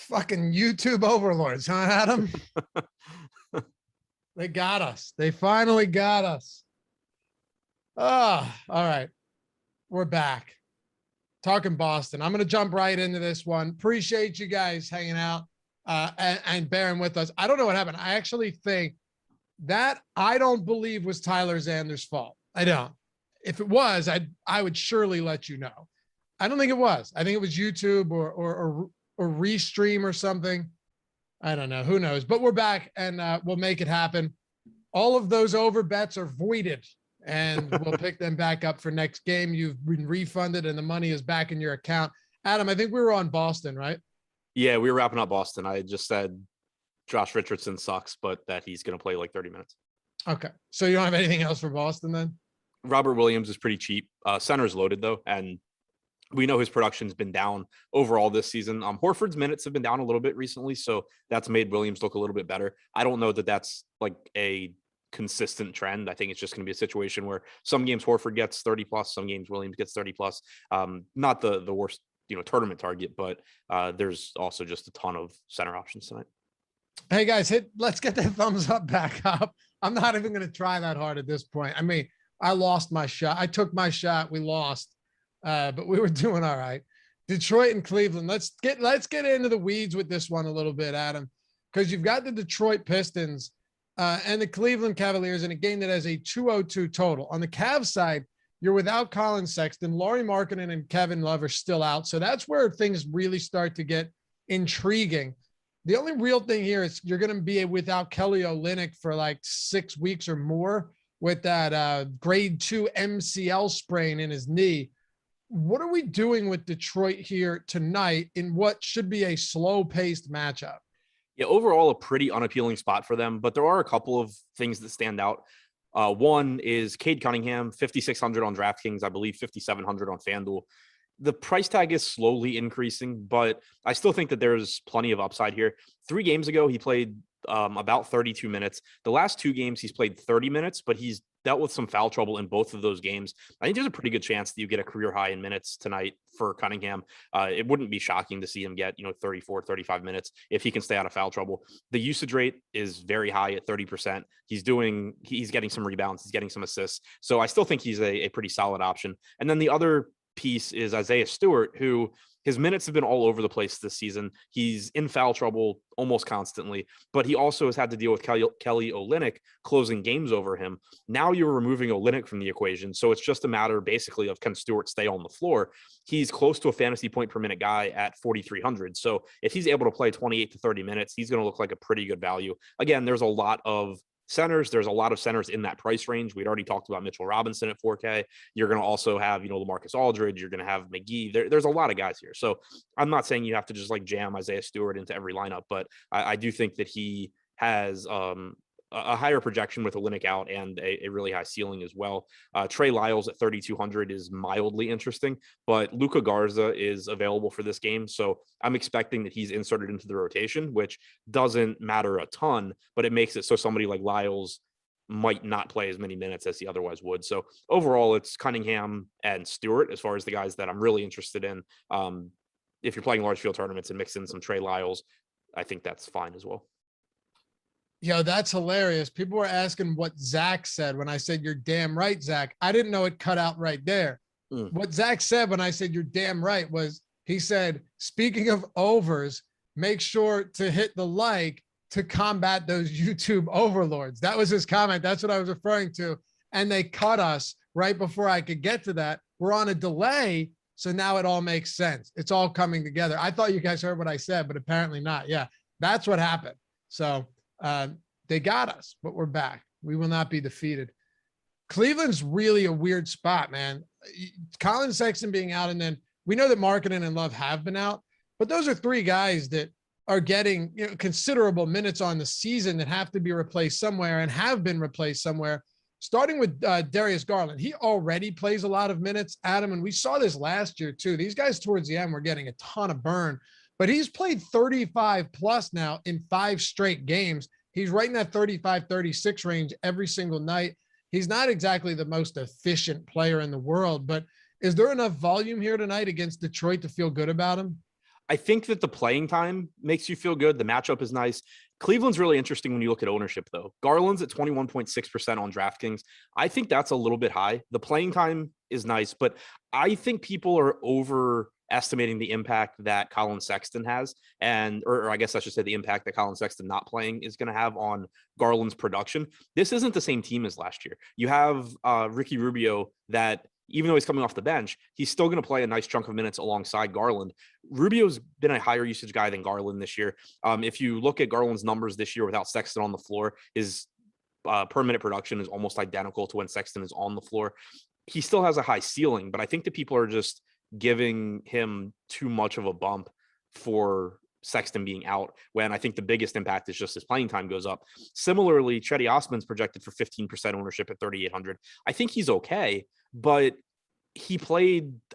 Fucking YouTube overlords, huh, Adam? They got us. They finally got us. Oh, all right. We're back. Talking Boston. I'm going to jump right into this one. Appreciate you guys hanging out and bearing with us. I don't know what happened. I actually think that I don't believe was Tyler Xander's fault. I don't. If it was, I would surely let you know. I don't think it was. I think it was YouTube or restream or something. I don't know. Who knows? But we're back and we'll make it happen. All of those over bets are voided and we'll pick them back up for next game. You've been refunded and the money is back in your account. Adam, I think we were on Boston, right? Yeah, we were wrapping up Boston. I just said Josh Richardson sucks, but that he's going to play like 30 minutes. Okay. So you don't have anything else for Boston then? Robert Williams is pretty cheap. Center's loaded though. And we know his production's been down overall this season. Horford's minutes have been down a little bit recently, so that's made Williams look a little bit better. I don't know that that's like a consistent trend. I think it's just going to be a situation where some games Horford gets 30 plus, some games Williams gets 30 plus. Not the worst, tournament target, but there's also just a ton of center options tonight. Hey guys, let's get that thumbs up back up. I'm not even going to try that hard at this point. I mean, I lost my shot. I took my shot. We lost. But we were doing all right. Detroit and Cleveland. Let's get into the weeds with this one a little bit, Adam, because you've got the Detroit Pistons and the Cleveland Cavaliers in a game that has a 202 total. On the Cavs side, you're without Colin Sexton, Lauri Markkanen, and Kevin Love are still out. So that's where things really start to get intriguing. The only real thing here is you're going to be without Kelly Olynyk for like 6 weeks or more with that grade 2 MCL sprain in his knee. What are we doing with Detroit here tonight in what should be a slow-paced matchup? Yeah, overall, a pretty unappealing spot for them, but there are a couple of things that stand out. One is Kade Cunningham, 5,600 on DraftKings, I believe 5,700 on FanDuel. The price tag is slowly increasing, but I still think that there's plenty of upside here. 3 games ago, he played about 32 minutes. The last 2 games, he's played 30 minutes, but he's dealt with some foul trouble in both of those games. I think there's a pretty good chance that you get a career high in minutes tonight for Cunningham. It wouldn't be shocking to see him get, 34, 35 minutes if he can stay out of foul trouble. The usage rate is very high at 30%. He's getting some rebounds. He's getting some assists. So I still think he's a pretty solid option. And then the other piece is Isaiah Stewart, who his minutes have been all over the place this season. He's in foul trouble almost constantly, but he also has had to deal with Kelly Olynyk closing games over him. Now you're removing Olynyk from the equation. So it's just a matter basically of, can Stewart stay on the floor? He's close to a fantasy point per minute guy at 4,300. So if he's able to play 28 to 30 minutes, he's going to look like a pretty good value. Again, there's a lot of centers. There's a lot of centers in that price range. We'd already talked about Mitchell Robinson at 4K. You're going to also have, LaMarcus Aldridge. You're going to have McGee. There's a lot of guys here. So I'm not saying you have to just like jam Isaiah Stewart into every lineup, but I do think that he has a higher projection with Olynyk out and a really high ceiling as well. Trey Lyles at 3,200 is mildly interesting, but Luka Garza is available for this game. So I'm expecting that he's inserted into the rotation, which doesn't matter a ton, but it makes it so somebody like Lyles might not play as many minutes as he otherwise would. So overall, it's Cunningham and Stewart as far as the guys that I'm really interested in. If you're playing large field tournaments and mix in some Trey Lyles, I think that's fine as well. Yo, that's hilarious. People were asking what Zach said when I said, "You're damn right, Zach." I didn't know it cut out right there. What Zach said when I said, "You're damn right," was he said, speaking of overs, make sure to hit the like to combat those YouTube overlords. That was his comment. That's what I was referring to. And they cut us right before I could get to that. We're on a delay. So now it all makes sense. It's all coming together. I thought you guys heard what I said, but apparently not. Yeah, that's what happened. So they got us, but we're back. We will not be defeated. Cleveland's really a weird spot, man. Colin Sexton being out, and then we know that Markkanen and Love have been out, but those are 3 guys that are getting considerable minutes on the season that have to be replaced somewhere and have been replaced somewhere. Starting with Darius Garland, he already plays a lot of minutes, Adam, and we saw this last year too. These guys towards the end were getting a ton of burn, but he's played 35 plus now in 5 straight games. He's right in that 35, 36 range every single night. He's not exactly the most efficient player in the world, but is there enough volume here tonight against Detroit to feel good about him? I think that the playing time makes you feel good. The matchup is nice. Cleveland's really interesting when you look at ownership, though. Garland's at 21.6% on DraftKings. I think that's a little bit high. The playing time is nice, but I think people are overestimating the impact that Colin Sexton has, or I guess I should say the impact that Colin Sexton not playing is going to have on Garland's production. This isn't the same team as last year. You have Ricky Rubio that, even though he's coming off the bench, he's still going to play a nice chunk of minutes alongside Garland. Rubio's been a higher usage guy than Garland this year. If you look at Garland's numbers this year without Sexton on the floor, his per minute production is almost identical to when Sexton is on the floor. He still has a high ceiling, but I think that people are just giving him too much of a bump for Sexton being out, when I think the biggest impact is just his playing time goes up. Similarly, Cedi Osman's projected for 15% ownership at 3,800. I think he's okay, but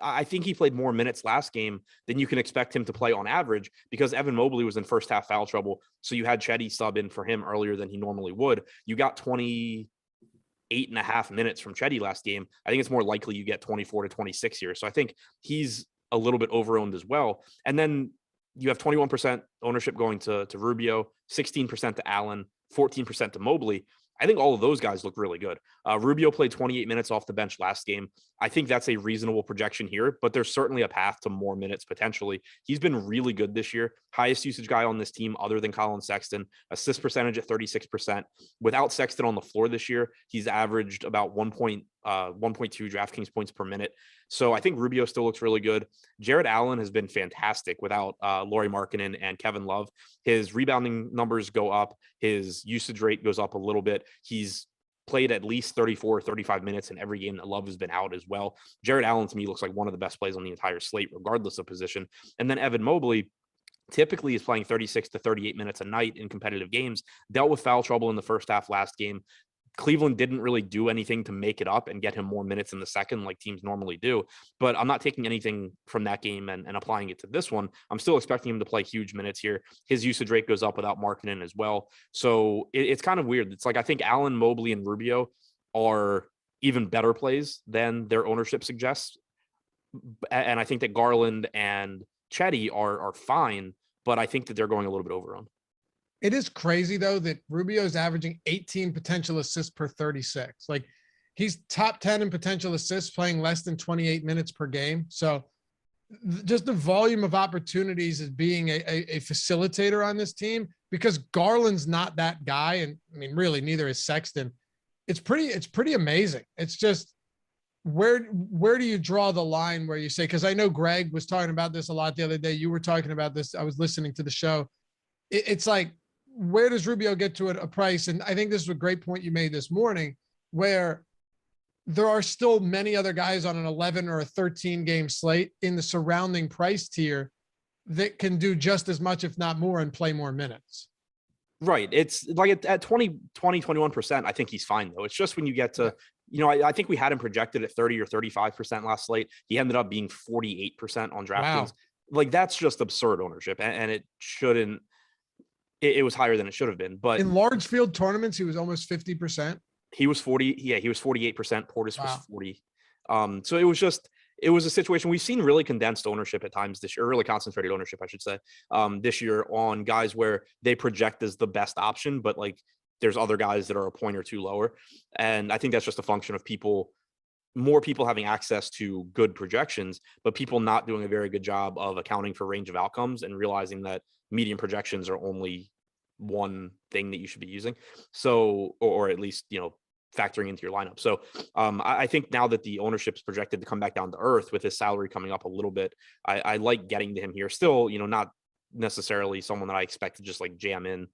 I think he played more minutes last game than you can expect him to play on average, because Evan Mobley was in first half foul trouble. So you had Cedi sub in for him earlier than he normally would. You got 28.5 minutes from Cedi last game. I think it's more likely you get 24 to 26 here. So I think he's a little bit over-owned as well. And then you have 21% ownership going to Rubio, 16% to Allen, 14% to Mobley. I think all of those guys look really good. Rubio played 28 minutes off the bench last game. I think that's a reasonable projection here, but there's certainly a path to more minutes potentially. He's been really good this year. Highest usage guy on this team other than Colin Sexton. Assist percentage at 36%. Without Sexton on the floor this year, he's averaged about 1.2 DraftKings points per minute. So I think Rubio still looks really good. Jared Allen has been fantastic without Lauri Markkanen and Kevin Love. His rebounding numbers go up. His usage rate goes up a little bit. He's played at least 34 or 35 minutes in every game that Love has been out as well. Jared Allen, to me, looks like one of the best plays on the entire slate, regardless of position. And then Evan Mobley typically is playing 36 to 38 minutes a night in competitive games, dealt with foul trouble in the first half last game. Cleveland didn't really do anything to make it up and get him more minutes in the second like teams normally do. But I'm not taking anything from that game and applying it to this one. I'm still expecting him to play huge minutes here. His usage rate goes up without Markkanen as well. So it's kind of weird. It's like I think Allen, Mobley, and Rubio are even better plays than their ownership suggests. And I think that Garland and Cedi are fine, but I think that they're going a little bit overrun. It is crazy, though, that Rubio is averaging 18 potential assists per 36. Like, he's top 10 in potential assists, playing less than 28 minutes per game. So just the volume of opportunities as being a facilitator on this team, because Garland's not that guy. And I mean, really, neither is Sexton. It's pretty amazing. It's just, where do you draw the line where you say, because I know Greg was talking about this a lot the other day. You were talking about this. I was listening to the show. It's like, where does Rubio get to a price? And I think this is a great point you made this morning, where there are still many other guys on an 11 or a 13 game slate in the surrounding price tier that can do just as much, if not more, and play more minutes. Right. It's like at 21%, I think he's fine, though. It's just when you get to, I think we had him projected at 30 or 35% last slate. He ended up being 48% on DraftKings. Wow. Like, that's just absurd ownership, and it shouldn't. It was higher than it should have been, but in large field tournaments, he was almost 50%. He was 40. Yeah, he was 48%. Portis was 40. So it was a situation. We've seen really condensed ownership at times this year, or really concentrated ownership, I should say, this year on guys where they project as the best option, but like there's other guys that are a point or two lower. And I think that's just a function of more people having access to good projections, but people not doing a very good job of accounting for range of outcomes and realizing that median projections are only one thing that you should be using. So, or at least, factoring into your lineup. So I think now that the ownership's projected to come back down to earth with his salary coming up a little bit, I like getting to him here. Still, not necessarily someone that I expect to just like jam in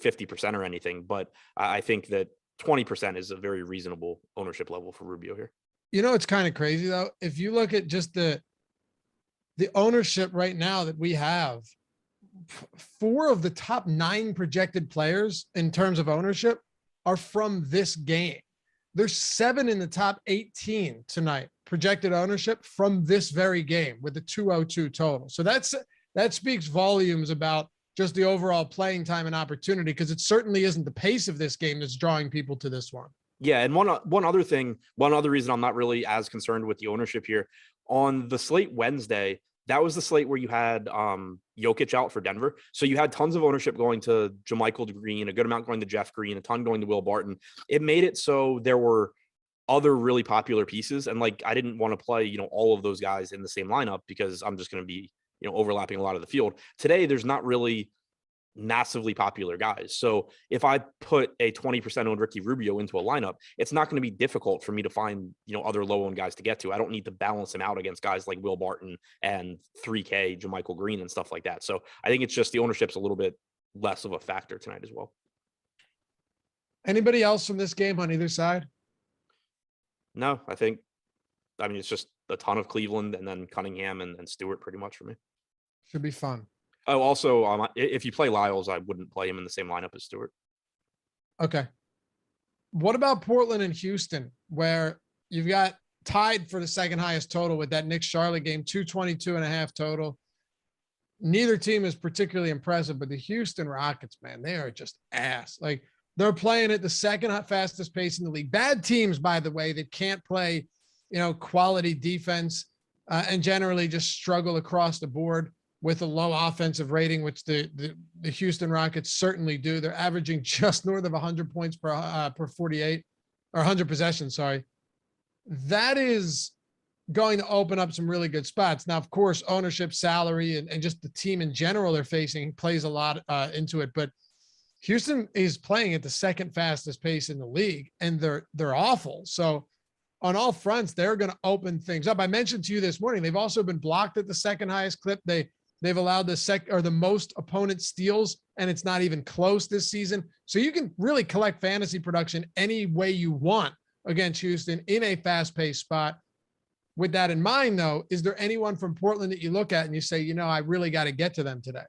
50% or anything, but I think that 20% is a very reasonable ownership level for Rubio here. It's kind of crazy, though. If you look at just the ownership right now that we have, 4 of the top 9 projected players in terms of ownership are from this game. There's 7 in the top 18 tonight projected ownership from this very game with the 202 total. So that speaks volumes about just the overall playing time and opportunity, because it certainly isn't the pace of this game that's drawing people to this one. Yeah, and one other reason I'm not really as concerned with the ownership here, on the slate Wednesday, That was the slate where you had Jokic out for Denver. So you had tons of ownership going to JaMychal Green, a good amount going to Jeff Green, a ton going to Will Barton. It made it so there were other really popular pieces. And like, I didn't want to play, you know, all of those guys in the same lineup because I'm just going to be, you know, overlapping a lot of the field. Today, there's not really massively popular guys. So if I put a 20% owned Ricky Rubio into a lineup, it's not going to be difficult for me to find, you know, other low owned guys to get to. I don't need to balance them out against guys like Will Barton and 3K JaMychal Green and stuff like that. So I think it's just the ownership's a little bit less of a factor tonight as well. Anybody else from this game on either side? No, I mean, it's just a ton of Cleveland and then Cunningham and Stewart pretty much for me. Should be fun. Oh, also, if you play Lyles, I wouldn't play him in the same lineup as Stewart. Okay. What about Portland and Houston, where you've got tied for the second highest total with that Knicks Charlotte game, 222.5 total. Neither team is particularly impressive, but the Houston Rockets, man, they are just ass. Like, they're playing at the second fastest pace in the league. Bad teams, by the way, that can't play, you know, quality defense and generally just struggle across the board with a low offensive rating, which the Houston Rockets certainly do. They're averaging just north of 100 points per 48 or 100 possessions. Sorry. That is going to open up some really good spots. Now, of course, ownership, salary, and just the team in general they're facing plays a lot into it, but Houston is playing at the second fastest pace in the league, and they're awful. So on all fronts, they're going to open things up. I mentioned to you this morning, they've also been blocked at the second highest clip. They've allowed the most opponent steals, and it's not even close this season. So you can really collect fantasy production any way you want against Houston in a fast-paced spot. With that in mind, though, is there anyone from Portland that you look at and you say, you know, I really got to get to them today?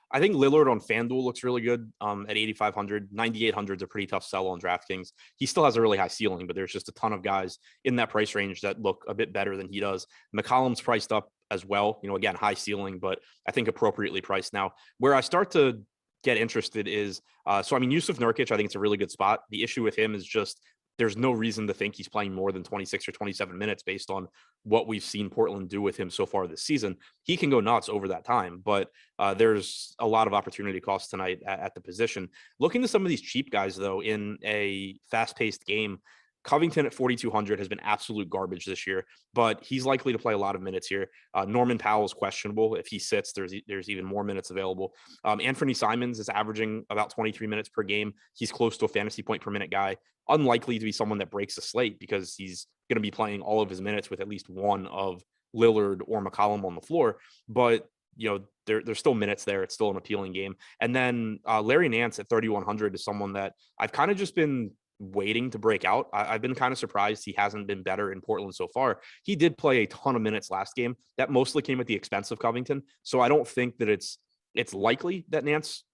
I think Lillard on FanDuel looks really good at 8,500. 9,800 is a pretty tough sell on DraftKings. He still has a really high ceiling, but there's just a ton of guys in that price range that look a bit better than he does. McCollum's priced up as well. You know, again, high ceiling, but I think appropriately priced now. Where I start to get interested is, Yusuf Norkich, I think it's a really good spot. The issue with him is just there's no reason to think he's playing more than 26 or 27 minutes based on what we've seen Portland do with him so far this season. He can go nuts over that time, but there's a lot of opportunity cost tonight at the position. Looking to some of these cheap guys, though, in a fast-paced game, Covington at 4,200 has been absolute garbage this year, but he's likely to play a lot of minutes here. Norman Powell is questionable. If he sits, there's even more minutes available. Anthony Simons is averaging about 23 minutes per game. He's close to a fantasy point per minute guy. Unlikely to be someone that breaks a slate because he's going to be playing all of his minutes with at least one of Lillard or McCollum on the floor. But, you know, there's still minutes there. It's still an appealing game. And then Larry Nance at 3,100 is someone that I've kind of just been waiting to break out. I've been kind of surprised he hasn't been better in Portland so far. He did play a ton of minutes last game. That mostly came at the expense of Covington. So I don't think that it's likely that Nance,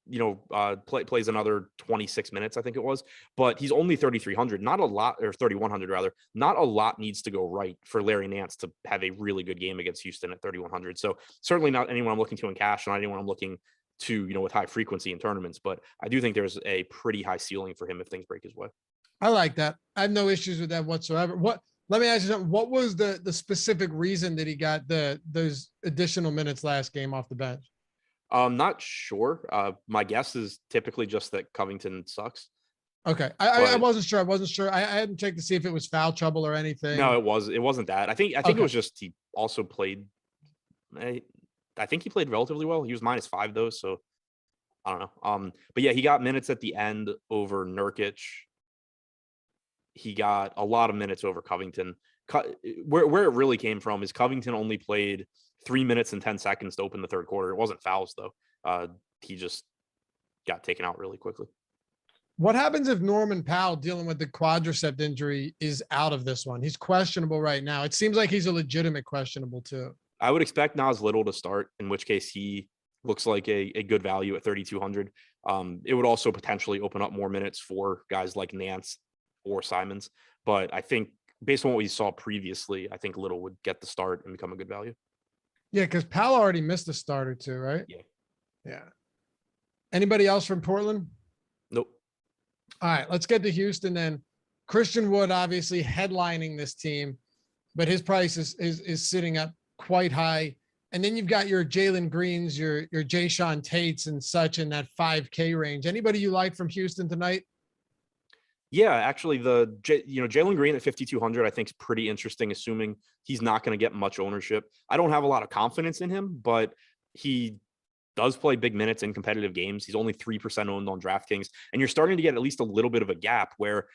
you know, plays another 26 minutes, I think it was, but he's only 3,300, not a lot, or 3,100 rather. Not a lot needs to go right for Larry Nance to have a really good game against Houston at 3,100. So certainly not anyone I'm looking to in cash, not anyone I'm looking to, you know, with high frequency in tournaments, but I do think there's a pretty high ceiling for him if things break his way. I like that. I have no issues with that whatsoever. Let me ask you something. What was the specific reason that he got those additional minutes last game off the bench? I'm not sure. My guess is typically just that Covington sucks. Okay. I wasn't sure. I hadn't checked to see if it was foul trouble or anything. No, it wasn't that. I think it was just, he also played, I think he played relatively well. He was -5 though. So I don't know. But yeah, he got minutes at the end over Nurkic. He got a lot of minutes over Covington. Where it really came from is Covington only played 3 minutes and 10 seconds to open the third quarter. It wasn't fouls though. He just got taken out really quickly. What happens if Norman Powell, dealing with the quadricep injury, is out of this one? He's questionable right now. It seems like he's a legitimate questionable too. I would expect Nas Little to start, in which case he looks like a good value at 3,200. It would also potentially open up more minutes for guys like Nance or Simons. But I think based on what we saw previously, I think Little would get the start and become a good value. Yeah, because Powell already missed a start or two, right? Yeah. Anybody else from Portland? Nope. All right, let's get to Houston then. Christian Wood obviously headlining this team, but his price is sitting up quite high And then you've got your Jalen Greens, your Jayshawn Tates and such in that 5K range. Anybody you like from Houston tonight? Yeah, actually, Jalen Green at 5,200, I think is pretty interesting, assuming he's not going to get much ownership. I don't have a lot of confidence in him, but he does play big minutes in competitive games. He's only 3% owned on DraftKings, and you're starting to get at least a little bit of a gap where,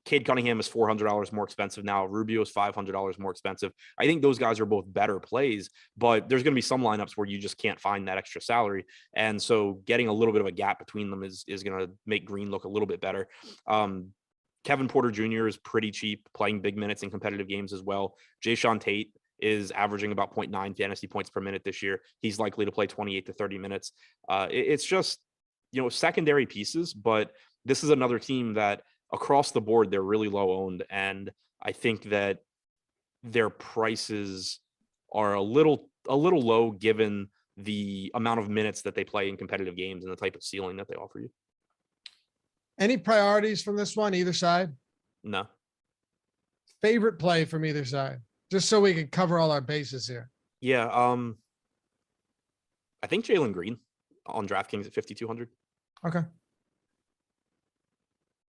Kade Cunningham is $400 more expensive now. Rubio is $500 more expensive. I think those guys are both better plays, but there's going to be some lineups where you just can't find that extra salary. And so getting a little bit of a gap between them is going to make Green look a little bit better. Kevin Porter Jr. is pretty cheap, playing big minutes in competitive games as well. Jayshawn Tate is averaging about 0.9 fantasy points per minute this year. He's likely to play 28 to 30 minutes. It's just, secondary pieces, but this is another team that across the board, they're really low owned. And I think that their prices are a little low given the amount of minutes that they play in competitive games and the type of ceiling that they offer you. Any priorities from this one, either side? No. Favorite play from either side, just so we can cover all our bases here. Yeah. I think Jalen Green on DraftKings at 5,200. Okay.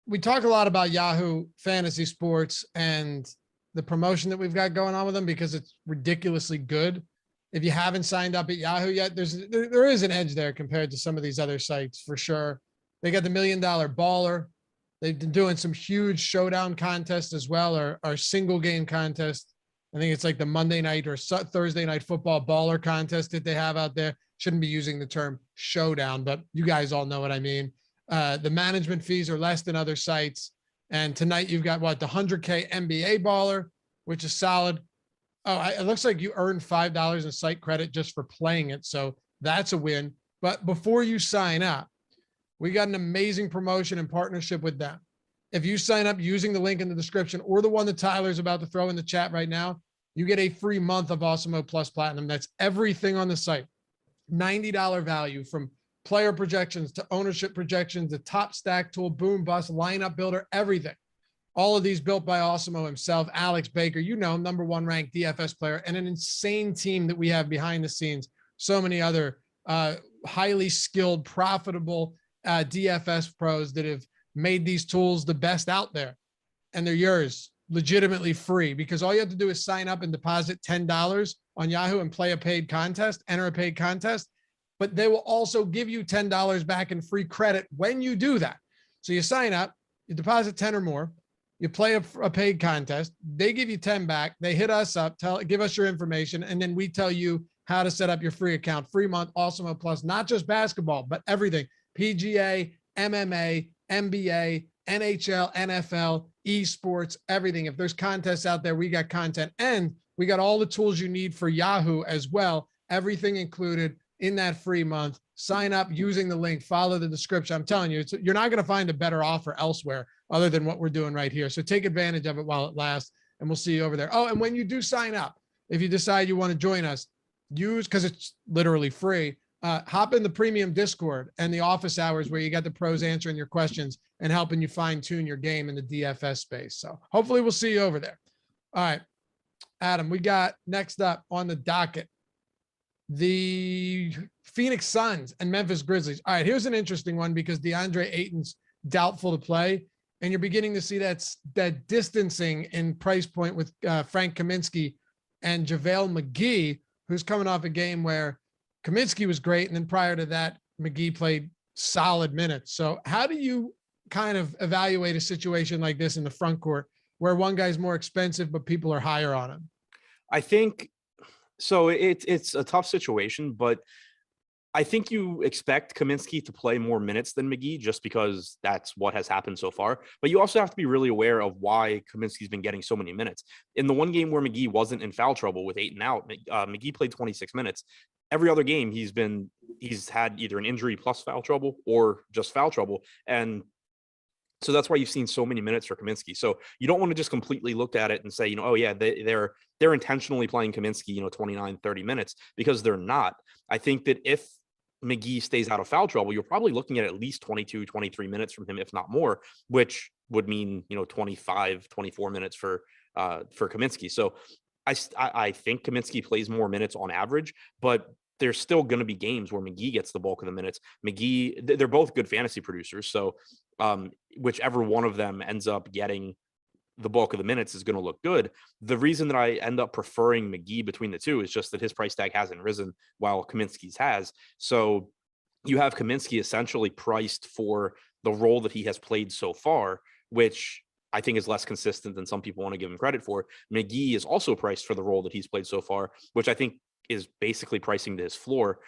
We talk a lot about Yahoo Fantasy Sports and the promotion that we've got going on with them because it's ridiculously good. If you haven't signed up at Yahoo yet, there is an edge there compared to some of these other sites for sure. They got the $1 Million Baller. They've been doing some huge showdown contests as well, or single game contest. I think it's like the Monday night or Thursday night football baller contest that they have out there. Shouldn't be using the term showdown, but you guys all know what I mean. The management fees are less than other sites. And tonight you've got the 100K NBA baller, which is solid. Oh, it looks like you earned $5 in site credit just for playing it. So that's a win. But before you sign up, we got an amazing promotion in partnership with them. If you sign up using the link in the description or the one that Tyler's about to throw in the chat right now, you get a free month of Awesemo Plus Platinum. That's everything on the site. $90 value from player projections to ownership projections, the top stack tool, boom bust, lineup builder, everything. All of these built by Awesemo himself, Alex Baker, number one ranked DFS player, and an insane team that we have behind the scenes. So many other highly skilled, profitable DFS pros that have made these tools the best out there. And they're yours, legitimately free, because all you have to do is sign up and deposit $10 on Yahoo and play a paid contest, enter a paid contest. But they will also give you $10 back in free credit when you do that. So you sign up, you deposit 10 or more, you play a paid contest, they give you 10 back, they hit us up, give us your information, and then we tell you how to set up your free account, free month, Awesemo Plus, not just basketball, but everything, PGA, MMA, NBA, NHL, NFL, esports, everything. If there's contests out there, we got content, and we got all the tools you need for Yahoo as well, everything included in that free month. Sign up using the link, follow the description. I'm telling you, you're not going to find a better offer elsewhere other than what we're doing right here. So take advantage of it while it lasts, and we'll see you over there. Oh, and when you do sign up, if you decide you want to join us, because it's literally free, hop in the premium Discord and the office hours where you got the pros answering your questions and helping you fine tune your game in the DFS space. So hopefully we'll see you over there. All right, Adam, we got next up on the docket, the Phoenix Suns and Memphis Grizzlies. All right, here's an interesting one because DeAndre Ayton's doubtful to play, and you're beginning to see that distancing in price point with Frank Kaminsky and JaVale McGee, who's coming off a game where Kaminsky was great, and then prior to that, McGee played solid minutes. So how do you kind of evaluate a situation like this in the front court where one guy's more expensive, but people are higher on him? I think so. It's a tough situation, but I think you expect Kaminsky to play more minutes than McGee just because that's what has happened so far. But you also have to be really aware of why Kaminsky's been getting so many minutes. In the one game where McGee wasn't in foul trouble with 8 and out, McGee played 26 minutes. Every other game he's had either an injury plus foul trouble or just foul trouble. And so that's why you've seen so many minutes for Kaminsky. So you don't want to just completely look at it and say, oh yeah, they're intentionally playing Kaminsky, 29, 30 minutes, because they're not. I think that if McGee stays out of foul trouble, you're probably looking at least 22, 23 minutes from him, if not more, which would mean, 25, 24 minutes for Kaminsky. So I think Kaminsky plays more minutes on average, but there's still going to be games where McGee gets the bulk of the minutes. McGee, they're both good fantasy producers. So whichever one of them ends up getting the bulk of the minutes is going to look good. The reason that I end up preferring McGee between the two is just that his price tag hasn't risen while Kaminsky's has. So you have Kaminsky essentially priced for the role that he has played so far, which I think is less consistent than some people want to give him credit for. McGee is also priced for the role that he's played so far, which I think is basically pricing to his floor.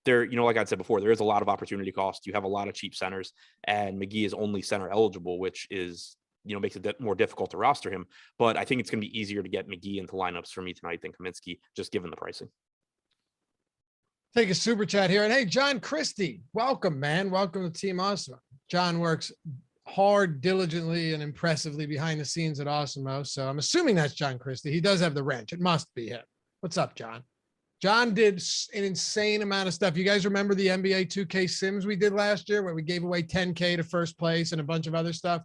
There, like I said before, there is a lot of opportunity cost. You have a lot of cheap centers, and McGee is only center eligible, which is, makes it more difficult to roster him. But I think it's going to be easier to get McGee into lineups for me tonight than Kaminsky, just given the pricing. Take a super chat here. And hey, John Christie, welcome, man. Welcome to Team Awesemo. John works hard, diligently, and impressively behind the scenes at Awesemo. So I'm assuming that's John Christie. He does have the wrench. It must be him. What's up, John? John did an insane amount of stuff. You guys remember the NBA 2K Sims we did last year where we gave away 10K to first place and a bunch of other stuff?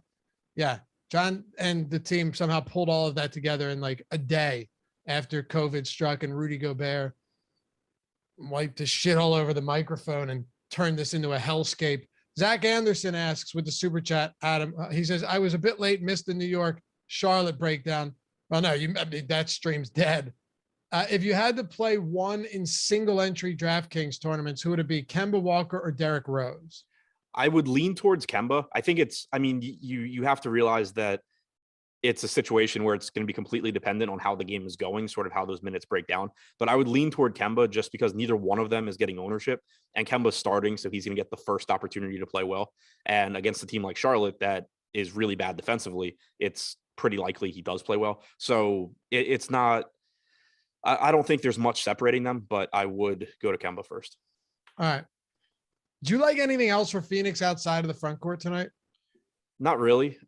Yeah. John and the team somehow pulled all of that together in like a day after COVID struck and Rudy Gobert wiped his shit all over the microphone and turned this into a hellscape. Zach Anderson asks with the super chat, Adam, he says, I was a bit late, missed the New York Charlotte breakdown. Well, no, that stream's dead. If you had to play one in single entry DraftKings tournaments, who would it be, Kemba Walker or Derrick Rose? I would lean towards Kemba. I think you have to realize that it's a situation where it's going to be completely dependent on how the game is going, sort of how those minutes break down. But I would lean toward Kemba just because neither one of them is getting ownership, and Kemba's starting, so he's going to get the first opportunity to play well. And against a team like Charlotte that is really bad defensively, it's pretty likely he does play well. So it's not, I don't think there's much separating them, but I would go to Kemba first. All right. Do you like anything else for Phoenix outside of the front court tonight? Not really.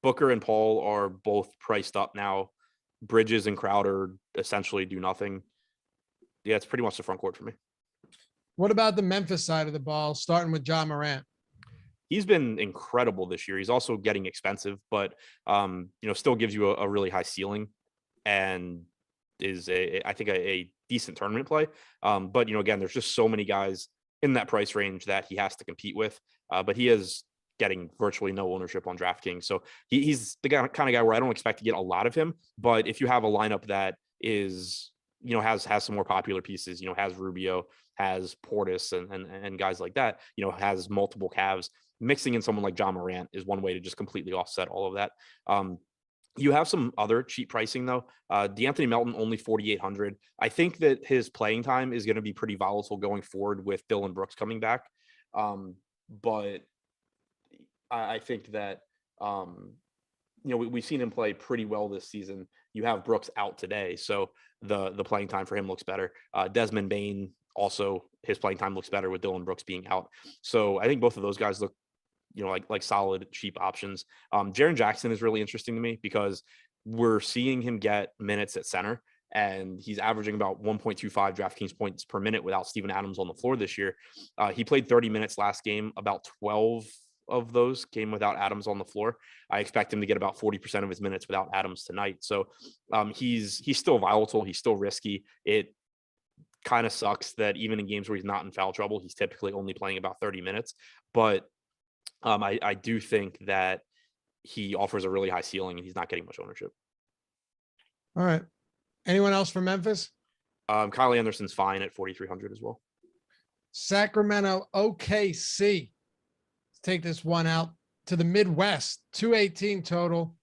Booker and Paul are both priced up now. Bridges and Crowder essentially do nothing. Yeah, it's pretty much the front court for me. What about the Memphis side of the ball, starting with Ja Morant? He's been incredible this year. He's also getting expensive, but still gives you a really high ceiling and is I think a decent tournament play. But again, there's just so many guys in that price range that he has to compete with. But he is getting virtually no ownership on DraftKings. So he's the kind of guy where I don't expect to get a lot of him. But if you have a lineup that is, has some more popular pieces, has Rubio, has Portis and guys like that, has multiple Cavs, mixing in someone like Ja Morant is one way to just completely offset all of that. You have some other cheap pricing though. DeAnthony Melton only 4,800. I think that his playing time is going to be pretty volatile going forward with Dillon Brooks coming back. But I think that we've seen him play pretty well this season. You have Brooks out today, so the playing time for him looks better. Desmond Bane also, his playing time looks better with Dillon Brooks being out. So I think both of those guys look like solid cheap options. Jaren Jackson is really interesting to me because we're seeing him get minutes at center, and he's averaging about 1.25 DraftKings points per minute without Steven Adams on the floor this year. He played 30 minutes last game. About 12 of those came without Adams on the floor. I expect him to get about 40% of his minutes without Adams tonight. So he's still volatile. He's still risky. It kind of sucks that even in games where he's not in foul trouble, he's typically only playing about 30 minutes. But I do think that he offers a really high ceiling and he's not getting much ownership. All right. Anyone else from Memphis? Kyle Anderson's fine at 4,300 as well. Sacramento, OKC. Let's take this one out to the Midwest. 218 total.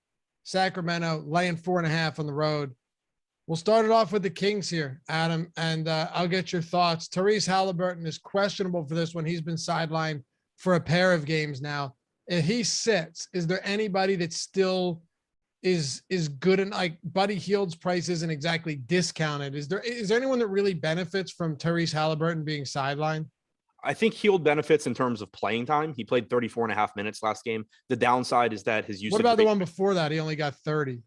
Sacramento laying 4.5 on the road. We'll start it off with the Kings here, Adam, and I'll get your thoughts. Tyrese Halliburton is questionable for this one. He's been sidelined for a pair of games now. If he sits, is there anybody that still is good? And like Buddy Hield's price isn't exactly discounted. Is there anyone that really benefits from Tyrese Halliburton being sidelined? I think Hield benefits in terms of playing time. He played 34.5 minutes last game. The downside is that his usage. What about the one before that? He only got 30.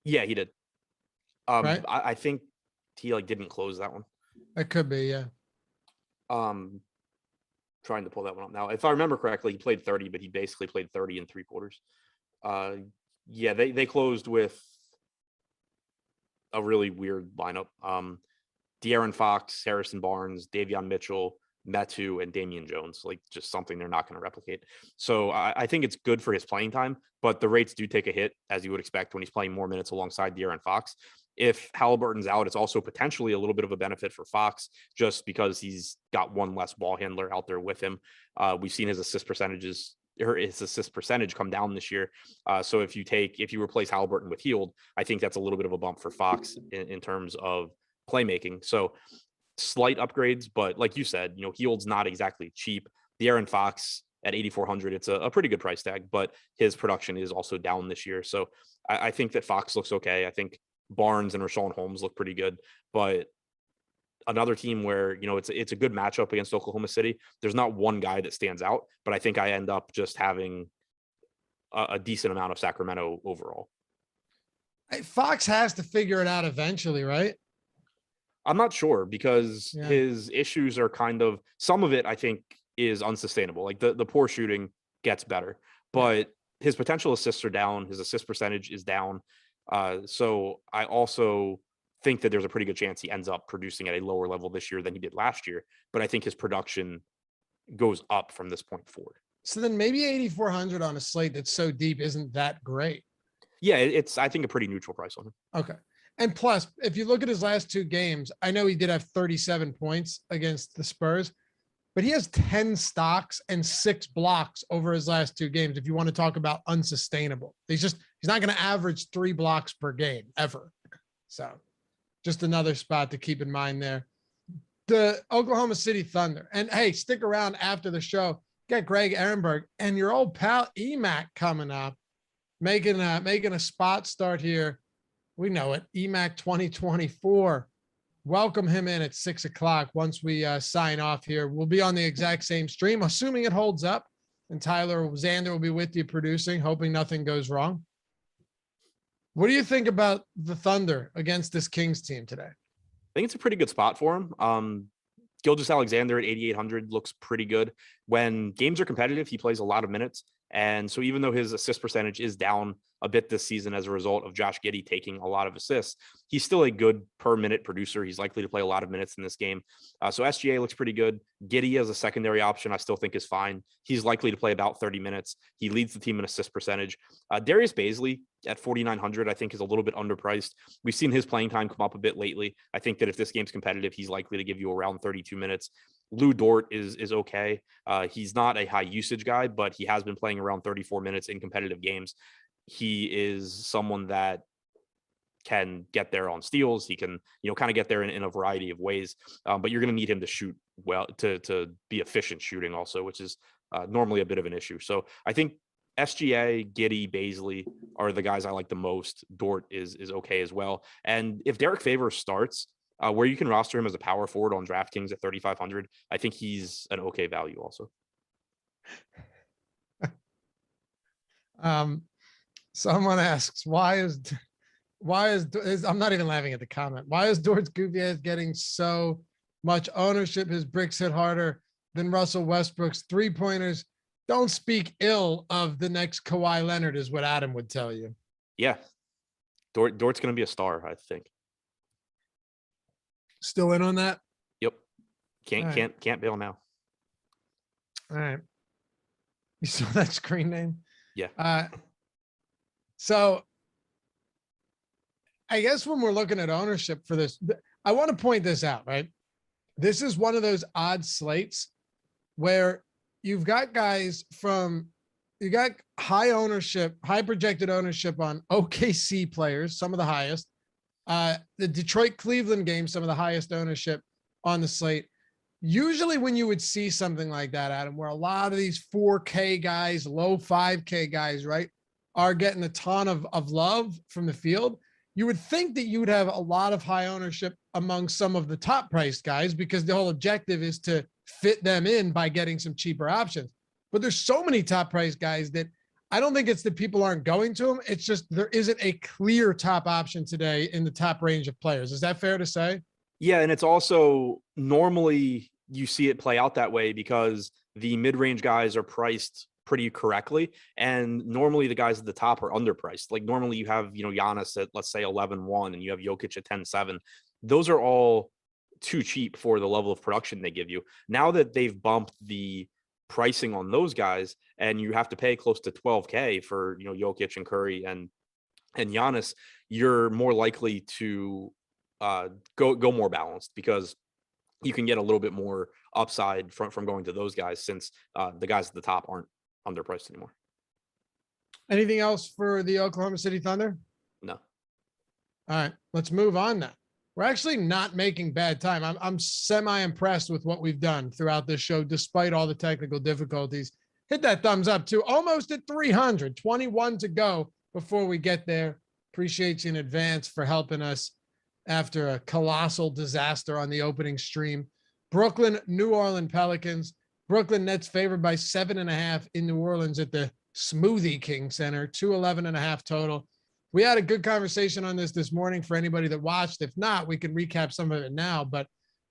Yeah, he did. Right? I think he didn't close that one. That could be, yeah. Trying to pull that one up now. If I remember correctly, he played 30, but he basically played 30 and 3/4. Yeah, they closed with a really weird lineup. De'Aaron Fox, Harrison Barnes, Davion Mitchell, Metu, and Damian Jones, like just something they're not going to replicate. So I think it's good for his playing time, but the rates do take a hit, as you would expect when he's playing more minutes alongside De'Aaron Fox. If Halliburton's out, it's also potentially a little bit of a benefit for Fox just because he's got one less ball handler out there with him. We've seen his assist percentage come down this year. So if you replace Halliburton with Hield, I think that's a little bit of a bump for Fox in terms of playmaking. So slight upgrades, but like you said, Hield's not exactly cheap. De'Aaron Fox at 8,400, it's a pretty good price tag, but his production is also down this year. So I think that Fox looks okay. I think Barnes and Rashawn Holmes look pretty good, but another team where, it's a good matchup against Oklahoma City. There's not one guy that stands out, but I think I end up just having a decent amount of Sacramento overall. Fox has to figure it out eventually, right? I'm not sure because his issues are some of it I think is unsustainable. Like the poor shooting gets better, but his potential assists are down. His assist percentage is down. So I also think that there's a pretty good chance he ends up producing at a lower level this year than he did last year. But I think his production goes up from this point forward. So then maybe 8,400 on a slate that's so deep isn't that great. Yeah, it's I think a pretty neutral price on him. Okay. And plus, if you look at his last two games, I know he did have 37 points against the Spurs, but he has 10 stocks and 6 blocks over his last two games. If you want to talk about unsustainable, he's not going to average 3 blocks per game ever. So just another spot to keep in mind there. The Oklahoma City Thunder. And hey, stick around after the show. Got Greg Ehrenberg and your old pal EMAC coming up, making a spot start here. We know it. EMAC 2024. Welcome him in at 6 o'clock. Once we sign off here, we'll be on the exact same stream, assuming it holds up. And Tyler Xander will be with you producing, hoping nothing goes wrong. What do you think about the Thunder against this Kings team today? I think it's a pretty good spot for him. Gilgeous-Alexander at 8,800 looks pretty good. When games are competitive, he plays a lot of minutes. And so even though his assist percentage is down a bit this season as a result of Josh Giddey taking a lot of assists, he's still a good per minute producer. He's likely to play a lot of minutes in this game. So SGA looks pretty good. Giddey as a secondary option, I still think is fine. He's likely to play about 30 minutes. He leads the team in assist percentage. Darius Bazley at 4,900, I think is a little bit underpriced. We've seen his playing time come up a bit lately. I think that if this game's competitive, he's likely to give you around 32 minutes. Lou Dort is okay. He's not a high usage guy, but he has been playing around 34 minutes in competitive games. He is someone that can get there on steals. He can, kind of get there in a variety of ways. But you're going to need him to shoot well, to be efficient shooting also, which is normally a bit of an issue. So I think SGA, Giddey, Bazley are the guys I like the most. Dort is okay as well. And if Derrick Favors starts, where you can roster him as a power forward on DraftKings at 3,500, I think he's an okay value also. Someone asks, why is I'm not even laughing at the comment. Why is Dort's goofy ass getting so much ownership? His bricks hit harder than Russell Westbrook's 3-pointers. Don't speak ill of the next Kawhi Leonard is what Adam would tell you. Yeah. Dort's going to be a star, I think. Still in on that? Yep. Can't bail now. All right. You saw that screen name? Yeah. So I guess when we're looking at ownership for this, I want to point this out, right? This is one of those odd slates where you've got you got high ownership, high projected ownership on OKC players, some of the highest. The Detroit-Cleveland game, some of the highest ownership on the slate. Usually when you would see something like that, Adam, where a lot of these 4K guys, low 5K guys, right, are getting a ton of love from the field, you would think that you would have a lot of high ownership among some of the top priced guys because the whole objective is to fit them in by getting some cheaper options. But there's so many top priced guys that I don't think it's that people aren't going to them. It's just there isn't a clear top option today in the top range of players. Is that fair to say? Yeah, and it's also normally you see it play out that way because the mid-range guys are priced pretty correctly. And normally the guys at the top are underpriced. Like normally you have, Giannis at, let's say 11-1 and you have Jokic at 10-7. Those are all too cheap for the level of production they give you. Now that they've bumped the pricing on those guys and you have to pay close to $12K for, Jokic and Curry and Giannis, you're more likely to go more balanced because you can get a little bit more upside from going to those guys since the guys at the top aren't underpriced anymore. Anything else for the Oklahoma City Thunder? No. All right, let's move on now. We're actually not making bad time. I'm semi-impressed with what we've done throughout this show, despite all the technical difficulties. Hit that thumbs up too. Almost at 300, 21 to go before we get there. Appreciate you in advance for helping us after a colossal disaster on the opening stream. Brooklyn, New Orleans Pelicans. Brooklyn Nets favored by 7.5 in New Orleans at the Smoothie King Center, 211.5 total. We had a good conversation on this morning for anybody that watched. If not, we can recap some of it now. But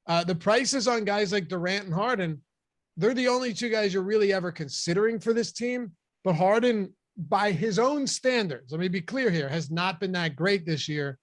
the prices on guys like Durant and Harden, they're the only two guys you're really ever considering for this team. But Harden, by his own standards, let me be clear here, has not been that great this year.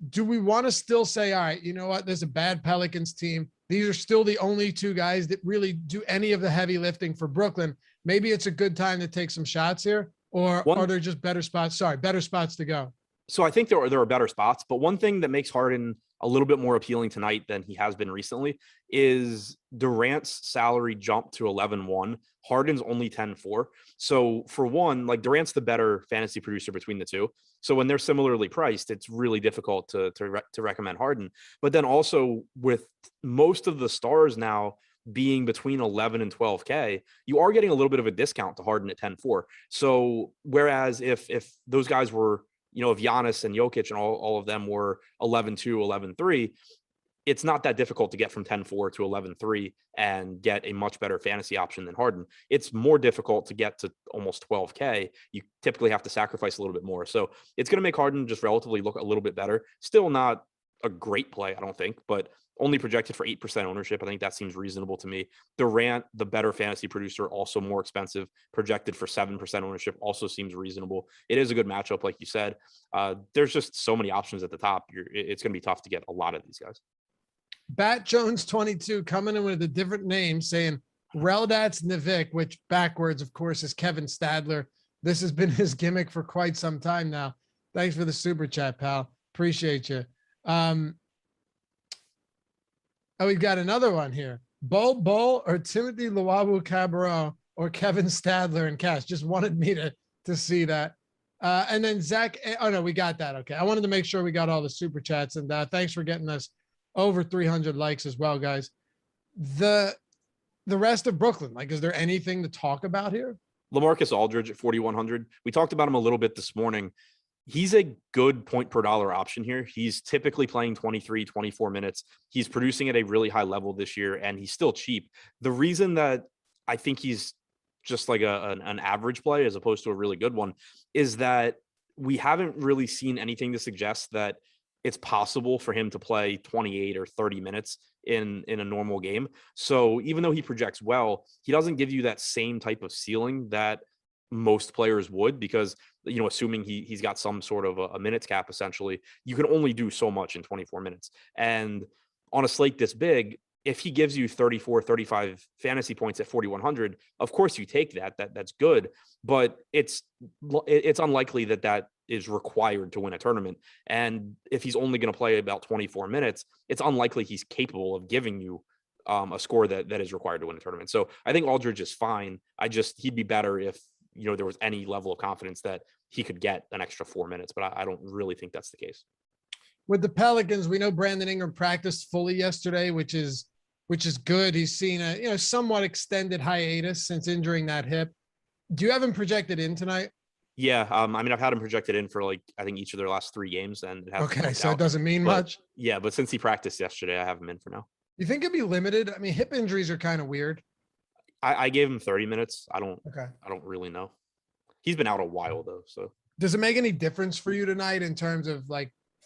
Do we want to still say, all right, you know what? There's a bad Pelicans team. These are still the only two guys that really do any of the heavy lifting for Brooklyn. Maybe it's a good time to take some shots here. Or are there just better spots? Sorry, better spots to go. So I think there are better spots, but one thing that makes Harden a little bit more appealing tonight than he has been recently is Durant's salary jumped to 11-1. Harden's only 10-4. So for one, like Durant's the better fantasy producer between the two. So when they're similarly priced, it's really difficult to recommend Harden. But then also with most of the stars now being between 11 and 12K, you are getting a little bit of a discount to Harden at 10-4. So whereas if those guys were, if Giannis and Jokic and all of them were 11-2, 11-3, it's not that difficult to get from 10-4 to 11-3 and get a much better fantasy option than Harden. It's more difficult to get to almost 12K. You typically have to sacrifice a little bit more. So it's going to make Harden just relatively look a little bit better. Still not a great play, I don't think, but only projected for 8% ownership. I think that seems reasonable to me. Durant, the better fantasy producer, also more expensive, projected for 7% ownership, also seems reasonable. It is a good matchup, like you said. There's just so many options at the top. It's going to be tough to get a lot of these guys. Bat Jones 22 coming in with a different name, saying Reldats Nivik, which backwards, of course, is Kevin Stadler. This has been his gimmick for quite some time now. Thanks for the super chat, pal. Appreciate you. We've got another one here. Bull or Timothy Luwawu-Cabarrot or Kevin Stadler in cash. Just wanted me to see that. And then Zach, oh no, we got that. Okay. I wanted to make sure we got all the super chats, and thanks for getting us over 300 likes as well, guys. The rest of Brooklyn, like, is there anything to talk about here? LaMarcus Aldridge at 4,100. We talked about him a little bit this morning. He's a good point per dollar option here. He's typically playing 23, 24 minutes. He's producing at a really high level this year, and he's still cheap. The reason that I think he's just like an average play as opposed to a really good one is that we haven't really seen anything to suggest that it's possible for him to play 28 or 30 minutes in a normal game. So even though he projects well, he doesn't give you that same type of ceiling that most players would, because assuming he's got some sort of a minutes cap, essentially, you can only do so much in 24 minutes. And on a slate this big, if he gives you 34, 35 fantasy points at 4,100, of course you take that's good, but it's unlikely that is required to win a tournament. And if he's only going to play about 24 minutes, it's unlikely he's capable of giving you a score that is required to win a tournament. So I think Aldridge is fine. He'd be better if there was any level of confidence that he could get an extra 4 minutes, but I don't really think that's the case. With the Pelicans, we know Brandon Ingram practiced fully yesterday, which is good. He's seen a somewhat extended hiatus since injuring that hip. Do you have him projected in tonight? Yeah, I've had him projected in for I think each of their last 3 games, and it doesn't mean much. Yeah, but since he practiced yesterday, I have him in for now. You think it'd be limited? I mean, hip injuries are kind of weird. I gave him 30 minutes. I don't really know. He's been out a while though. So does it make any difference for you tonight in terms of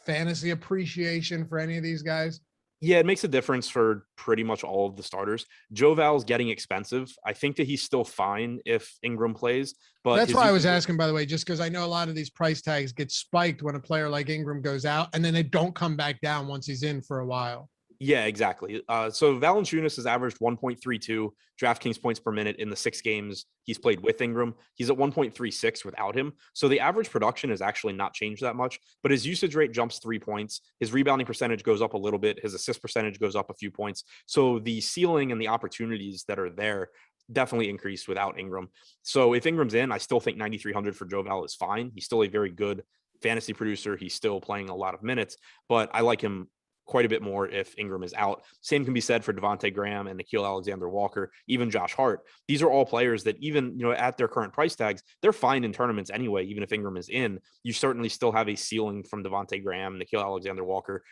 fantasy appreciation for any of these guys? Yeah, it makes a difference for pretty much all of the starters. Joe Val's getting expensive. I think that he's still fine if Ingram plays, but that's why I was asking, by the way, just because I know a lot of these price tags get spiked when a player like Ingram goes out and then they don't come back down once he's in for a while. Yeah, exactly. So Valanciunas has averaged 1.32 DraftKings points per minute in the 6 games he's played with Ingram. He's at 1.36 without him. So the average production has actually not changed that much, but his usage rate jumps 3 points. His rebounding percentage goes up a little bit. His assist percentage goes up a few points. So the ceiling and the opportunities that are there definitely increased without Ingram. So if Ingram's in, I still think 9,300 for Joe Val is fine. He's still a very good fantasy producer. He's still playing a lot of minutes, but I like him quite a bit more if Ingram is out. Same can be said for Devontae Graham and Nickeil Alexander-Walker, even Josh Hart. These are all players that even, at their current price tags, they're fine in tournaments anyway. Even if Ingram is in, you certainly still have a ceiling from Devontae Graham. Nickeil Alexander-Walker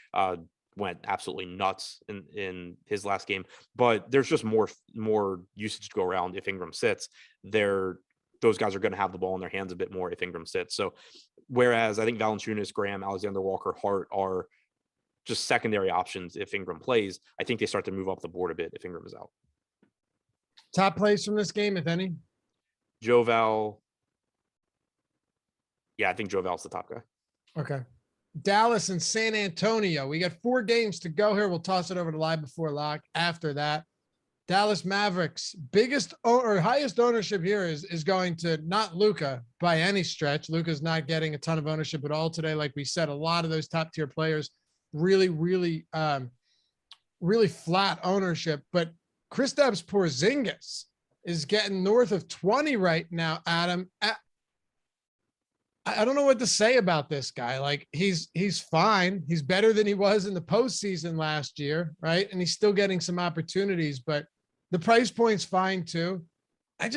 went absolutely nuts in his last game, but there's just more usage to go around if Ingram sits. Those guys are going to have the ball in their hands a bit more if Ingram sits. So whereas I think Valanciunas, Graham, Alexander-Walker, Hart are just secondary options if Ingram plays, I think they start to move up the board a bit if Ingram is out. Top plays from this game, if any? Joe Val. Yeah, I think Joe Val's the top guy. Okay. Dallas and San Antonio. We got 4 games to go here. We'll toss it over to Live Before Lock after that. Dallas Mavericks, biggest or highest ownership here is going to not Luka by any stretch. Luka's not getting a ton of ownership at all today. Like we said, a lot of those top tier players really flat ownership, but Kristaps Porzingis is getting north of 20 right now. Adam, I don't know what to say about this guy. Like he's fine. He's better than he was in the postseason last year, right? And he's still getting some opportunities, but the price point's fine too. I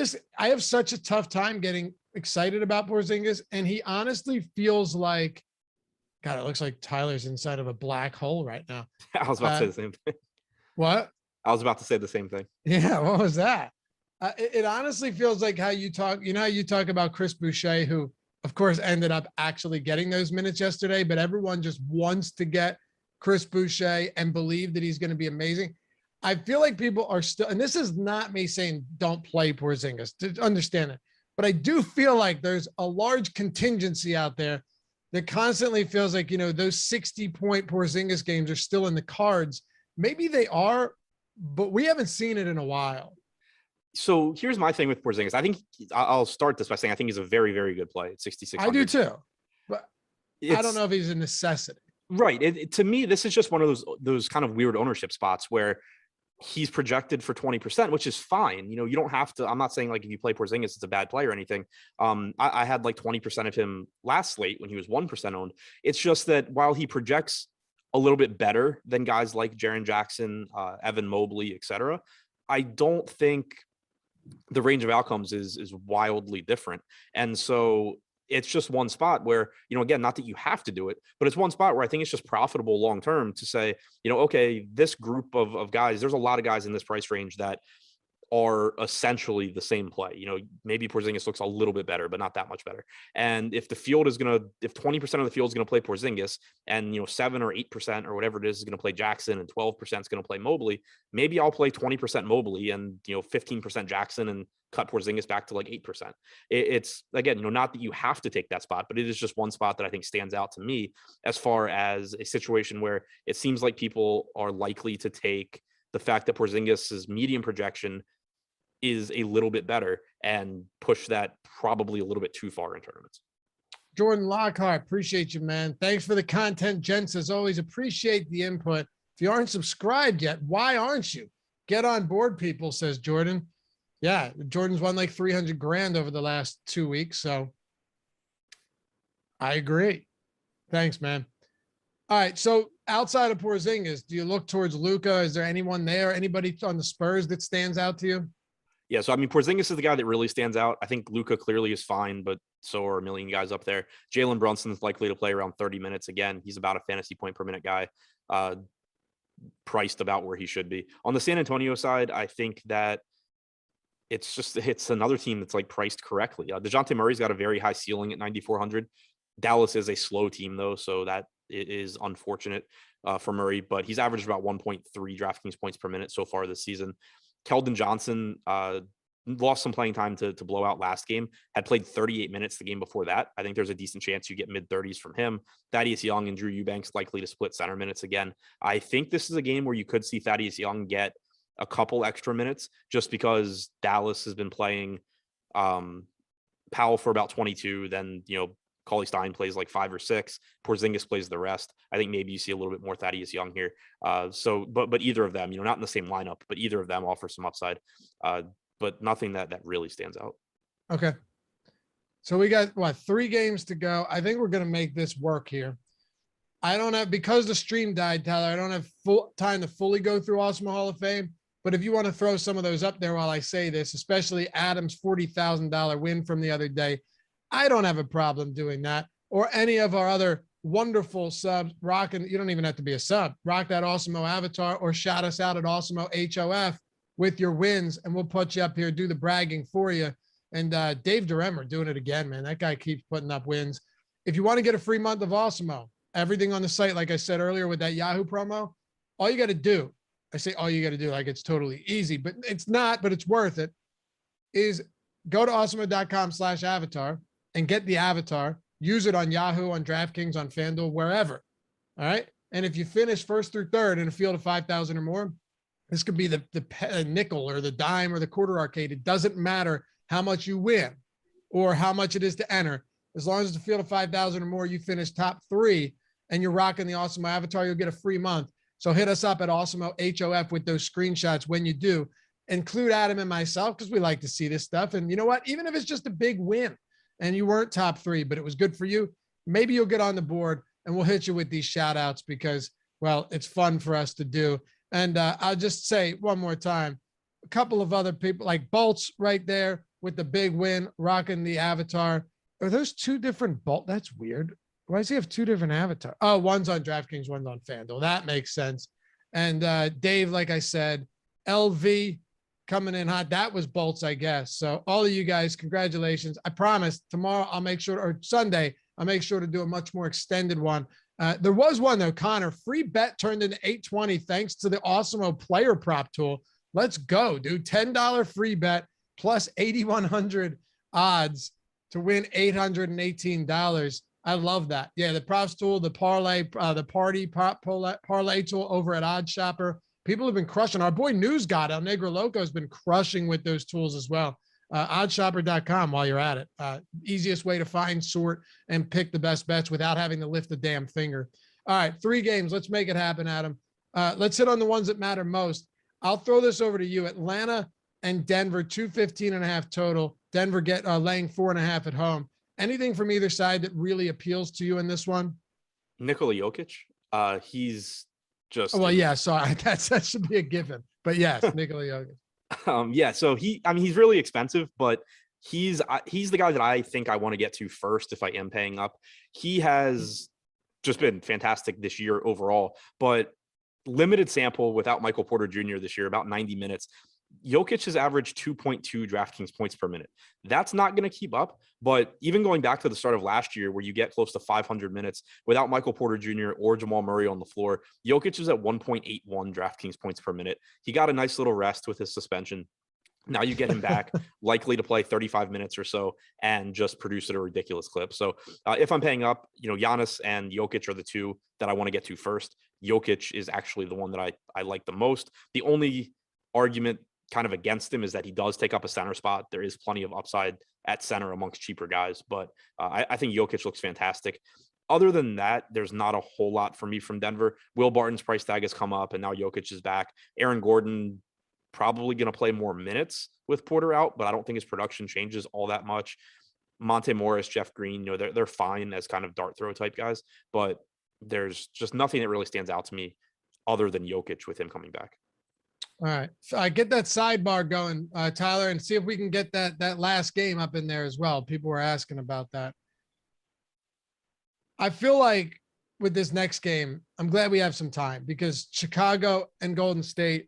have such a tough time getting excited about Porzingis, and he honestly feels like, God, it looks like Tyler's inside of a black hole right now. I was about to say the same thing. What? I was about to say the same thing. Yeah, what was that? It honestly feels like how you talk, how you talk about Chris Boucher, who, of course, ended up actually getting those minutes yesterday, but everyone just wants to get Chris Boucher and believe that he's going to be amazing. I feel like people are still, and this is not me saying don't play Porzingis, to understand it, but I do feel like there's a large contingency out there that constantly feels like, those 60-point Porzingis games are still in the cards. Maybe they are, but we haven't seen it in a while. So here's my thing with Porzingis. I think I'll start this by saying I think he's a very, very good play at 6,600. I do too, but I don't know if he's a necessity. Right. To me, this is just one of those kind of weird ownership spots where he's projected for 20%, which is fine. You don't have to, I'm not saying like if you play Porzingis, it's a bad play or anything. I had like 20% of him last slate when he was 1% owned. It's just that while he projects a little bit better than guys like Jaren Jackson, Evan Mobley, etc., I don't think the range of outcomes is wildly different. And so it's just one spot where, again, not that you have to do it, but it's one spot where I think it's just profitable long-term to say, okay, this group of guys, there's a lot of guys in this price range that are essentially the same play. Maybe Porzingis looks a little bit better, but not that much better. And if the field is if 20% of the field is going to play Porzingis and, 7 or 8% or whatever it is going to play Jackson and 12% is going to play Mobley, maybe I'll play 20% Mobley and, 15% Jackson and cut Porzingis back to like 8%. It's again, not that you have to take that spot, but it is just one spot that I think stands out to me as far as a situation where it seems like people are likely to take the fact that Porzingis's medium projection is a little bit better and push that probably a little bit too far in tournaments. Jordan Lockhart, appreciate you, man. Thanks for the content, gents. As always, appreciate the input. If you aren't subscribed yet, why aren't you? Get on board, people, says Jordan. Yeah, Jordan's won like 300 grand over the last 2 weeks. So I agree. Thanks, man. All right. So outside of Porzingis, do you look towards Luka? Is there anyone there? Anybody on the Spurs that stands out to you? Yeah, so I mean, Porzingis is the guy that really stands out. I think Luka clearly is fine, but so are a million guys up there. Jalen Brunson's likely to play around 30 minutes. Again, he's about a fantasy point per minute guy, priced about where he should be. On the San Antonio side, I think that it's another team that's like priced correctly. DeJounte Murray's got a very high ceiling at 9,400. Dallas is a slow team though, so that is unfortunate for Murray, but he's averaged about 1.3 DraftKings points per minute so far this season. Kelden Johnson lost some playing time to blowout last game, had played 38 minutes the game before that. I think there's a decent chance you get mid-30s from him. Thaddeus Young and Drew Eubanks likely to split center minutes again. I think this is a game where you could see Thaddeus Young get a couple extra minutes just because Dallas has been playing Powell for about 22, then, Cauley Stein plays like 5 or 6. Porzingis plays the rest. I think maybe you see a little bit more Thaddeus Young here. But either of them, not in the same lineup, but either of them offer some upside. But nothing that really stands out. Okay. So we got 3 games to go. I think we're going to make this work here. I don't have, because the stream died, Tyler, I don't have full time to fully go through Awesemo Hall of Fame. But if you want to throw some of those up there while I say this, especially Adam's $40,000 win from the other day, I don't have a problem doing that, or any of our other wonderful subs rocking. You don't even have to be a sub. Rock that Awesemo avatar or shout us out at Awesemo HOF with your wins, and we'll put you up here, do the bragging for you. And Dave Duremer doing it again, man. That guy keeps putting up wins. If you want to get a free month of Awesemo, everything on the site, like I said earlier with that Yahoo promo, all you got to do, I say all you got to do like it's totally easy, but it's not, but it's worth it, is go to awesemo.com/avatar and get the avatar, use it on Yahoo, on DraftKings, on FanDuel, wherever. All right. And if you finish first through third in a field of 5,000 or more, this could be the nickel or the dime or the quarter arcade. It doesn't matter how much you win or how much it is to enter. As long as it's a field of 5,000 or more, you finish top 3 and you're rocking the Awesemo avatar, you'll get a free month. So hit us up at Awesemo HOF with those screenshots when you do. Include Adam and myself because we like to see this stuff. And you know what? Even if it's just a big win and you weren't top 3, but it was good for you, maybe you'll get on the board and we'll hit you with these shout outs because, well, it's fun for us to do. And I'll just say one more time, a couple of other people like Bolts right there with the big win, rocking the avatar. Are those 2 different Bolt? That's weird. Why does he have 2 different avatars? Oh, one's on DraftKings, one's on FanDuel. That makes sense. And Dave, like I said, LV coming in hot. That was Bolts, I guess. So all of you guys, congratulations. I promise tomorrow I'll make sure, or Sunday, I'll make sure to do a much more extended one. There was one though, Connor, free bet turned into 820 thanks to the Awesemo player prop tool. Let's go, dude. $10 free bet plus 8,100 odds to win $818. I love that. Yeah, the props tool, the parlay, the party prop parlay tool over at Odd Shopper. People have been crushing. Our boy News God, El Negro Loco, has been crushing with those tools as well. Oddshopper.com while you're at it. Easiest way to find, sort, and pick the best bets without having to lift a damn finger. All right, 3 games. Let's make it happen, Adam. Let's hit on the ones that matter most. I'll throw this over to you. Atlanta and Denver, 215.5 total. Denver laying 4.5 at home. Anything from either side that really appeals to you in this one? Nikolai Jokic. He's just. Oh, well, yeah. So that should be a given. But yes, Nikolai Jokic. Yeah, so he's really expensive, but he's the guy that I think I want to get to first if I am paying up. He has just been fantastic this year overall, but limited sample without Michael Porter Jr. this year, about 90 minutes. Jokic has averaged 2.2 DraftKings points per minute. That's not going to keep up, but even going back to the start of last year where you get close to 500 minutes without Michael Porter Jr. or Jamal Murray on the floor, Jokic is at 1.81 DraftKings points per minute. He got a nice little rest with his suspension. Now you get him back, likely to play 35 minutes or so and just produce at a ridiculous clip. So if I'm paying up, Giannis and Jokic are the 2 that I want to get to first. Jokic is actually the one that I like the most. The only argument kind of against him is that he does take up a center spot. There is plenty of upside at center amongst cheaper guys, but I think Jokic looks fantastic. Other than that, there's not a whole lot for me from Denver. Will Barton's price tag has come up and now Jokic is back. Aaron Gordon probably going to play more minutes with Porter out, but I don't think his production changes all that much. Monte Morris, Jeff Green, they're fine as kind of dart throw type guys, but there's just nothing that really stands out to me other than Jokic with him coming back. All right. So I get that sidebar going, Tyler, and see if we can get that last game up in there as well. People were asking about that. I feel like with this next game, I'm glad we have some time because Chicago and Golden State,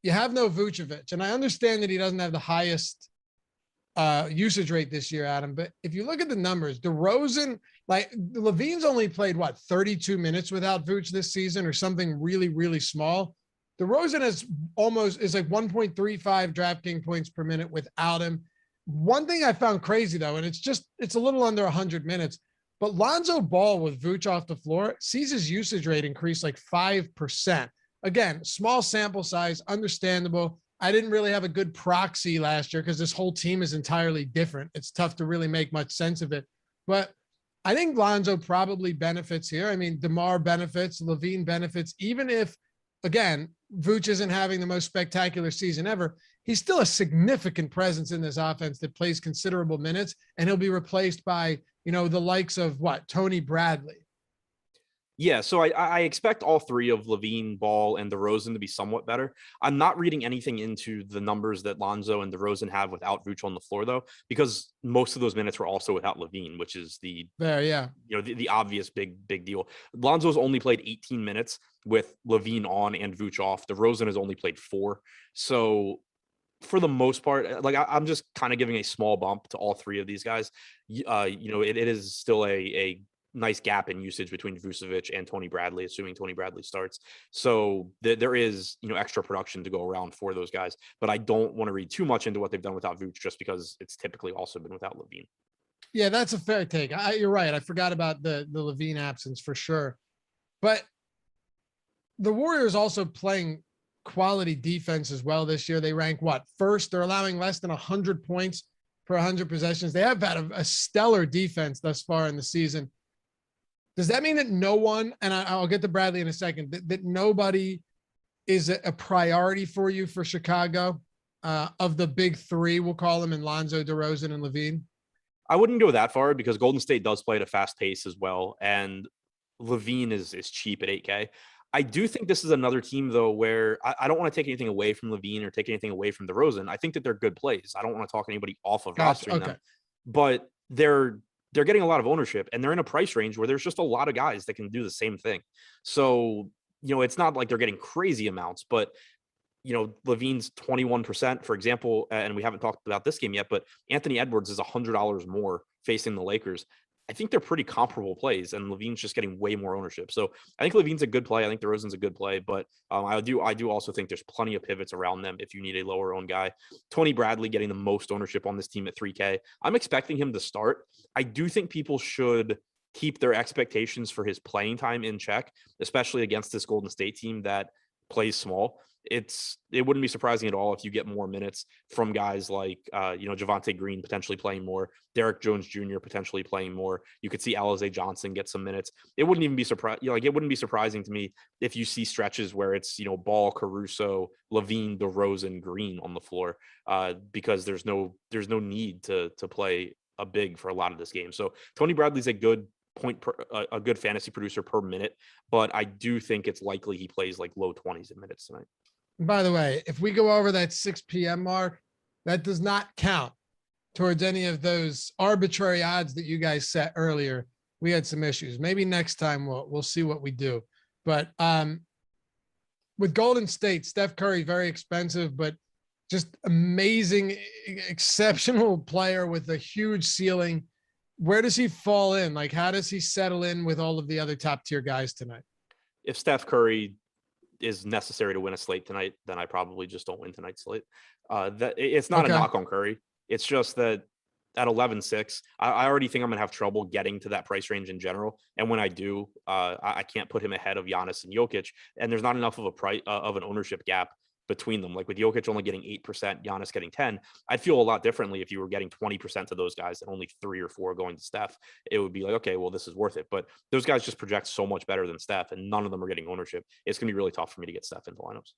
you have no Vucevic. And I understand that he doesn't have the highest usage rate this year, Adam. But if you look at the numbers, DeRozan, like Levine's only played 32 minutes without Vooch this season or something really, really small. DeRozan is like 1.35 DraftKings points per minute without him. One thing I found crazy though, and it's a little under 100 minutes, but Lonzo Ball with Vooch off the floor sees his usage rate increase like 5%. Again, small sample size, understandable. I didn't really have a good proxy last year because this whole team is entirely different. It's tough to really make much sense of it. But I think Lonzo probably benefits here. I mean, DeMar benefits, Levine benefits, even if, again, Vooch isn't having the most spectacular season ever. He's still a significant presence in this offense that plays considerable minutes, and he'll be replaced by, the likes of Tony Bradley. Yeah, so I expect all three of Levine, Ball, and DeRozan to be somewhat better. I'm not reading anything into the numbers that Lonzo and DeRozan have without Vooch on the floor, though, because most of those minutes were also without Levine, which is the obvious big deal. Lonzo's only played 18 minutes with Levine on and Vooch off. DeRozan has only played 4. So for the most part, I'm just kind of giving a small bump to all three of these guys. It is still a nice gap in usage between Vucevic and Tony Bradley, assuming Tony Bradley starts. So there is, extra production to go around for those guys, but I don't want to read too much into what they've done without Vooch just because it's typically also been without Levine. Yeah, that's a fair take. You're right. I forgot about the Levine absence for sure. But the Warriors also playing quality defense as well this year. They rank first? They're allowing less than 100 points per 100 possessions. They have had a stellar defense thus far in the season. Does that mean that no one, and I'll get to Bradley in a second, that nobody is a priority for you for Chicago of the big three, we'll call them, in Lonzo, DeRozan, and Levine? I wouldn't go that far because Golden State does play at a fast pace as well, and Levine is cheap at 8K. I do think this is another team, though, where I don't want to take anything away from Levine or take anything away from DeRozan. I think that they're good plays. I don't want to talk anybody off of rostering them, but they're getting a lot of ownership and they're in a price range where there's just a lot of guys that can do the same thing. So, it's not like they're getting crazy amounts, but, Levine's 21%, for example, and we haven't talked about this game yet, but Anthony Edwards is $100 more facing the Lakers. I think they're pretty comparable plays, and Levine's just getting way more ownership. So I think Levine's a good play. I think DeRozan's a good play, but I do also think there's plenty of pivots around them if you need a lower owned guy. Tony Bradley getting the most ownership on this team at 3K. I'm expecting him to start. I do think people should keep their expectations for his playing time in check, especially against this Golden State team that plays small. It wouldn't be surprising at all if you get more minutes from guys like Javonte Green potentially playing more, Derrick Jones Jr. potentially playing more. You could see Alize Johnson get some minutes. It wouldn't even be it wouldn't be surprising to me if you see stretches where it's Ball, Caruso, Levine, DeRozan, Green on the floor because there's no need to play a big for a lot of this game. So Tony Bradley's a good a good fantasy producer per minute, but I do think it's likely he plays like low 20s in minutes tonight. By the way, if we go over that 6 p.m. mark, that does not count towards any of those arbitrary odds that you guys set earlier. We had some issues. Maybe next time we'll see what we do. But with Golden State, Steph Curry, very expensive, but just amazing, exceptional player with a huge ceiling. Where does he fall in? Like, how does he settle in with all of the other top tier guys tonight? If Steph Curry is necessary to win a slate tonight, then I probably just don't win tonight's slate. That it's not a knock on Curry. It's just that at 11.6, I already think I'm gonna have trouble getting to that price range in general. And when I do, I can't put him ahead of Giannis and Jokic. And there's not enough of a price of an ownership gap between them. Like with Jokic only getting 8%, Giannis getting 10, I'd feel a lot differently if you were getting 20% of those guys and only 3 or 4 going to Steph. It would be like, okay, well, this is worth it. But those guys just project so much better than Steph, and none of them are getting ownership. It's going to be really tough for me to get Steph into lineups.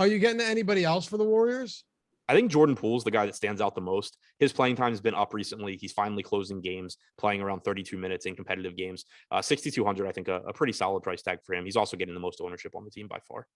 Are you getting to anybody else for the Warriors? I think Jordan Poole's the guy that stands out the most. His playing time has been up recently. He's finally closing games, playing around 32 minutes in competitive games. 6,200, I think a pretty solid price tag for him. He's also getting the most ownership on the team by far.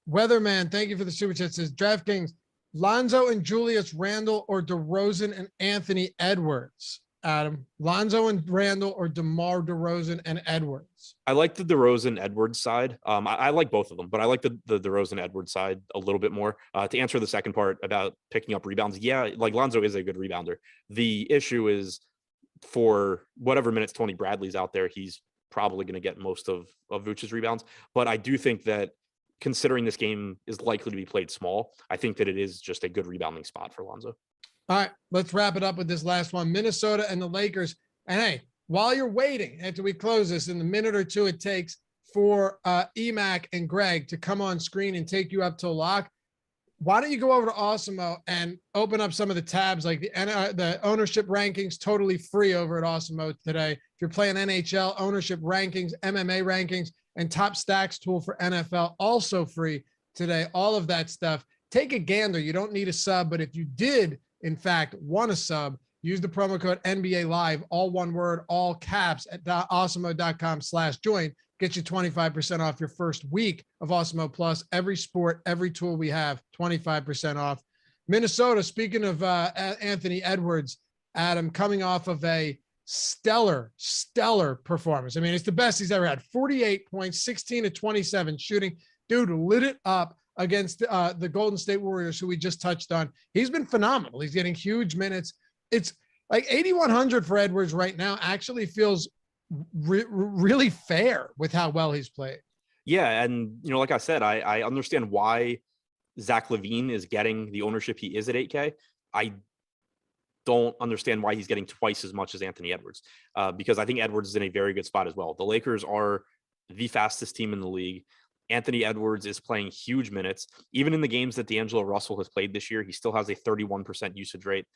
Weatherman, thank you for the super chat. Says DraftKings, Lonzo and Julius Randle or DeRozan and Anthony Edwards? Adam? Lonzo and Randall or DeMar DeRozan and Edwards? I like the DeRozan Edwards side. I like both of them, but I like the DeRozan Edwards side a little bit more. To answer the second part about picking up rebounds, yeah, like Lonzo is a good rebounder. The issue is for whatever minutes Tony Bradley's out there, he's probably going to get most of Vooch's rebounds. But I do think that considering this game is likely to be played small, I think that it is just a good rebounding spot for Lonzo. All right, let's wrap it up with this last one. Minnesota and the Lakers. And hey, while you're waiting after we close this in the minute or two it takes for Emac and Greg to come on screen and take you up to lock, why don't you go over to Awesemo and open up some of the tabs, like the ownership rankings, totally free over at Awesemo today. If you're playing NHL, ownership rankings, MMA rankings, and top stacks tool for NFL, also free today. All of that stuff. Take a gander. You don't need a sub, but if you did, in fact, want a sub, use the promo code NBA Live, all one word, all caps at awesemo.com/join. Get you 25% off your first week of Awesemo Plus. Every sport, every tool we have, 25% off. Minnesota, speaking of Anthony Edwards, Adam, coming off of a stellar performance. I mean, it's the best he's ever had. 48 points, 16 to 27 shooting. Dude lit it up against the Golden State Warriors, who we just touched on. He's been phenomenal. He's getting huge minutes. It's like 8,100 for Edwards right now actually feels really fair with how well he's played. Yeah, and like I said, I understand why Zach LaVine is getting the ownership he is at 8K. I don't understand why he's getting twice as much as Anthony Edwards, because I think Edwards is in a very good spot as well. The Lakers are the fastest team in the league. Anthony Edwards is playing huge minutes. Even in the games that D'Angelo Russell has played this year, he still has a 31% usage rate.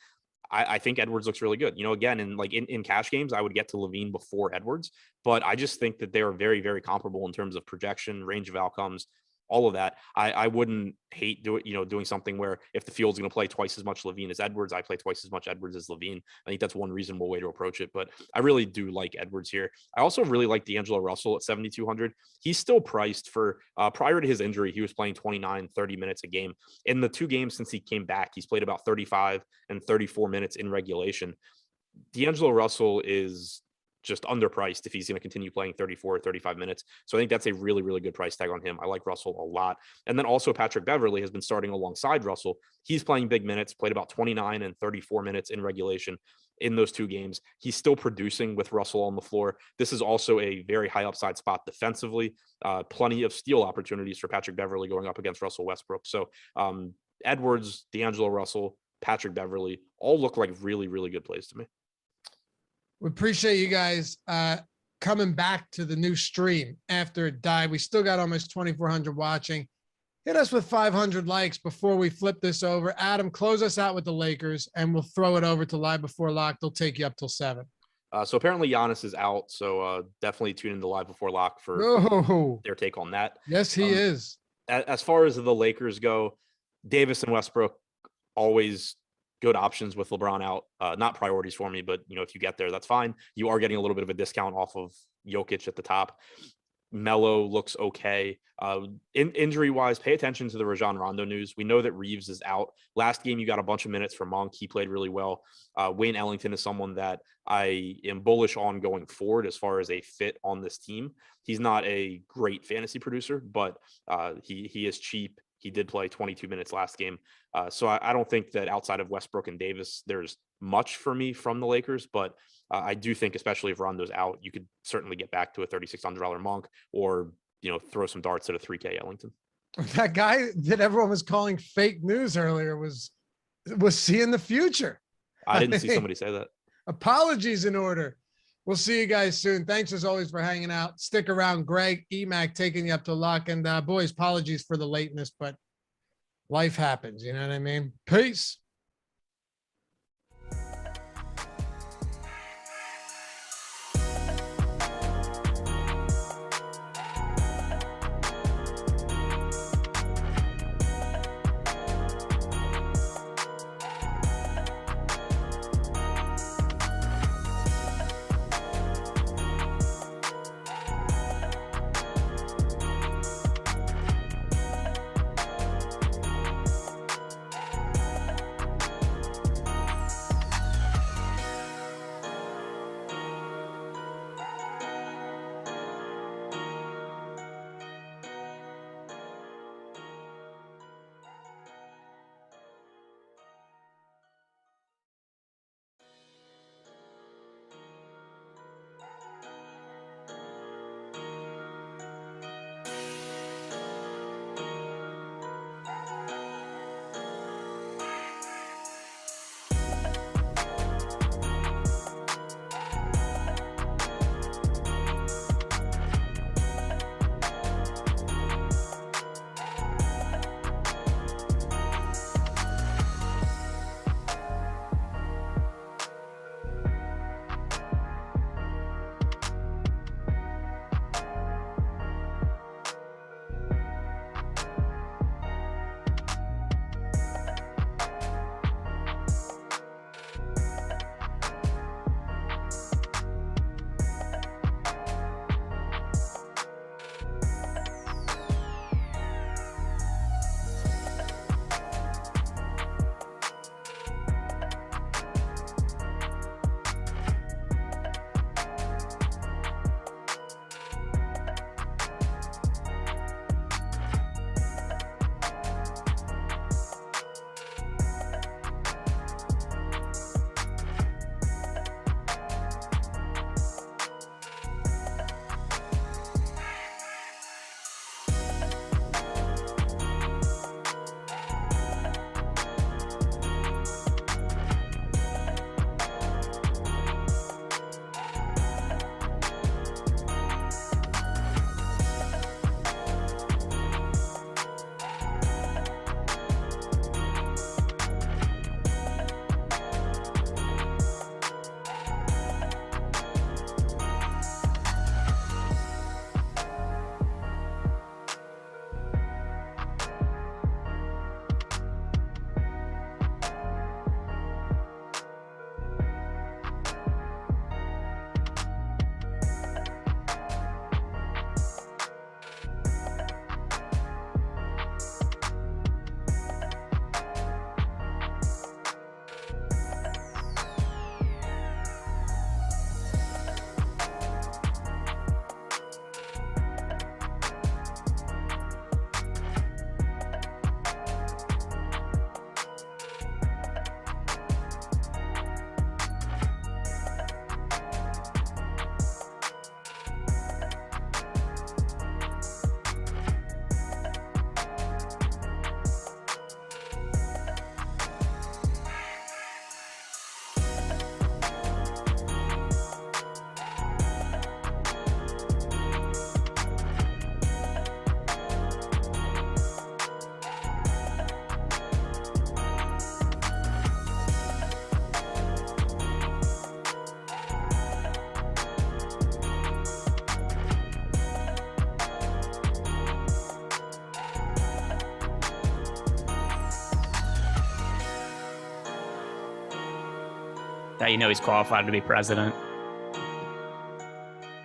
I think Edwards looks really good. Again, in cash games, I would get to LaVine before Edwards, but I just think that they are very, very comparable in terms of projection, range of outcomes, all of that. I wouldn't hate doing something where if the field's going to play twice as much LaVine as Edwards, I play twice as much Edwards as LaVine. I think that's one reasonable way to approach it, but I really do like Edwards here. I also really like D'Angelo Russell at 7,200. He's still priced for, prior to his injury, he was playing 29, 30 minutes a game. In the 2 games since he came back, he's played about 35 and 34 minutes in regulation. D'Angelo Russell is just underpriced if he's going to continue playing 34 or 35 minutes. So I think that's a really, really good price tag on him. I like Russell a lot. And then also Patrick Beverley has been starting alongside Russell. He's playing big minutes, played about 29 and 34 minutes in regulation in those 2 games. He's still producing with Russell on the floor. This is also a very high upside spot defensively. Plenty of steal opportunities for Patrick Beverley going up against Russell Westbrook. So Edwards, D'Angelo Russell, Patrick Beverley all look like really, really good plays to me. We appreciate you guys coming back to the new stream after it died. We still got almost 2,400 watching. Hit us with 500 likes before we flip this over. Adam, close us out with the Lakers, and we'll throw it over to Live Before Lock. They'll take you up till 7. So apparently Giannis is out, so definitely tune into Live Before Lock for their take on that. Yes, he is. As far as the Lakers go, Davis and Westbrook, always good options with LeBron out. Not priorities for me, but if you get there, that's fine. You are getting a little bit of a discount off of Jokic at the top. Melo looks okay. Injury wise, pay attention to the Rajon Rondo news. We know that Reeves is out. Last game, you got a bunch of minutes from Monk. He played really well. Wayne Ellington is someone that I am bullish on going forward as far as a fit on this team. He's not a great fantasy producer, but he is cheap. He did play 22 minutes last game. So I don't think that outside of Westbrook and Davis, there's much for me from the Lakers, but I do think, especially if Rondo's out, you could certainly get back to a $3,600 Monk or, throw some darts at a 3K Ellington. That guy that everyone was calling fake news earlier was seeing the future. I didn't see somebody say that. Apologies in order. We'll see you guys soon. Thanks as always for hanging out. Stick around. Greg, Emac taking you up to lock. And boys, apologies for the lateness, but life happens. You know what I mean? Peace. how you know he's qualified to be president.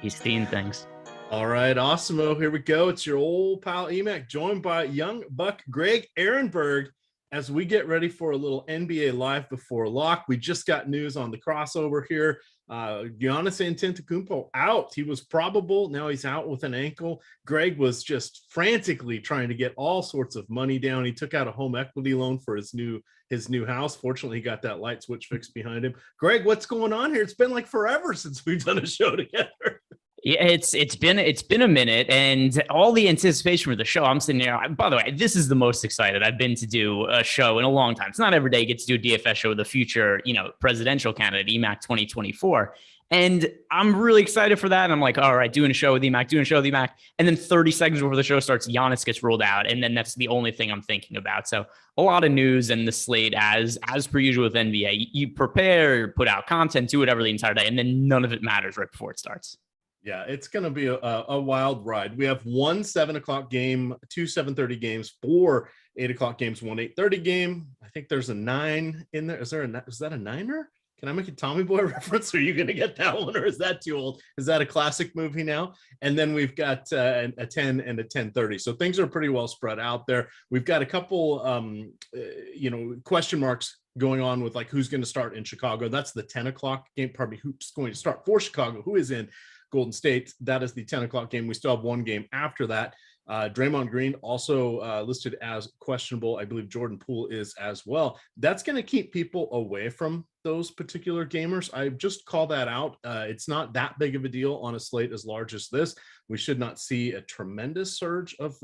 He's seeing things. All right, Awesemo, here we go. It's your old pal Emac, joined by young buck Greg Ehrenberg, as we get ready for a little NBA Live before lock. We just got news on the crossover here. Giannis Antetokounmpo out. He was probable. Now he's out with an ankle. Greg was just frantically trying to get all sorts of money down. He took out a home equity loan for his new house. Fortunately, he got that light switch fixed behind him. Greg, what's going on here? It's been like forever since we've done a show together. Yeah, it's been a minute, and all the anticipation for the show. I'm sitting there. By the way, this is the most excited I've been to do a show in a long time. It's not every day you get to do a DFS show with a future, presidential candidate, EMAC 2024. And I'm really excited for that. And I'm like, all right, doing a show with EMAC. And then 30 seconds before the show starts, Giannis gets ruled out. And then that's the only thing I'm thinking about. So a lot of news and the slate as per usual with NBA. You prepare, put out content, do whatever the entire day, and then none of it matters right before it starts. Yeah, it's going to be a wild ride. We have one 7 o'clock game, two 7:30 games, four 8 o'clock games, one 8:30 game. I think there's a 9 in there. Is that a niner? Can I make a Tommy Boy reference? Are you going to get that one, or is that too old? Is that a classic movie now? And then we've got a 10 and a 10:30. So things are pretty well spread out there. We've got a couple, question marks going on with like who's going to start in Chicago. That's the 10 o'clock game. Probably who's going to start for Chicago, who is in Golden State. That is the 10 o'clock game. We still have one game after that. Draymond Green also listed as questionable. I believe Jordan Poole is as well. That's going to keep people away from those particular gamers. I just call that out. It's not that big of a deal on a slate as large as this. We should not see a tremendous surge of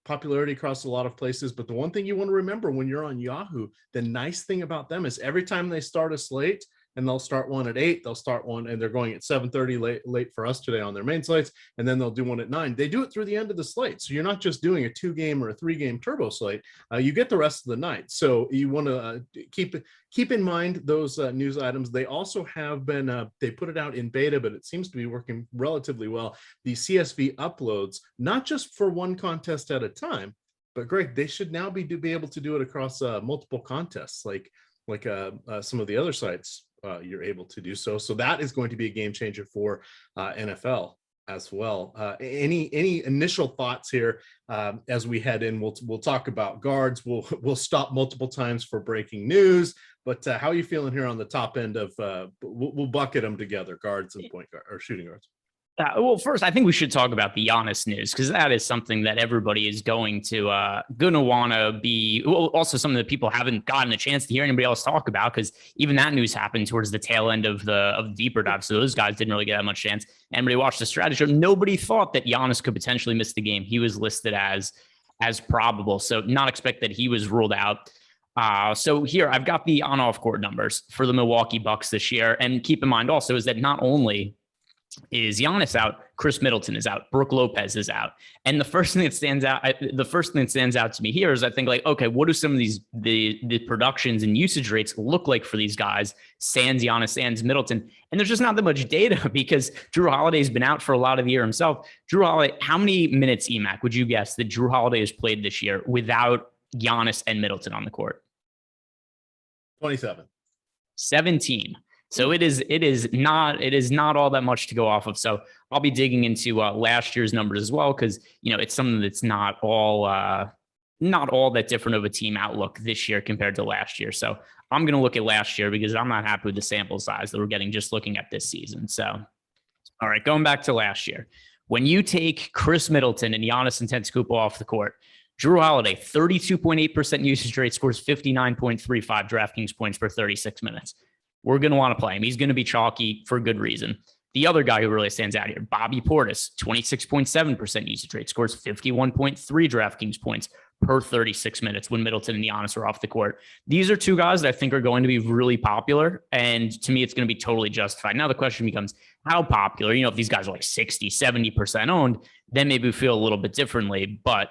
popularity across a lot of places. But the one thing you want to remember when you're on Yahoo, the nice thing about them is every time they start a slate, and they'll start one at 8, they'll start one, and they're going at 7:30 late for us today on their main slates, and then they'll do one at 9. They do it through the end of the slate. So you're not just doing a 2-game or a 3-game turbo slate. You get the rest of the night. So you want to keep in mind those news items. They also have been, they put it out in beta, but it seems to be working relatively well. The CSV uploads, not just for one contest at a time, but Greg, they should now be able to do it across multiple contests, like some of the other sites. You're able to do so. So that is going to be a game changer for NFL as well. Any initial thoughts here as we head in? We'll talk about guards. We'll stop multiple times for breaking news. But how are you feeling here on the top end of? We'll bucket them together: guards and point guard or shooting guards. Well, first, I think we should talk about the Giannis news, because that is something that everybody is going to want to be. Well, also something that people haven't gotten a chance to hear anybody else talk about, because even that news happened towards the tail end of the deeper dive. So those guys didn't really get that much chance. Anybody watched the strategy show? Nobody thought that Giannis could potentially miss the game. He was listed as probable, so not expect that he was ruled out. So here I've got the on-off court numbers for the Milwaukee Bucks this year, and keep in mind also is that not only is Giannis out, Chris Middleton is out, Brook Lopez is out. And the first thing that stands out to me here is I think like, okay, what do some of these, the productions and usage rates look like for these guys? Sans Giannis, sans Middleton. And there's just not that much data because Drew Holiday's been out for a lot of the year himself. Drew Holiday, how many minutes, EMAC, would you guess that Drew Holiday has played this year without Giannis and Middleton on the court? 27. 17. So it is not all that much to go off of. So I'll be digging into last year's numbers as well, because it's something that's not all that different of a team outlook this year compared to last year. So I'm going to look at last year because I'm not happy with the sample size that we're getting just looking at this season. So, all right, going back to last year, when you take Chris Middleton and Giannis Antetokounmpo off the court, Drew Holiday, 32.8% usage rate, scores 59.35 DraftKings points per 36 minutes. We're going to want to play him. He's going to be chalky for good reason. The other guy who really stands out here, Bobby Portis, 26.7% usage rate, scores 51.3 DraftKings points per 36 minutes when Middleton and Giannis are off the court. These are two guys that I think are going to be really popular, and to me, it's going to be totally justified. Now the question becomes, how popular? If these guys are like 60, 70% owned, then maybe we feel a little bit differently, but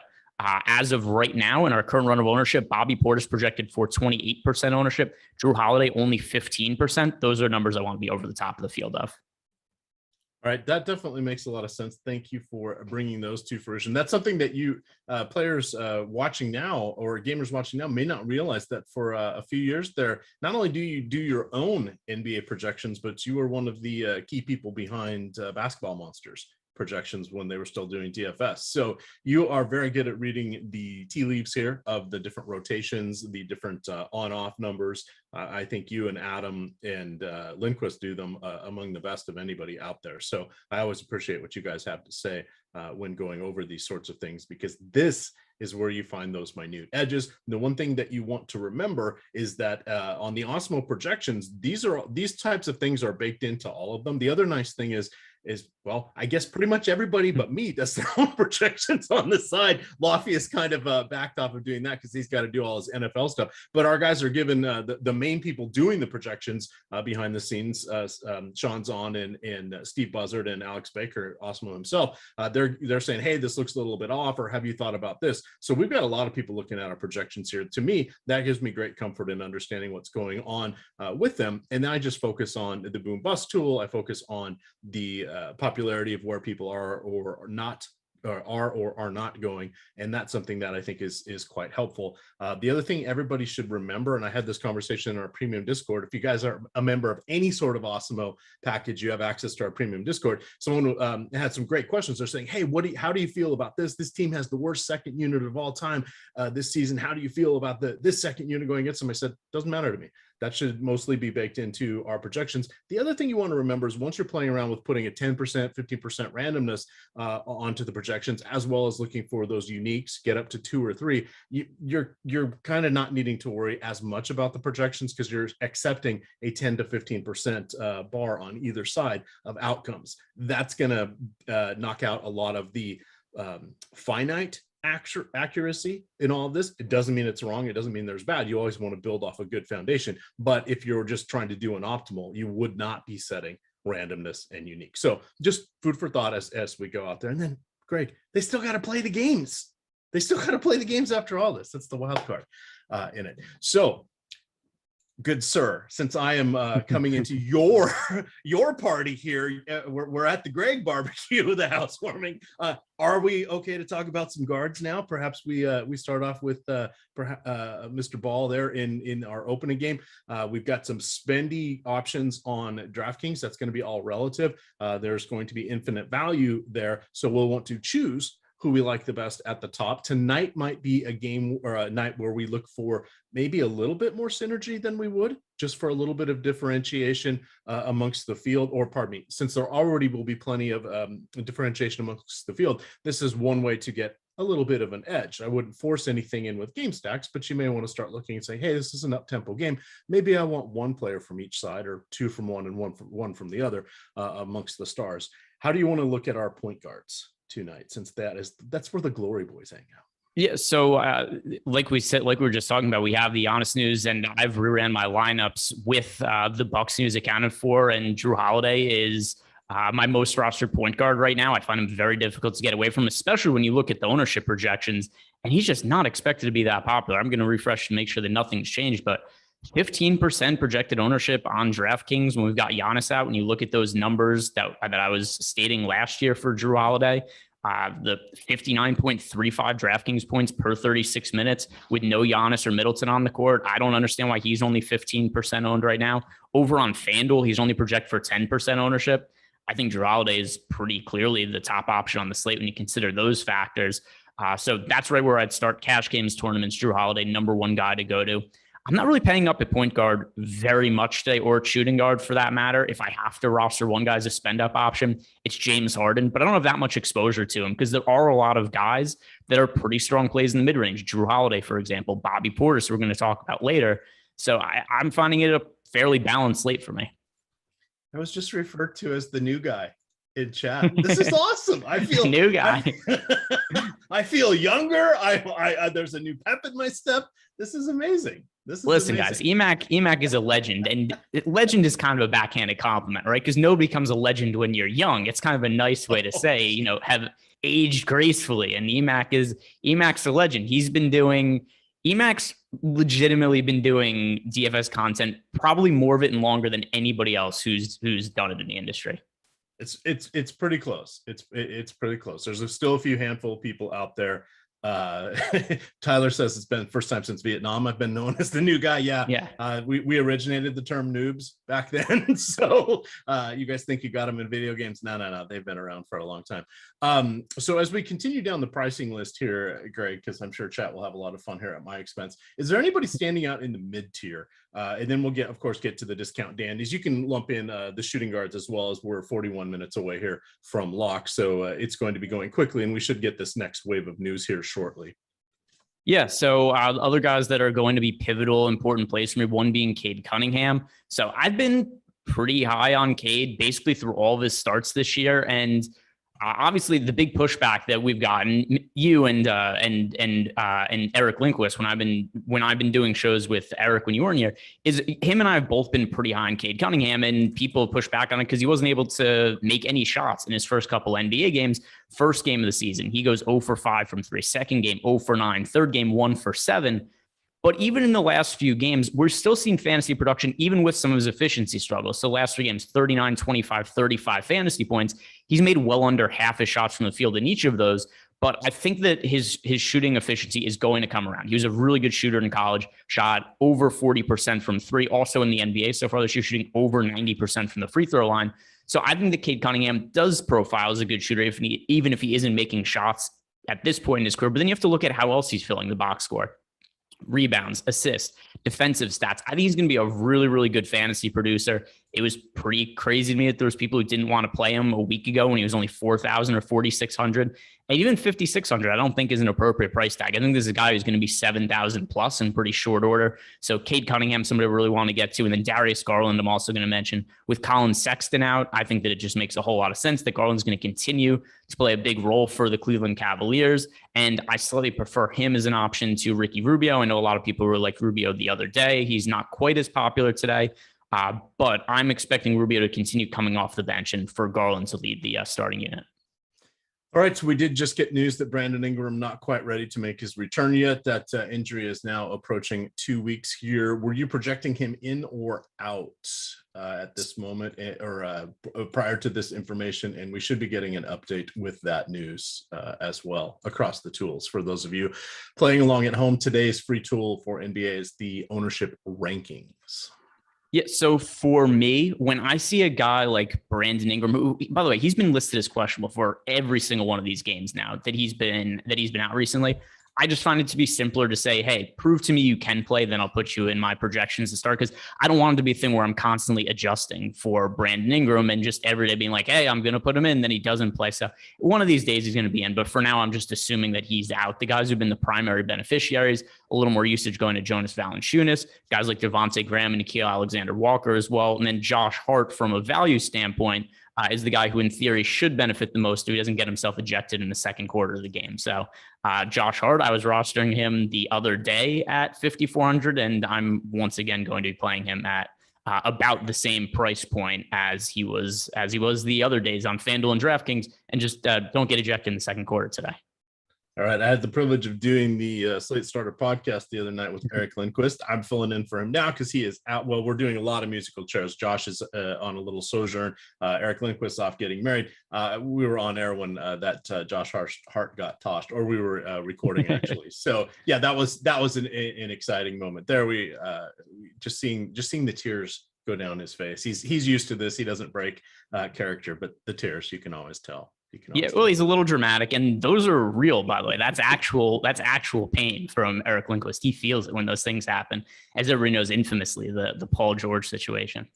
as of right now, in our current run of ownership, Bobby Portis projected for 28% ownership. Drew Holiday only 15%. Those are numbers I want to be over the top of the field of. All right, that definitely makes a lot of sense. Thank you for bringing those to fruition. That's something that you players watching now or gamers watching now may not realize, that for a few years there, not only do you do your own NBA projections, but you are one of the key people behind Basketball Monsters projections when they were still doing DFS. So you are very good at reading the tea leaves here of the different rotations, the different on-off numbers. I think you and Adam and Lindquist do them among the best of anybody out there. So I always appreciate what you guys have to say when going over these sorts of things, because this is where you find those minute edges. The one thing that you want to remember is that on the Awesemo projections, these types of things are baked into all of them. The other nice thing is, well, I guess pretty much everybody but me does their own projections on the side. Lofty is kind of backed off of doing that because he's got to do all his NFL stuff. But our guys are given the main people doing the projections behind the scenes, Sean Zahn and Steve Buzzard and Alex Baker, Awesemo himself. They're saying, hey, this looks a little bit off, or have you thought about this? So we've got a lot of people looking at our projections here. To me, that gives me great comfort in understanding what's going on with them. And then I just focus on the boom bust tool. I focus on the popularity of where people are or not going, and that's something that I think is quite helpful. The other thing everybody should remember, and I had this conversation in our premium Discord, if you guys are a member of any sort of Awesemo package, you have access to our premium Discord. Someone had some great questions. They're saying, hey, how do you feel about this team has the worst second unit of all time this season. How do you feel about this second unit going against them? I said, doesn't matter to me. That should mostly be baked into our projections. The other thing you want to remember is once you're playing around with putting a 10%, 15% randomness onto the projections, as well as looking for those uniques, get up to 2 or 3, you're kind of not needing to worry as much about the projections because you're accepting a 10 to 15% bar on either side of outcomes. That's going to knock out a lot of the finite accuracy in all of this. It doesn't mean it's wrong. It doesn't mean there's bad. You always want to build off a good foundation. But if you're just trying to do an optimal, you would not be setting randomness and unique. So just food for thought as we go out there. And then, Greg, they still got to play the games. They still got to play the games after all this. That's the wild card in it. So, good sir, since I am coming into your party here, we're at the Greg barbecue, the housewarming. Are we okay to talk about some guards now? Perhaps we start off with Mr. Ball there in our opening game. We've got some spendy options on DraftKings. That's going to be all relative. There's going to be infinite value there, so we'll want to choose who we like the best at the top. Tonight might be a game or a night where we look for maybe a little bit more synergy than we would, just for a little bit of differentiation amongst the field, or pardon me, since there already will be plenty of differentiation amongst the field, this is one way to get a little bit of an edge. I wouldn't force anything in with game stacks, but you may want to start looking and say, hey, this is an up-tempo game. Maybe I want one player from each side, or 2 from one and one from the other amongst the stars. How do you want to look at our point guards tonight, since that's where the glory boys hang out? Yeah. So like we were just talking about, we have the Honest News, and I've reran my lineups with the Bucks news accounted for, and Drew Holiday is my most rostered point guard right now. I find him very difficult to get away from, especially when you look at the ownership projections, and he's just not expected to be that popular. I'm going to refresh to make sure that nothing's changed, but 15% projected ownership on DraftKings when we've got Giannis out. When you look at those numbers that I was stating last year for Drew Holiday, the 59.35 DraftKings points per 36 minutes with no Giannis or Middleton on the court. I don't understand why he's only 15% owned right now. Over on FanDuel, he's only projected for 10% ownership. I think Drew Holiday is pretty clearly the top option on the slate when you consider those factors. So that's right where I'd start cash games, tournaments. Drew Holiday, number one guy to go to. I'm not really paying up at point guard very much today, or shooting guard for that matter. If I have to roster one guy as a spend up option, it's James Harden, but I don't have that much exposure to him because there are a lot of guys that are pretty strong plays in the mid range. Drew Holiday, for example, Bobby Portis, we're going to talk about later. So I'm finding it a fairly balanced slate for me. I was just referred to as the new guy in chat. This is awesome. I feel new guy. I feel younger. I there's a new pep in my step. This is amazing. Listen, guys, Emac is a legend, and legend is kind of a backhanded compliment, right? Because nobody becomes a legend when you're young. It's kind of a nice way to say, have aged gracefully. And Emac's a legend. Emac's legitimately been doing DFS content, probably more of it and longer than anybody else who's done it in the industry. It's pretty close. It's pretty close. There's still a few handful of people out there. Tyler says it's been first time since Vietnam I've been known as the new guy. We originated the term noobs back then. So you guys think you got them in video games? No, they've been around for a long time. So as we continue down the pricing list here, Greg, because I'm sure chat will have a lot of fun here at my expense, is there anybody standing out in the mid tier? And then we'll get to the discount dandies. You can lump in the shooting guards as well, as we're 41 minutes away here from lock. So it's going to be going quickly, and we should get this next wave of news here shortly. Yeah. So other guys that are going to be pivotal, important plays for me, one being Kade Cunningham. So I've been pretty high on Kade basically through all of his starts this year. And obviously the big pushback that we've gotten, you and Eric Lindquist, when I've been doing shows with Eric when you weren't here, is him and I have both been pretty high on Kade Cunningham, and people push back on it because he wasn't able to make any shots in his first couple NBA games. First game of the season, he goes 0 for 5 from 3. Second game, 0 for 9. Third game, 1 for 7. But even in the last few games, we're still seeing fantasy production, even with some of his efficiency struggles. So last 3 games, 39, 25, 35 fantasy points. He's made well under half his shots from the field in each of those. But I think that his shooting efficiency is going to come around. He was a really good shooter in college, shot over 40% from 3. Also in the NBA so far this year, shooting over 90% from the free throw line. So I think that Kade Cunningham does profile as a good shooter, even if he isn't making shots at this point in his career. But then you have to look at how else he's filling the box score. Rebounds, assists, defensive stats. I think he's going to be a really, really good fantasy producer. It was pretty crazy to me that there was people who didn't want to play him a week ago when he was only 4,000 or 4,600. And even 5,600, I don't think is an appropriate price tag. I think this is a guy who's going to be 7,000 plus in pretty short order. So Kade Cunningham, somebody I really want to get to. And then Darius Garland, I'm also going to mention. With Colin Sexton out, I think that it just makes a whole lot of sense that Garland's going to continue to play a big role for the Cleveland Cavaliers. And I slightly prefer him as an option to Ricky Rubio. I know a lot of people were like Rubio the other day. He's not quite as popular today. But I'm expecting Rubio to continue coming off the bench and for Garland to lead the starting unit. All right, so we did just get news that Brandon Ingram not quite ready to make his return yet. That injury is now approaching 2 weeks here. Were you projecting him in or out at this moment, or prior to this information? And we should be getting an update with that news as well across the tools. For those of you playing along at home, today's free tool for NBA is the ownership rankings. Yeah, so for me, when I see a guy like Brandon Ingram, who, by the way, he's been listed as questionable for every single one of these games now that he's been out recently, I just find it to be simpler to say, hey, prove to me you can play, then I'll put you in my projections to start, because I don't want it to be a thing where I'm constantly adjusting for Brandon Ingram and just every day being like, hey, I'm going to put him in, then he doesn't play. So one of these days he's going to be in, but for now I'm just assuming that he's out. The guys who've been the primary beneficiaries, a little more usage going to Jonas Valanciunas, guys like Devontae Graham and Nickeil Alexander-Walker as well, and then Josh Hart from a value standpoint is the guy who in theory should benefit the most if he doesn't get himself ejected in the second quarter of the game. So Josh Hart, I was rostering him the other day at 5,400, and I'm once again going to be playing him at about the same price point as he was the other days on FanDuel and DraftKings, and just don't get ejected in the second quarter today. All right. I had the privilege of doing the Slate Starter podcast the other night with Eric Lindquist. I'm filling in for him now because he is out. Well, we're doing a lot of musical chairs. Josh is on a little sojourn. Eric Lindquist off getting married. We were on air when that Josh Hart got tossed, or we were recording actually. So yeah, that was an exciting moment there. We just seeing the tears go down his face. He's used to this. He doesn't break character, but the tears, you can always tell. Yeah, well, he's a little dramatic, and those are real, by the way. That's actual pain from Eric Lindquist. He feels it when those things happen, as everybody knows infamously, the Paul George situation.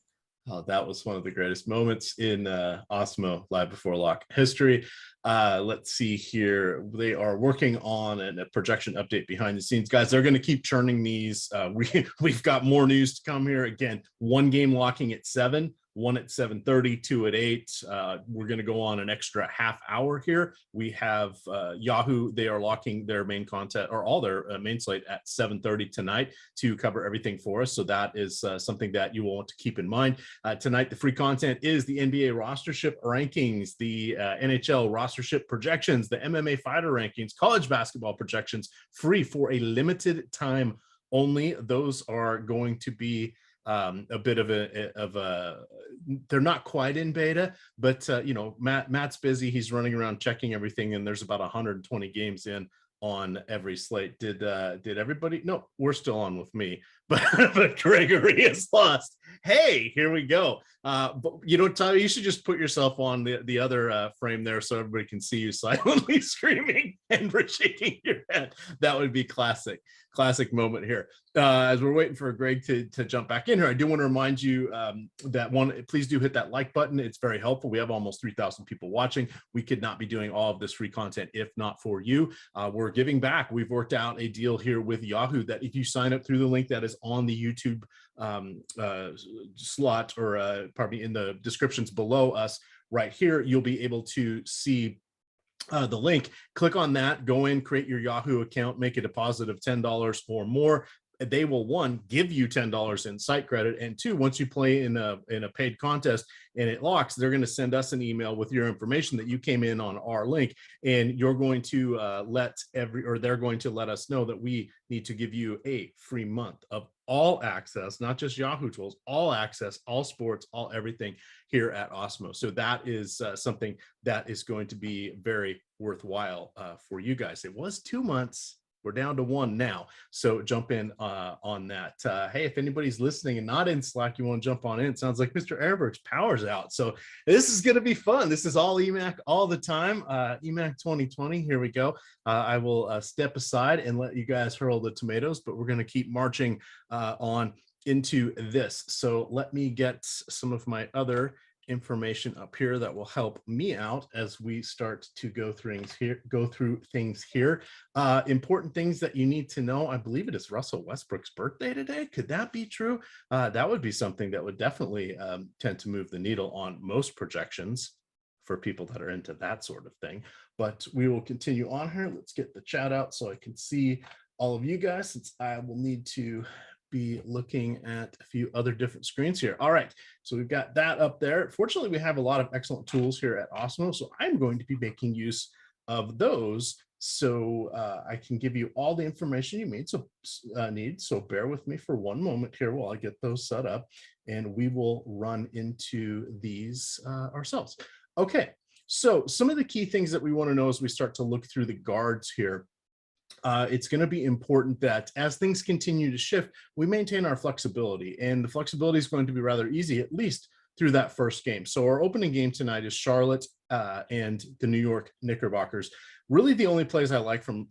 Oh, that was one of the greatest moments in Awesemo Live Before Lock history. Let's see here. They are working on a projection update behind the scenes. Guys, they're going to keep churning these. We've got more news to come here. Again, one game locking at 7. 1 at 7:30, 2 at 8. We're going to go on an extra half hour here. We have Yahoo. They are locking their main content, or all their main slate, at 7:30 tonight to cover everything for us. So that is something that you will want to keep in mind. Tonight, the free content is the NBA rostership rankings, the NHL rostership projections, the MMA fighter rankings, college basketball projections, free for a limited time only. Those are going to be a bit of a they're not quite in beta, but Matt's busy. He's running around checking everything, and there's about 120 games in on every slate. Did everybody? No, we're still on with me, but Gregory is lost. Hey, here we go. But Tyler, you should just put yourself on the other frame there so everybody can see you silently screaming and shaking your head. That would be classic moment here. As we're waiting for Greg to jump back in here, I do want to remind you please do hit that like button. It's very helpful. We have almost 3,000 people watching. We could not be doing all of this free content if not for you. We're giving back. We've worked out a deal here with Yahoo that if you sign up through the link that is on the YouTube slot, or in the descriptions below us right here, you'll be able to see the link. Click on that, go in, create your Yahoo account, make a deposit of $10 or more. They will, one, give you $10 in site credit, and two, once you play in a paid contest and it locks, they're going to send us an email with your information that you came in on our link, and you're going to they're going to let us know that we need to give you a free month of all access, not just Yahoo tools, all access, all sports, all everything here at Awesemo. So that is something that is going to be very worthwhile for you guys. It was 2 months. We're down to 1 now. So jump in on that. Hey, if anybody's listening and not in Slack, you want to jump on in. It sounds like Mr. Airberg's power's out. So this is going to be fun. This is all EMAC all the time. EMAC 2020. Here we go. I will step aside and let you guys hurl the tomatoes, but we're going to keep marching on into this. So let me get some of my other information up here that will help me out as we start to go through things here. Important things that you need to know. I believe it is Russell Westbrook's birthday today. Could that be true? That would be something that would definitely tend to move the needle on most projections for people that are into that sort of thing. But we will continue on here. Let's get the chat out so I can see all of you guys, since I will need to be looking at a few other different screens here. All right, so we've got that up there. Fortunately, we have a lot of excellent tools here at Awesemo, so I'm going to be making use of those so I can give you all the information you need. So bear with me for one moment here while I get those set up, and we will run into these ourselves. Okay, so some of the key things that we want to know as we start to look through the guards here. It's going to be important that as things continue to shift, we maintain our flexibility, and the flexibility is going to be rather easy, at least through that first game. So our opening game tonight is Charlotte and the New York Knickerbockers. Really, the only plays I like from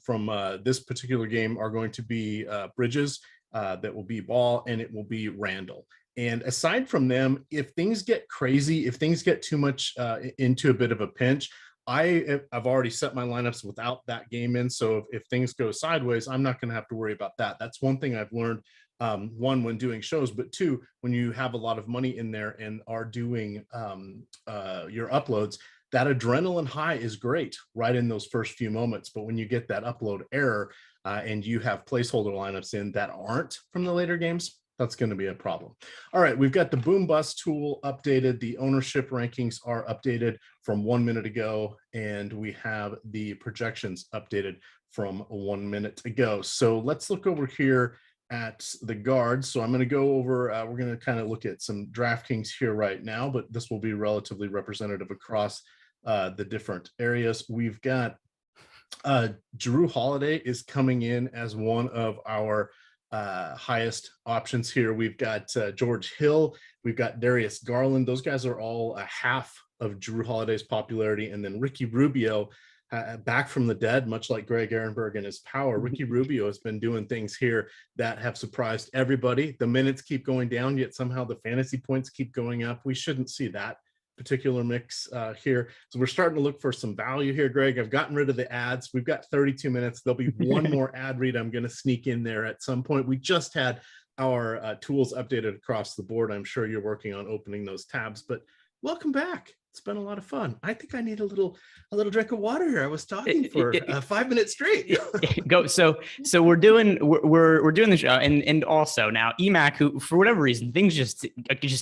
this particular game are going to be Bridges, that will be Ball, and it will be Randall. And aside from them, if things get crazy, if things get too much into a bit of a pinch, I've already set my lineups without that game in. So if things go sideways, I'm not going to have to worry about that. That's one thing I've learned, one, when doing shows, but two, when you have a lot of money in there and are doing your uploads, that adrenaline high is great right in those first few moments. But when you get that upload error and you have placeholder lineups in that aren't from the later games, that's going to be a problem. All right, we've got the boom bust tool updated. The ownership rankings are updated from 1 minute ago, and we have the projections updated from 1 minute ago. So let's look over here at the guards. So I'm going to go over, we're going to kind of look at some DraftKings here right now, but this will be relatively representative across the different areas. We've got Jrue Holiday is coming in as one of our highest options here. We've got George Hill, we've got Darius Garland. Those guys are all a half of Jrue Holiday's popularity. And then Ricky Rubio, back from the dead, much like Greg Ehrenberg and his power. Ricky Rubio has been doing things here that have surprised everybody. The minutes keep going down, yet somehow the fantasy points keep going up. We shouldn't see that particular mix here. So we're starting to look for some value here, Greg. I've gotten rid of the ads. We've got 32 minutes. There'll be one more ad read I'm going to sneak in there at some point. We just had our tools updated across the board. I'm sure you're working on opening those tabs, but welcome back. It's been a lot of fun. I think I need a little drink of water here. I was talking for 5 minutes straight. Go. So we're doing the show, and also now EMAC, who for whatever reason things just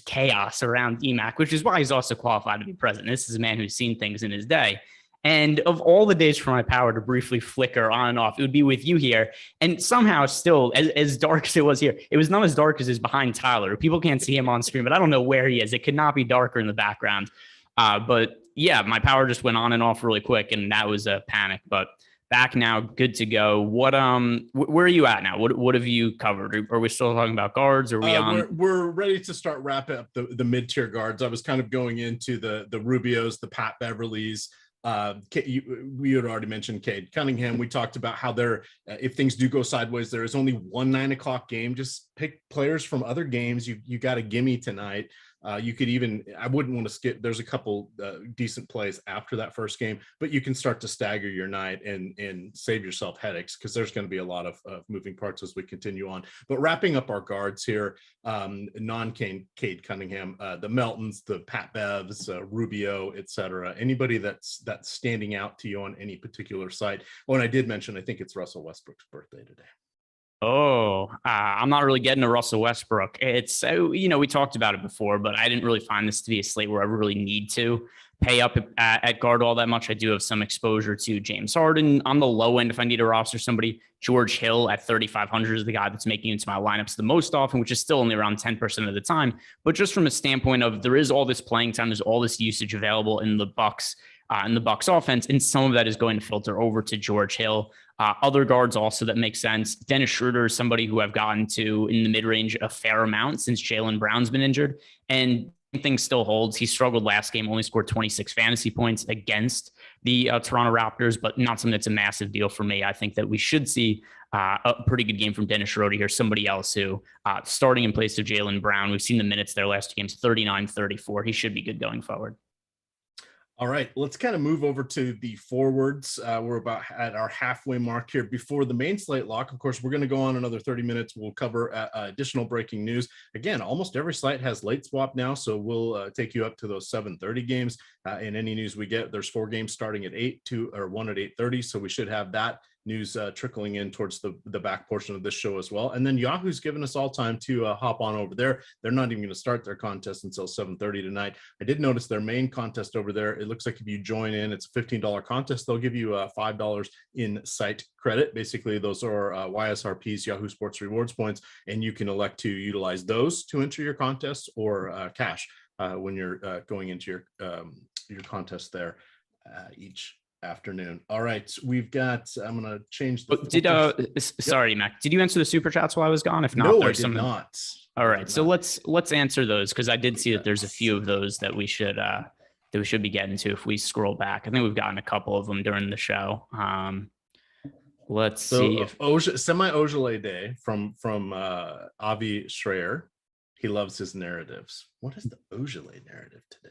chaos around EMAC, which is why he's also qualified to be president. This is a man who's seen things in his day. And of all the days for my power to briefly flicker on and off, it would be with you here. And somehow still, as dark as it was here, it was not as dark as is behind Tyler. People can't see him on screen, but I don't know where he is. It could not be darker in the background. But yeah, my power just went on and off really quick, and that was a panic. But back now, good to go. What where are you at now? What have you covered? Are we still talking about guards? Or are we on? We're ready to start wrapping up the mid-tier guards. I was kind of going into the Rubios, the Pat Beverleys. We had already mentioned Kade Cunningham. We talked about how there, if things do go sideways, there is only one 9 o'clock game. Just pick players from other games. You got a gimme tonight. You could even, I wouldn't want to skip. There's a couple decent plays after that first game, but you can start to stagger your night and save yourself headaches, because there's going to be a lot of moving parts as we continue on. But wrapping up our guards here, non-Kade Cunningham, the Meltons, the Pat Bevs, Rubio, etc. Anybody that's standing out to you on any particular site. Oh, and I did mention, I think it's Russell Westbrook's birthday today. Oh, I'm not really getting to Russell Westbrook. It's so, we talked about it before, but I didn't really find this to be a slate where I really need to pay up at guard all that much. I do have some exposure to James Harden on the low end. If I need to roster somebody, George Hill at 3,500 is the guy that's making it into my lineups the most often, which is still only around 10% of the time. But just from a standpoint of there is all this playing time, there's all this usage available in the Bucks offense, and some of that is going to filter over to George Hill. Other guards also that make sense. Dennis Schroeder is somebody who I've gotten to in the mid-range a fair amount since Jaylen Brown's been injured, and thing still holds. He struggled last game, only scored 26 fantasy points against the Toronto Raptors, but not something that's a massive deal for me. I think that we should see a pretty good game from Dennis Schroeder here, somebody else who starting in place of Jaylen Brown. We've seen the minutes there last two games, 39-34. He should be good going forward. All right, let's kind of move over to the forwards. We're about at our halfway mark here before the main slate lock. Of course, we're going to go on another 30 minutes. We'll cover additional breaking news. Again, almost every slate has late swap now, so we'll take you up to those 7:30 games. In any news we get, there's 4 games starting at 8, 2 or 1 at 8:30, so we should have that news trickling in towards the back portion of this show as well. And then Yahoo's given us all time to hop on over there. They're not even going to start their contest until 7:30 tonight. I did notice their main contest over there. It looks like if you join in, it's a $15 contest. They'll give you $5 in site credit. Basically, those are YSRPs, Yahoo Sports Rewards points, and you can elect to utilize those to enter your contest or cash when you're going into your contest there each afternoon. All right, we've got, I'm going to change the sorry, Mac, did you answer the super chats while I was gone? If not, no, I did not. All right, so let's answer those, because I did see that there's a few of those that we should be getting to if we scroll back. I think we've gotten a couple of them during the show. Let's see if semi-Ojale Day from Avi Schreier. He loves his narratives. What is the Ojale narrative today?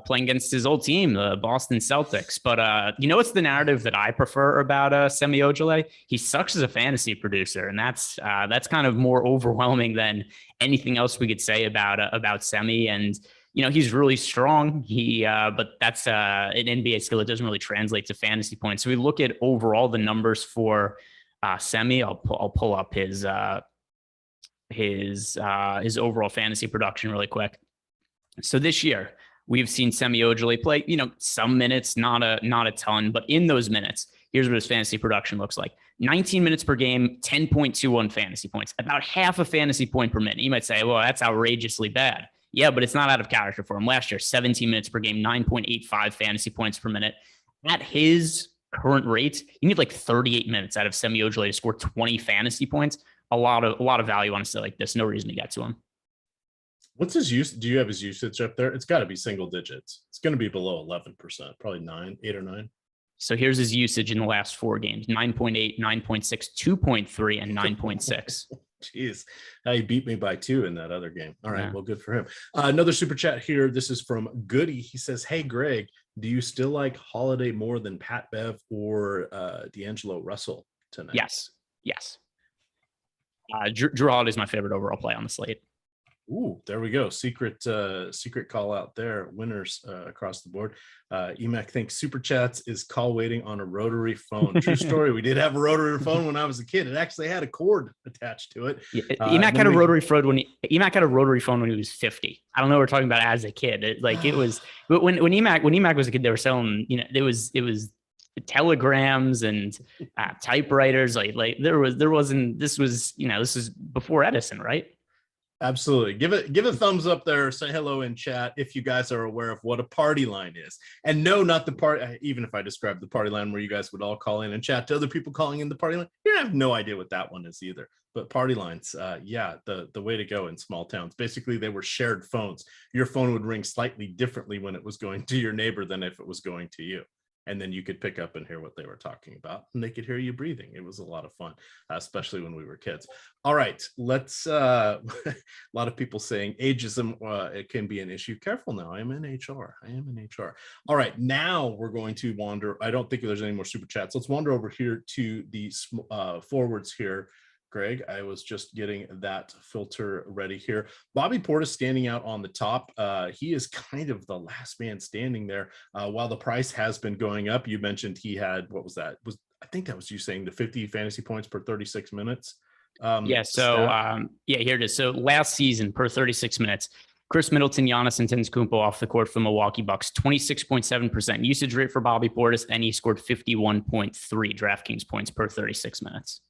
Playing against his old team, the Boston Celtics. But what's the narrative that I prefer about Semi Ojale? He sucks as a fantasy producer, and that's kind of more overwhelming than anything else we could say about Semi. And he's really strong. But that's an NBA skill. It doesn't really translate to fantasy points. So we look at overall the numbers for Semi. I'll pull up his overall fantasy production really quick. So this year, we've seen Semi Ojale play, some minutes, not a ton, but in those minutes, here's what his fantasy production looks like. 19 minutes per game, 10.21 fantasy points, about half a fantasy point per minute. You might say, well, that's outrageously bad. Yeah, but it's not out of character for him. Last year, 17 minutes per game, 9.85 fantasy points per minute. At his current rate, you need like 38 minutes out of Semi Ojale to score 20 fantasy points. A lot of value on a set like this. No reason to get to him. What's his use? Do you have his usage up there? It's got to be single digits. It's going to be below 11%, probably 8 or 9. So here's his usage in the last 4 games: 9.8, 9.6, 2.3, and 9.6. Jeez, he beat me by 2 in that other game. All right, well, good for him. Another super chat here. This is from Goody. He says, "Hey, Greg, do you still like Holiday more than Pat Bev or D'Angelo Russell tonight?" Yes. Drew Holiday is my favorite overall play on the slate. Ooh, there we go. Secret call out there. Winners across the board. Emac thinks Super Chats is call waiting on a rotary phone. True story. We did have a rotary phone when I was a kid. It actually had a cord attached to it. Yeah, Emac had a rotary phone when he was 50. I don't know what we're talking about as a kid. It was when Emac was a kid, they were selling, it was telegrams and typewriters. This is before Edison, right? Absolutely. Give a thumbs up there. Say hello in chat if you guys are aware of what a party line is. And no, not the part. Even if I describe the party line where you guys would all call in and chat to other people calling in the party line, you have no idea what that one is either. But party lines, the way to go in small towns. Basically, they were shared phones. Your phone would ring slightly differently when it was going to your neighbor than if it was going to you. And then you could pick up and hear what they were talking about, and they could hear you breathing. It was a lot of fun, especially when we were kids. All right, let's a lot of people saying ageism it can be an issue. Careful now, I am in HR. All right, now we're going to wander. I don't think there's any more super chats. Let's wander over here to the forwards here. Greg, I was just getting that filter ready here. Bobby Portis standing out on the top. He is kind of the last man standing there. While the price has been going up, you mentioned he had, what was that? I think that was you saying the 50 fantasy points per 36 minutes. Here it is. So last season per 36 minutes, Chris Middleton, Giannis Antetokounmpo off the court for Milwaukee Bucks, 26.7% usage rate for Bobby Portis, and he scored 51.3 DraftKings points per 36 minutes.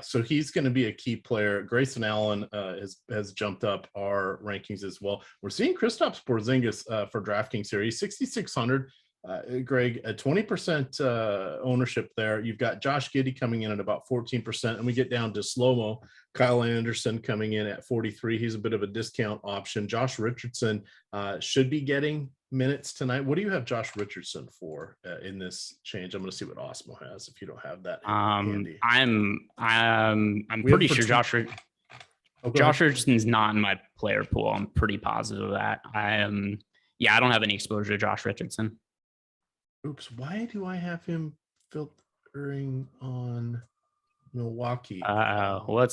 So he's going to be a key player. Grayson Allen has jumped up our rankings as well. We're seeing Kristaps Porzingis for DraftKings here. He's 6,600. Greg, a 20% ownership there. You've got Josh Giddey coming in at about 14%, and we get down to slow-mo. Kyle Anderson coming in at 43. He's a bit of a discount option. Josh Richardson should be getting minutes tonight. What do you have Josh Richardson for in this change? I'm going to see what Awesemo has if you don't have that handy. I'm pretty sure Josh Richardson's not in my player pool. I'm pretty positive of that. I don't have any exposure to Josh Richardson. Oops, why do I have him filtering on Milwaukee? So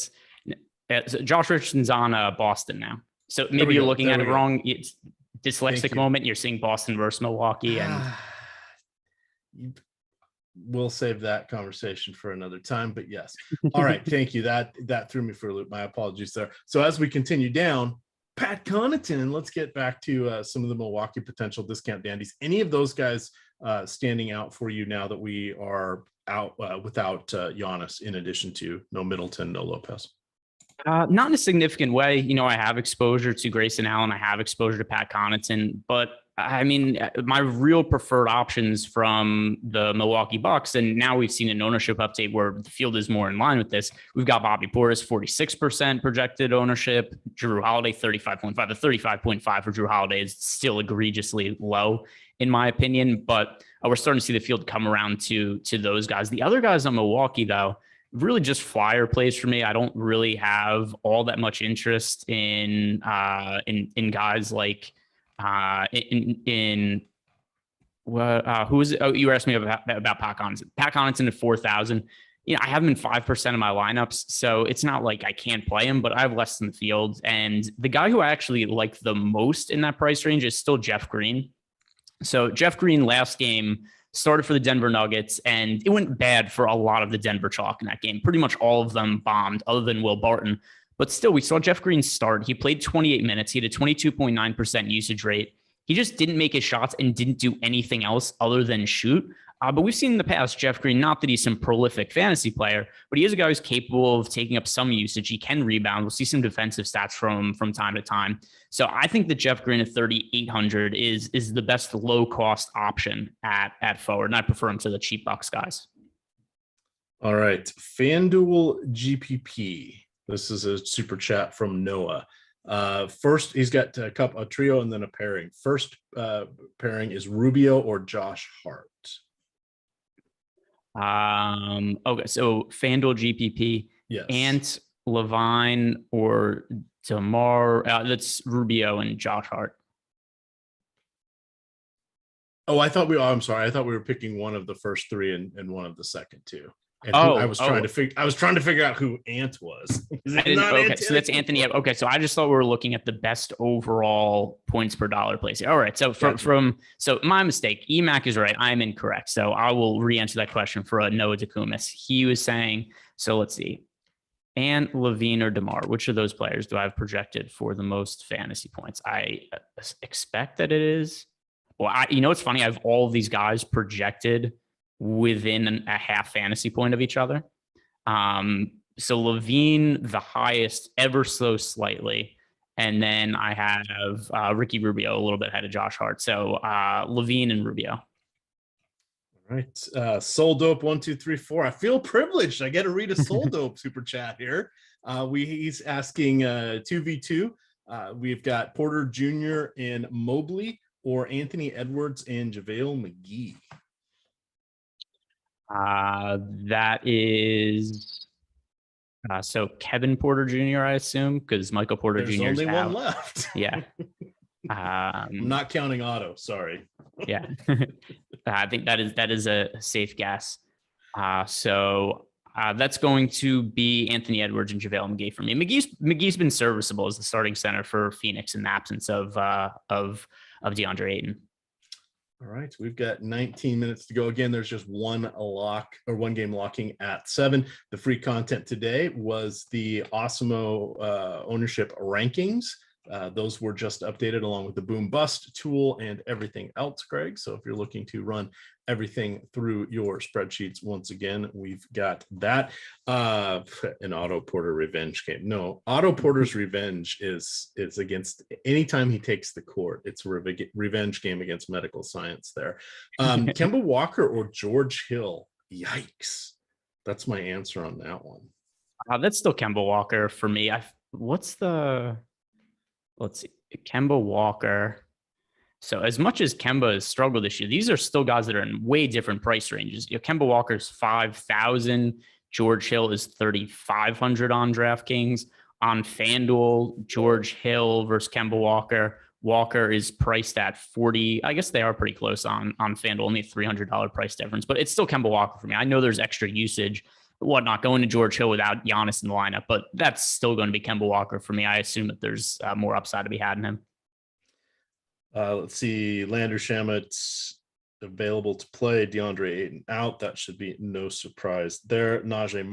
Josh Richardson's on Boston now. So maybe you're looking at it wrong. It's dyslexic moment. You're seeing Boston versus Milwaukee, and we'll save that conversation for another time. But yes, all right. Thank you. That threw me for a loop. My apologies there. So as we continue down, Pat Connaughton. Let's get back to some of the Milwaukee potential discount dandies. Any of those guys standing out for you now that we are out without Giannis, in addition to no Middleton, no Lopez? Not in a significant way. I have exposure to Grayson Allen. I have exposure to Pat Connaughton, but I mean, my real preferred options from the Milwaukee Bucks, and now we've seen an ownership update where the field is more in line with this. We've got Bobby Portis, 46% projected ownership, Jrue Holiday, 35.5. The 35.5 for Jrue Holiday is still egregiously low, in my opinion, but we're starting to see the field come around to those guys. The other guys on Milwaukee, though, really just flyer plays for me. I don't really have all that much interest in guys like who is it? Oh, you were asking me about Pat Connaughton. Pat Connaughton at 4,000. I have him in 5% of my lineups, so it's not like I can't play him, but I have less than the field. And the guy who I actually like the most in that price range is still Jeff Green. So Jeff Green last game started for the Denver Nuggets, and it went bad for a lot of the Denver chalk in that game. Pretty much all of them bombed, other than Will Barton. But still, we saw Jeff Green start. He played 28 minutes. He had a 22.9% usage rate. He just didn't make his shots and didn't do anything else other than shoot. But we've seen in the past, Jeff Green, not that he's some prolific fantasy player, but he is a guy who's capable of taking up some usage. He can rebound. We'll see some defensive stats from time to time. So I think that Jeff Green at 3,800 is the best low-cost option at forward, and I prefer him to the cheap Bucks guys. All right. FanDuel GPP. This is a super chat from Noah. First, he's got a trio and then a pairing. First pairing is Rubio or Josh Hart. Okay, so FanDuel GPP, yes. Ant, Levine, or DeMar. That's Rubio and Josh Hart. Oh, I'm sorry. I thought we were picking one of the first three and one of the second two. And I was trying to figure out who Ant was. Okay, so that's Anthony. Okay, so I just thought we were looking at the best overall points per dollar place. All right, so so my mistake. EMAC is right. I'm incorrect. So I will re-answer that question for Noah DeCumis. He was saying, so let's see, Ant, Levine, or DeMar. Which of those players do I have projected for the most fantasy points? I expect that it is. Well, it's funny. I have all of these guys projected within a half fantasy point of each other. So Levine, the highest, ever so slightly. And then I have Ricky Rubio a little bit ahead of Josh Hart. So Levine and Rubio. All right. Soul Dope 1, 2, 3, 4. I feel privileged. I get to read a Soul Dope super chat here. He's asking 2v2. We've got Porter Jr. and Mobley or Anthony Edwards and JaVale McGee. That is so Kevin Porter Jr., I assume, because Michael Porter Jr. There's only one left. Yeah. I'm not counting Otto. Sorry. Yeah. I think that is a safe guess. So that's going to be Anthony Edwards and JaVale McGee for me. McGee's been serviceable as the starting center for Phoenix in the absence of DeAndre Ayton. All right, we've got 19 minutes to go. Again, there's just one game locking at 7. The free content today was the Awesemo ownership rankings. Those were just updated along with the boom bust tool and everything else, Greg. So if you're looking to run everything through your spreadsheets, once again, we've got that. An Otto Porter revenge game. No, Otto Porter's revenge is against anytime he takes the court. It's a revenge game against medical science there. Kemba Walker or George Hill? Yikes. That's my answer on that one. That's still Kemba Walker for me. Let's see, Kemba Walker. So as much as Kemba has struggled this year, these are still guys that are in way different price ranges. Kemba Walker's 5,000. George Hill is 3,500 on DraftKings. On FanDuel, George Hill versus Kemba Walker. Walker is priced at 40. I guess they are pretty close on FanDuel, only a $300 price difference, but it's still Kemba Walker for me. I know there's extra usage, whatnot, going to George Hill without Giannis in the lineup, but that's still going to be Kemba Walker for me. I assume that there's more upside to be had in him. Let's see. Lander Shamit's available to play. DeAndre Ayton out. That should be no surprise there. Najee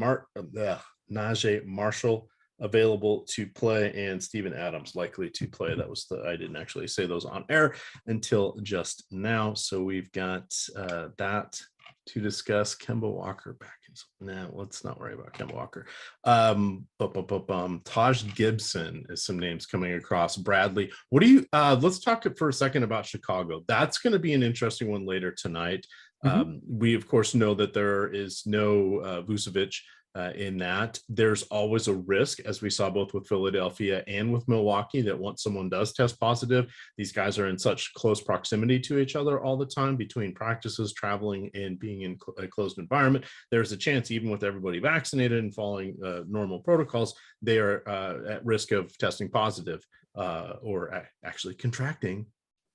Marshall available to play, and Steven Adams likely to play. I didn't actually say those on air until just now. So we've got that to discuss. Kemba Walker back in. No, let's not worry about Kemba Walker. Taj Gibson is some names coming across. Bradley, what do you? Let's talk for a second about Chicago. That's going to be an interesting one later tonight. We of course know that there is no Vucevic in that. There's always a risk, as we saw both with Philadelphia and with Milwaukee, that once someone does test positive, these guys are in such close proximity to each other all the time between practices, traveling, and being in a closed environment. There's a chance, even with everybody vaccinated and following normal protocols, they are at risk of testing positive or actually contracting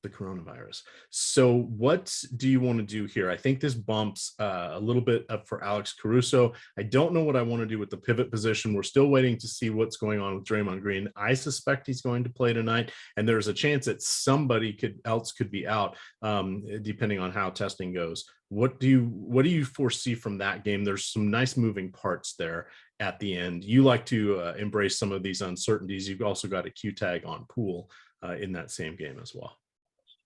the coronavirus. So what do you want to do here? I think this bumps a little bit up for Alex Caruso. I don't know what I want to do with the pivot position. We're still waiting to see what's going on with Draymond Green. I suspect he's going to play tonight, and there's a chance that somebody else could be out, depending on how testing goes. What do you foresee from that game? There's some nice moving parts there at the end. You like to embrace some of these uncertainties. You've also got a Q tag on Poole in that same game as well.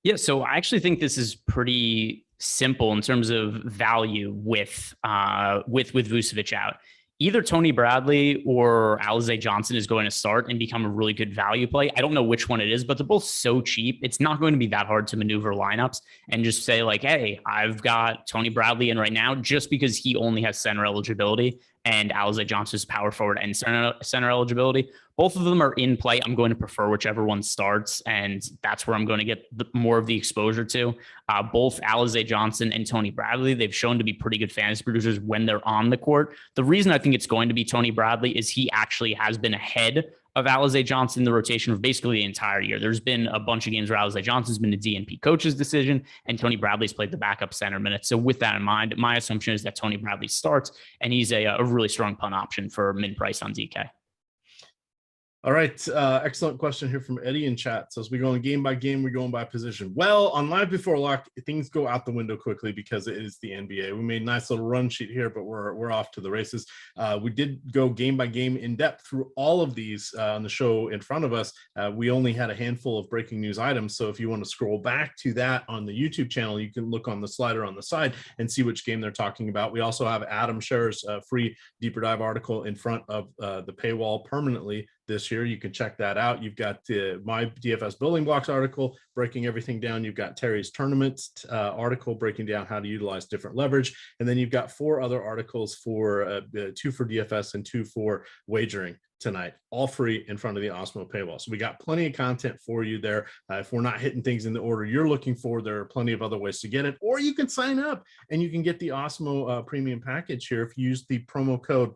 Yeah, so I actually think this is pretty simple in terms of value with Vucevic out. Either Tony Bradley or Alize Johnson is going to start and become a really good value play. I don't know which one it is, but they're both so cheap. It's not going to be that hard to maneuver lineups and just say like, hey, I've got Tony Bradley in right now just because he only has center eligibility and Alize Johnson's power forward and center eligibility. Both of them are in play. I'm going to prefer whichever one starts, and that's where I'm going to get more of the exposure to. Both Alize Johnson and Tony Bradley, they've shown to be pretty good fantasy producers when they're on the court. The reason I think it's going to be Tony Bradley is he actually has been ahead of Alize Johnson in the rotation for basically the entire year. There's been a bunch of games where Alize Johnson's been a DNP coach's decision, and Tony Bradley's played the backup center minutes. So with that in mind, my assumption is that Tony Bradley starts, and he's a really strong punt option for min price on DK. All right. Excellent question here from Eddie in chat. So as we going game by game, we're going by position. Well, on Live Before Lock, things go out the window quickly because it is the NBA. We made a nice little run sheet here, but we're off to the races. We did go game by game in depth through all of these on the show in front of us. We only had a handful of breaking news items. So if you want to scroll back to that on the YouTube channel, you can look on the slider on the side and see which game they're talking about. We also have Adam Scherr's free deeper dive article in front of the paywall permanently this year. You can check that out. You've got my DFS building blocks article breaking everything down. You've got Terry's tournament article breaking down how to utilize different leverage. And then you've got 4 other articles for 2 for DFS and 2 for wagering tonight, all free in front of the Awesemo paywall. So we got plenty of content for you there. If we're not hitting things in the order you're looking for, there are plenty of other ways to get it, or you can sign up and you can get the Awesemo premium package here. If you use the promo code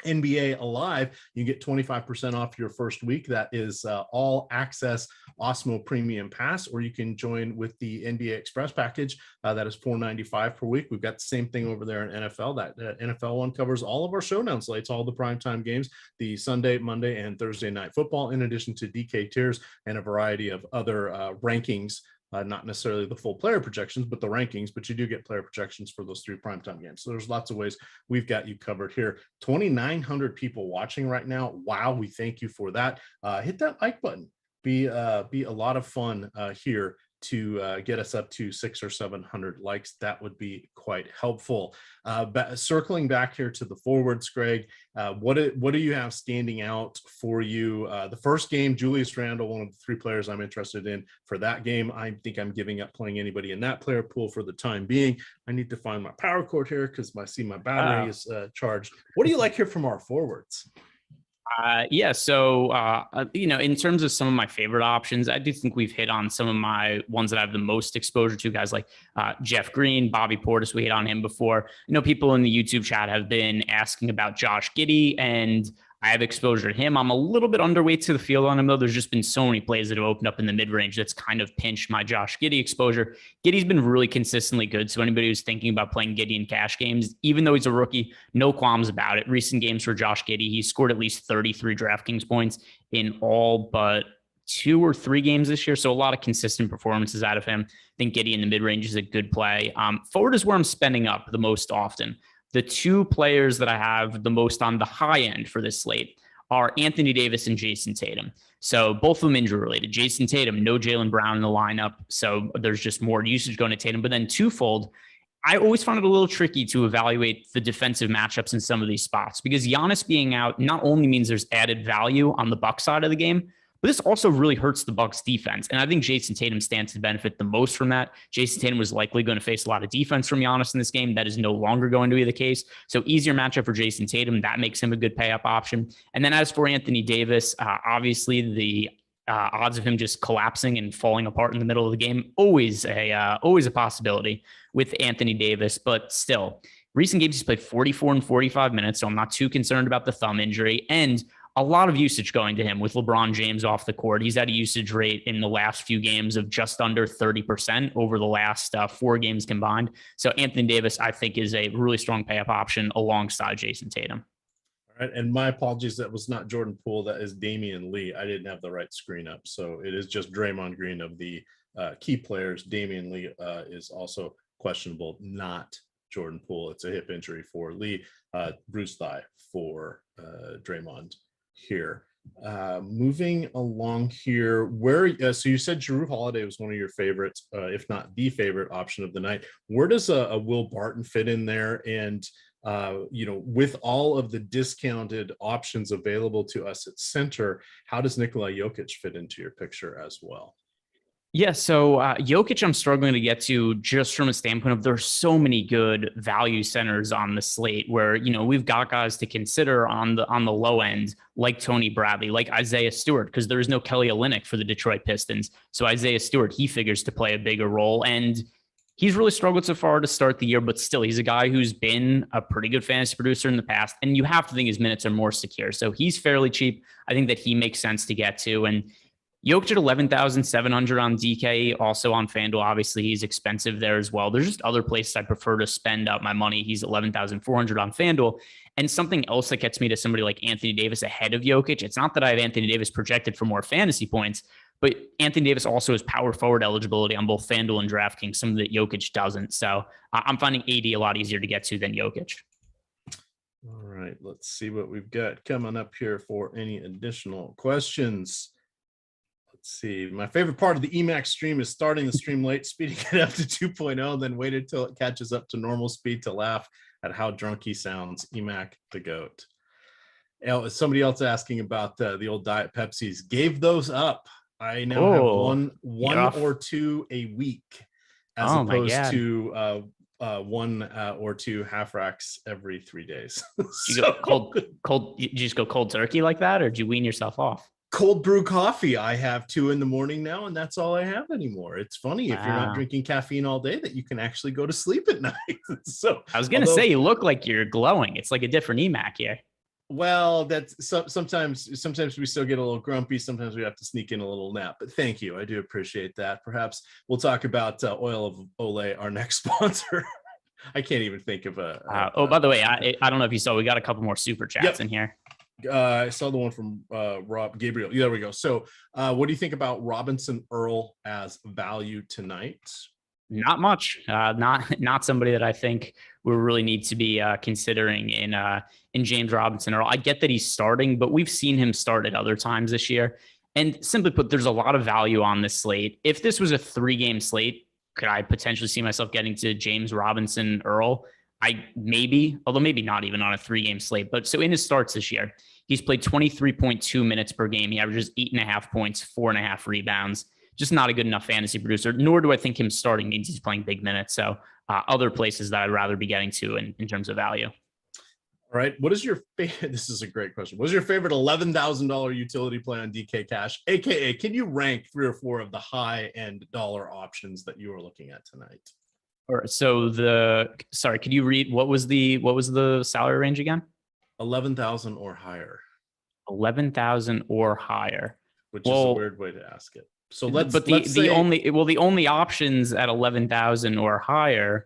NBA Alive, you get 25% off your first week. That is all access Awesemo Premium Pass, or you can join with the NBA Express package. That is $4.95 per week. We've got the same thing over there in NFL. That NFL one covers all of our showdown slates, all the primetime games, the Sunday, Monday, and Thursday night football, in addition to DK tiers and a variety of other rankings. Not necessarily the full player projections, but the rankings, but you do get player projections for those 3 primetime games. So there's lots of ways we've got you covered here. 2,900 people watching right now. Wow, we thank you for that. Hit that like button. Be a lot of fun here to get us up to 600 or 700 likes. That would be quite helpful. Circling back here to the forwards, Greg, what do you have standing out for you? The first game, Julius Randle, one of the 3 players I'm interested in for that game. I think I'm giving up playing anybody in that player pool for the time being. I need to find my power cord here because I see my battery is charged. What do you like here from our forwards? So, in terms of some of my favorite options, I do think we've hit on some of my ones that I have the most exposure to, guys like Jeff Green, Bobby Portis. We hit on him before. People in the YouTube chat have been asking about Josh Giddey, and I have exposure to him. I'm a little bit underweight to the field on him, though. There's just been so many plays that have opened up in the mid-range that's kind of pinched my Josh Giddey exposure. Giddey's been really consistently good. So anybody who's thinking about playing Giddey in cash games, even though he's a rookie, no qualms about it. Recent games for Josh Giddey, he scored at least 33 DraftKings points in all but 2 or 3 games this year. So a lot of consistent performances out of him. I think Giddey in the mid-range is a good play. Forward is where I'm spending up the most often. The 2 players that I have the most on the high end for this slate are Anthony Davis and Jason Tatum. So both of them injury related. Jason Tatum, no Jaylen Brown in the lineup. So there's just more usage going to Tatum. But then twofold, I always found it a little tricky to evaluate the defensive matchups in some of these spots, because Giannis being out not only means there's added value on the Bucks side of the game, but this also really hurts the Bucks defense. And I think Jason Tatum stands to benefit the most from that. Jason Tatum was likely going to face a lot of defense from Giannis in this game. That is no longer going to be the case. So easier matchup for Jason Tatum. That makes him a good pay up option. And then as for Anthony Davis, obviously the odds of him just collapsing and falling apart in the middle of the game, always a possibility with Anthony Davis. But still, recent games he's played 44 and 45 minutes. So I'm not too concerned about the thumb injury. And a lot of usage going to him with LeBron James off the court. He's had a usage rate in the last few games of just under 30% over the last 4 games combined. So Anthony Davis, I think, is a really strong pay-up option alongside Jason Tatum. All right, and my apologies, that was not Jordan Poole. That is Damian Lee. I didn't have the right screen up. So it is just Draymond Green of the key players. Damian Lee is also questionable, not Jordan Poole. It's a hip injury for Lee, bruised thigh for Draymond here. Moving along here, where so you said Jrue Holiday was one of your favorites, if not the favorite option of the night. Where does a Will Barton fit in there? And with all of the discounted options available to us at center, how does Nikolai Jokic fit into your picture as well? Yeah, so Jokic, I'm struggling to get to just from a standpoint of there's so many good value centers on the slate where, we've got guys to consider on the low end, like Tony Bradley, like Isaiah Stewart, because there is no Kelly Olynyk for the Detroit Pistons. So Isaiah Stewart, he figures to play a bigger role. And He's really struggled so far to start the year, but still, he's a guy who's been a pretty good fantasy producer in the past, and you have to think his minutes are more secure. So he's fairly cheap. I think that he makes sense to get to. And Jokic at 11,700 on DK, also on FanDuel. Obviously, he's expensive there as well. There's just other places I prefer to spend out my money. He's 11,400 on FanDuel. And something else that gets me to somebody like Anthony Davis ahead of Jokic, it's not that I have Anthony Davis projected for more fantasy points, but Anthony Davis also has power forward eligibility on both FanDuel and DraftKings, something that Jokic doesn't. So I'm finding AD a lot easier to get to than Jokic. All right, let's see what we've got coming up here for any additional questions. Let's see. My favorite part of the EMAX stream is starting the stream late, speeding it up to 2.0, then waited till it catches up to normal speed to laugh at how drunk he sounds. EMAC the GOAT. Somebody else asking about the old Diet Pepsis. Gave those up. I now have one or two a week, as opposed to one or two half racks every 3 days. You go cold. You just go cold turkey like that, or did you wean yourself off? Cold brew coffee. I have 2 in the morning now, and that's all I have anymore. It's funny if you're not drinking caffeine all day that you can actually go to sleep at night. So I was gonna say, you look like you're glowing. It's like a different EMAC here. Well, that's sometimes we still get a little grumpy. Sometimes we have to sneak in a little nap. But thank you. I do appreciate that. Perhaps we'll talk about Oil of Olay, our next sponsor. I can't even think of by the way, I don't know if you saw, we got a couple more super chats in here. I saw the one from Rob Gabriel. Yeah, there we go. So what do you think about Robinson Earl as value tonight? Not much. Not somebody that I think we really need to be considering in James Robinson Earl. I get that he's starting, but we've seen him start at other times this year. And simply put, there's a lot of value on this slate. If this was a 3-game slate, could I potentially see myself getting to James Robinson Earl? Although maybe not even on a 3-game slate. But so in his starts this year, he's played 23.2 minutes per game. He averages 8.5 points, 4.5 rebounds. Just not a good enough fantasy producer, nor do I think him starting means he's playing big minutes. So other places that I'd rather be getting to in terms of value. All right. What is your favorite? This is a great question. What is your favorite $11,000 utility play on DK Cash? AKA, can you rank 3 or 4 of the high end dollar options that you are looking at tonight? All right. So could you read what was the salary range again? 11,000 or higher. 11,000 or higher. Which is a weird way to ask it. So the only options at 11,000 or higher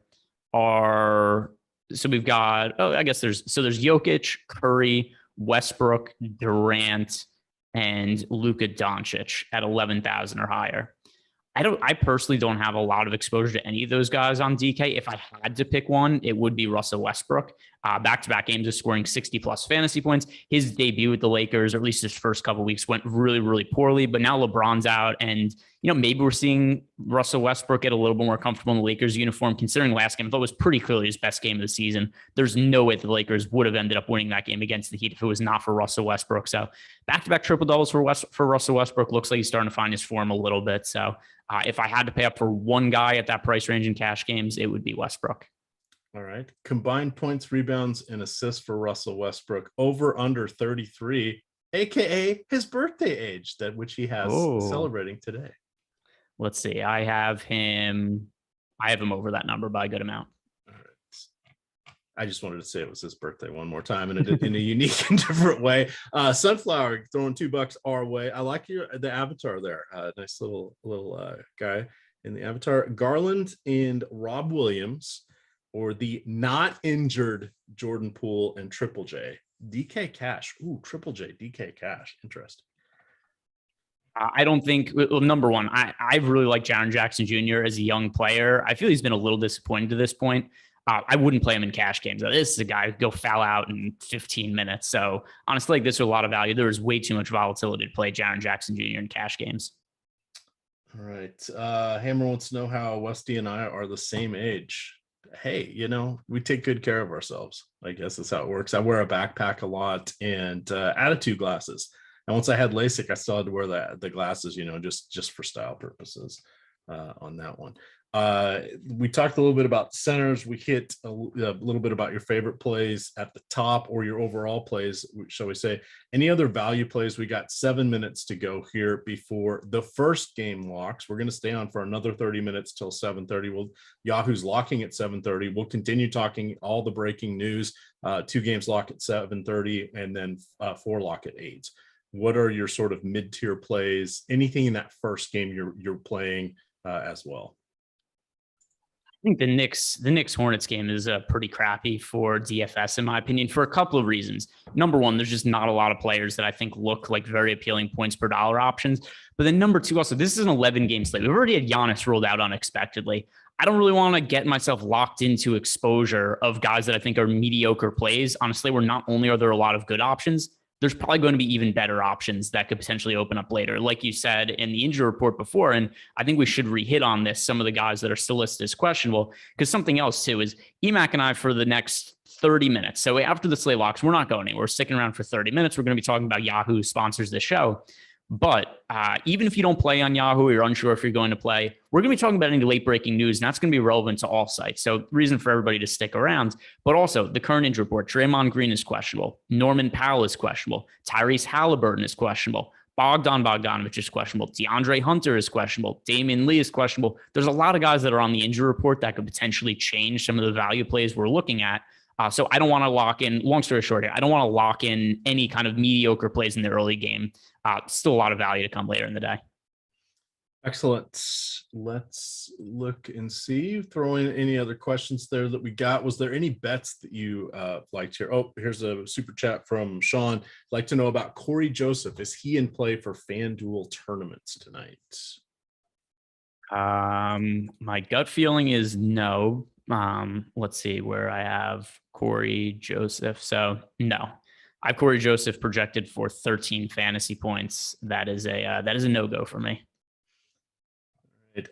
are, so we've got, there's Jokic, Curry, Westbrook, Durant, and Luka Doncic at 11,000 or higher. I personally don't have a lot of exposure to any of those guys on DK. If I had to pick one, it would be Russell Westbrook. Back-to-back games of scoring 60-plus fantasy points. His debut with the Lakers, or at least his first couple of weeks, went really, really poorly. But now LeBron's out, and maybe we're seeing Russell Westbrook get a little bit more comfortable in the Lakers uniform. Considering last game, I thought it was pretty clearly his best game of the season. There's no way the Lakers would have ended up winning that game against the Heat if it was not for Russell Westbrook. So back-to-back triple doubles for Russell Westbrook. Looks like he's starting to find his form a little bit. So if I had to pay up for one guy at that price range in cash games, it would be Westbrook. All right. Combined points, rebounds, and assists for Russell Westbrook over under 33, aka his birthday age, that which he has celebrating today. Let's see. I have him over that number by a good amount. All right. I just wanted to say it was his birthday one more time in a unique and different way. Sunflower throwing $2 our way. I like the avatar there. Nice little guy in the avatar. Garland and Rob Williams, or the not injured Jordan Poole and Triple J. DK Cash. Ooh, Triple J, DK Cash. Interesting. I don't think, number one, I really like Jaren Jackson Jr. as a young player. I feel he's been a little disappointed to this point. I wouldn't play him in cash games. This is a guy who go foul out in 15 minutes. So honestly, like, this is a lot of value. There is way too much volatility to play Jaren Jackson Jr. in cash games. All right. Hammer wants to know how Westy and I are the same age. Hey, we take good care of ourselves. I guess that's how it works. I wear a backpack a lot and attitude glasses. And once I had LASIK, I still had to wear the glasses, just for style purposes on that one. We talked a little bit about centers. We hit a little bit about your favorite plays at the top or your overall plays, shall we say. Any other value plays? We got 7 minutes to go here before the first game locks. We're going to stay on for another 30 minutes till 7:30. Yahoo's locking at 7:30. We'll continue talking all the breaking news. 2 games lock at 7:30 and then 4 lock at 8. What are your sort of mid-tier plays? Anything in that first game you're playing as well? I think the Knicks Hornets game is pretty crappy for DFS, in my opinion, for a couple of reasons. Number one, there's just not a lot of players that I think look like very appealing points per dollar options. But then number two, also, this is an 11-game slate. We've already had Giannis ruled out unexpectedly. I don't really want to get myself locked into exposure of guys that I think are mediocre plays. Honestly, where not only are there a lot of good options, there's probably going to be even better options that could potentially open up later. Like you said in the injury report before, and I think we should re-hit on this, some of the guys that are still listed as questionable, because something else too is Emac and I for the next 30 minutes. So after the slate locks, we're not going anywhere. We're sticking around for 30 minutes. We're going to be talking about Yahoo, who sponsors this show. But even if you don't play on Yahoo, or you're unsure if you're going to play, we're going to be talking about any late breaking news, and that's going to be relevant to all sites. So reason for everybody to stick around. But also the current injury report, Draymond Green is questionable. Norman Powell is questionable. Tyrese Halliburton is questionable. Bogdan Bogdanovic is questionable. DeAndre Hunter is questionable. Damian Lee is questionable. There's a lot of guys that are on the injury report that could potentially change some of the value plays we're looking at. So I don't want to lock in, long story short here, I don't want to lock in any kind of mediocre plays in the early game. Still a lot of value to come later in the day. Excellent. Let's look and see. Throw in any other questions there that we got. Was there any bets that you liked here? Oh, here's a super chat from Sean. I'd like to know about Corey Joseph. Is he in play for FanDuel tournaments tonight? My gut feeling is no. Let's see where I have Corey Joseph. So no, I have Corey Joseph projected for 13 fantasy points. That is a no-go for me.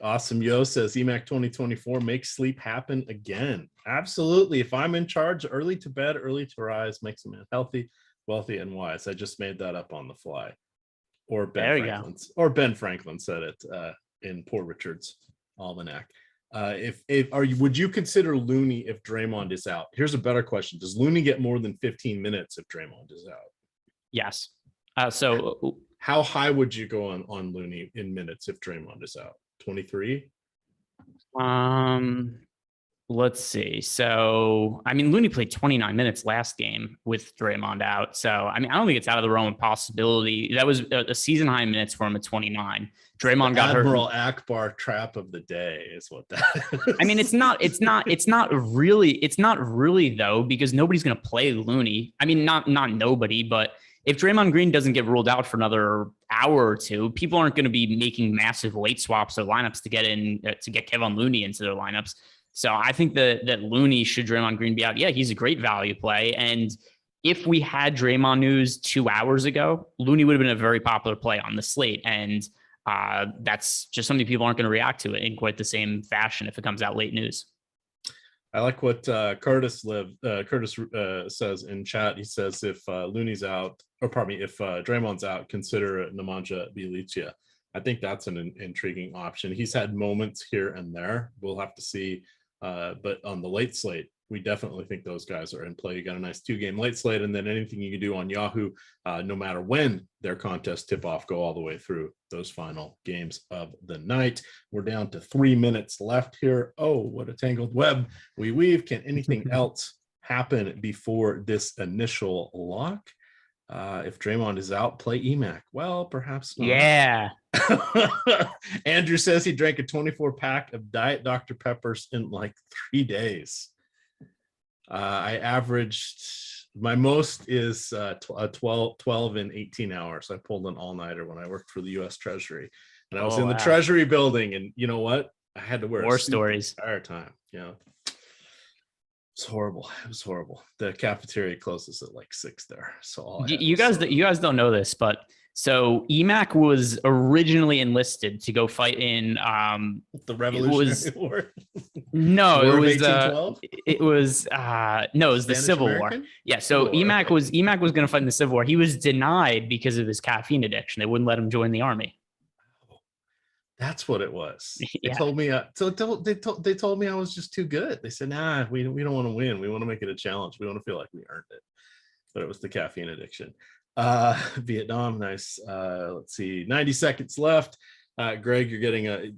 Awesemo says EMAC 2024 makes sleep happen again. Absolutely. If I'm in charge, early to bed, early to rise, makes a man healthy, wealthy, and wise. I just made that up on the fly. Or Ben Franklin said it in Poor Richard's almanac. Would you consider Looney if Draymond is out? Here's a better question. Does Looney get more than 15 minutes if Draymond is out? Yes. So how high would you go on Looney in minutes if Draymond is out? 23? Let's see. So, I mean, Looney played 29 minutes last game with Draymond out. So, I mean, I don't think it's out of the realm of possibility. That was a season high minutes for him at 29. Draymond got hurt. Admiral Akbar trap of the day is what that is. I mean, it's not really though, because nobody's going to play Looney. I mean, not nobody, but if Draymond Green doesn't get ruled out for another hour or two, people aren't going to be making massive late swaps or lineups to get Kevin Looney into their lineups. So I think that Looney, should Draymond Green be out, yeah, he's a great value play. And if we had Draymond news 2 hours ago, Looney would have been a very popular play on the slate. And that's just something people aren't going to react to it in quite the same fashion if it comes out late news. I like what Curtis says in chat. He says if Looney's out, if Draymond's out, consider Nemanja Bjelica. I think that's an intriguing option. He's had moments here and there. We'll have to see. But on the late slate, we definitely think those guys are in play. You got a nice 2-game late slate, and then anything you can do on Yahoo, no matter when their contests tip off, go all the way through those final games of the night. We're down to 3 minutes left here. Oh, what a tangled web we weave. Can anything else happen before this initial lock? If Draymond is out, play EMAC. Well, perhaps not. Yeah. Andrew says he drank a 24-pack of Diet Dr. Peppers in like 3 days. I averaged, my most is 12 in 18 hours. I pulled an all-nighter when I worked for the U.S. Treasury. And I was in the Treasury building, and you know what? I had to wear war stories the entire time. Yeah. It's horrible. It was horrible. The cafeteria closes at like 6 there. So you guys don't know this, but so EMAC was originally enlisted to go fight in the Revolutionary War. No, War it was it was the Civil War. Yeah, so EMAC was going to fight in the Civil War. He was denied because of his caffeine addiction. They wouldn't let him join the army. That's what it was. They Yeah. told me. They told me I was just too good. They said, "Nah, we don't want to win. We want to make it a challenge. We want to feel like we earned it." But it was the caffeine addiction. Vietnam, nice. Let's see, 90 seconds left. Greg, you're getting a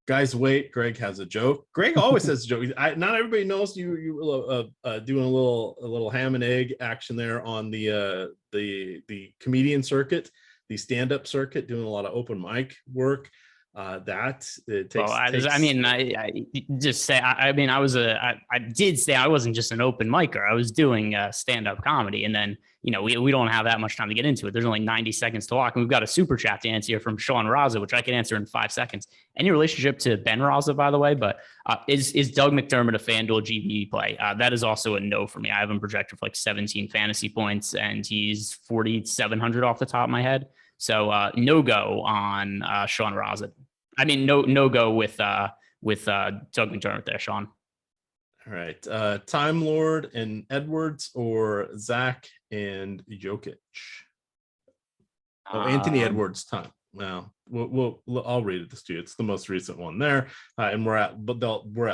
guys. Wait, Greg has a joke. Greg always has a joke. Not everybody knows you doing a little ham and egg action there on the comedian circuit. The stand-up circuit, doing a lot of open mic work. I did say I wasn't just an open micer. I was doing stand-up comedy, and then we don't have that much time to get into it. There's only 90 seconds to walk, and we've got a super chat to answer here from Sean Raza, which I can answer in 5 seconds. Any relationship to Ben Raza, by the way? But is Doug McDermott a FanDuel GBE play? That is also a no for me. I have him projected for like 17 fantasy points, and he's 4,700 off the top of my head. So no go on Sean Raza. I mean, no go with Doug McDermott there, Sean. All right, Time Lord and Edwards or Zach and Jokic. Anthony Edwards time. Well, I'll read it to you. It's the most recent one there, and we're at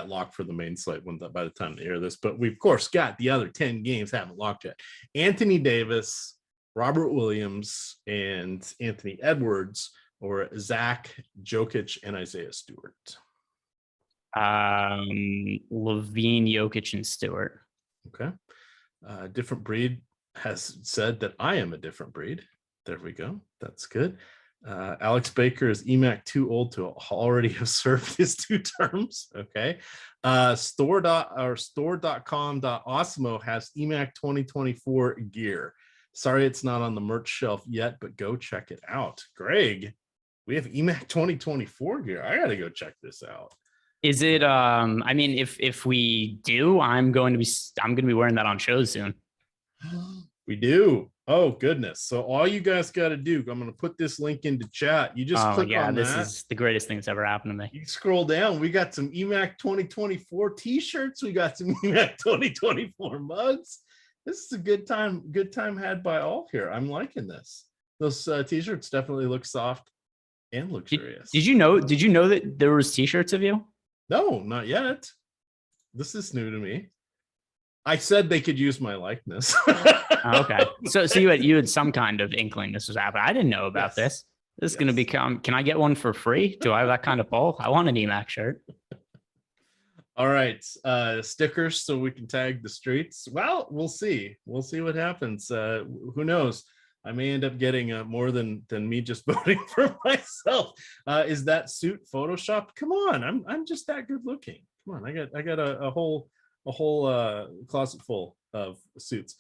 lock for the main slate by the time they hear this. But we of course got the other 10 games haven't locked yet. Anthony Davis, Robert Williams, and Anthony Edwards, or Zach, Jokic, and Isaiah Stewart. Levine, Jokic, and Stewart. Okay. Different Breed has said that I am a different breed. There we go. That's good. Alex Baker, is EMAC too old to already have served his 2 terms? Okay. Store.com.awesemo has EMAC 2024 gear. Sorry, it's not on the merch shelf yet, but go check it out. Greg, we have EMAC 2024 gear. I got to go check this out. Is it? I mean, if we do, I'm going to be wearing that on shows soon. We do. Oh goodness! So all you guys got to do, I'm going to put this link into chat. You just click on that. This is the greatest thing that's ever happened to me. You scroll down. We got some EMAC 2024 t-shirts. We got some EMAC 2024 mugs. This is a good time had by all here. I'm liking this. Those t-shirts definitely look soft and luxurious. Did you know that there was t-shirts of you? No, not yet. This is new to me. I said they could use my likeness. Okay. So you had some kind of inkling this was happening. I didn't know about this. This is going to become, can I get one for free? Do I have that kind of pull? I want an EMAC shirt. All right. Stickers so we can tag the streets. Well, we'll see. We'll see what happens. Who knows? I may end up getting more than me just voting for myself. Is that suit photoshopped? Come on. I'm just that good looking. Come on. I got a whole closet full of suits.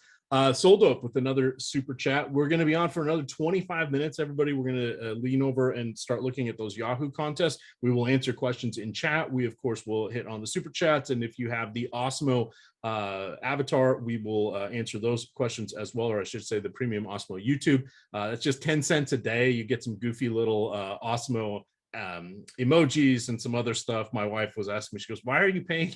Sold Up with another super chat. We're going to be on for another 25 minutes, everybody. We're going to lean over and start looking at those Yahoo contests. We will answer questions in chat. We, of course, will hit on the super chats. And if you have the Awesemo avatar, we will answer those questions as well, or I should say the premium Awesemo YouTube. It's just 10 cents a day. You get some goofy little Awesemo emojis and some other stuff. My wife was asking me, she goes, why are you paying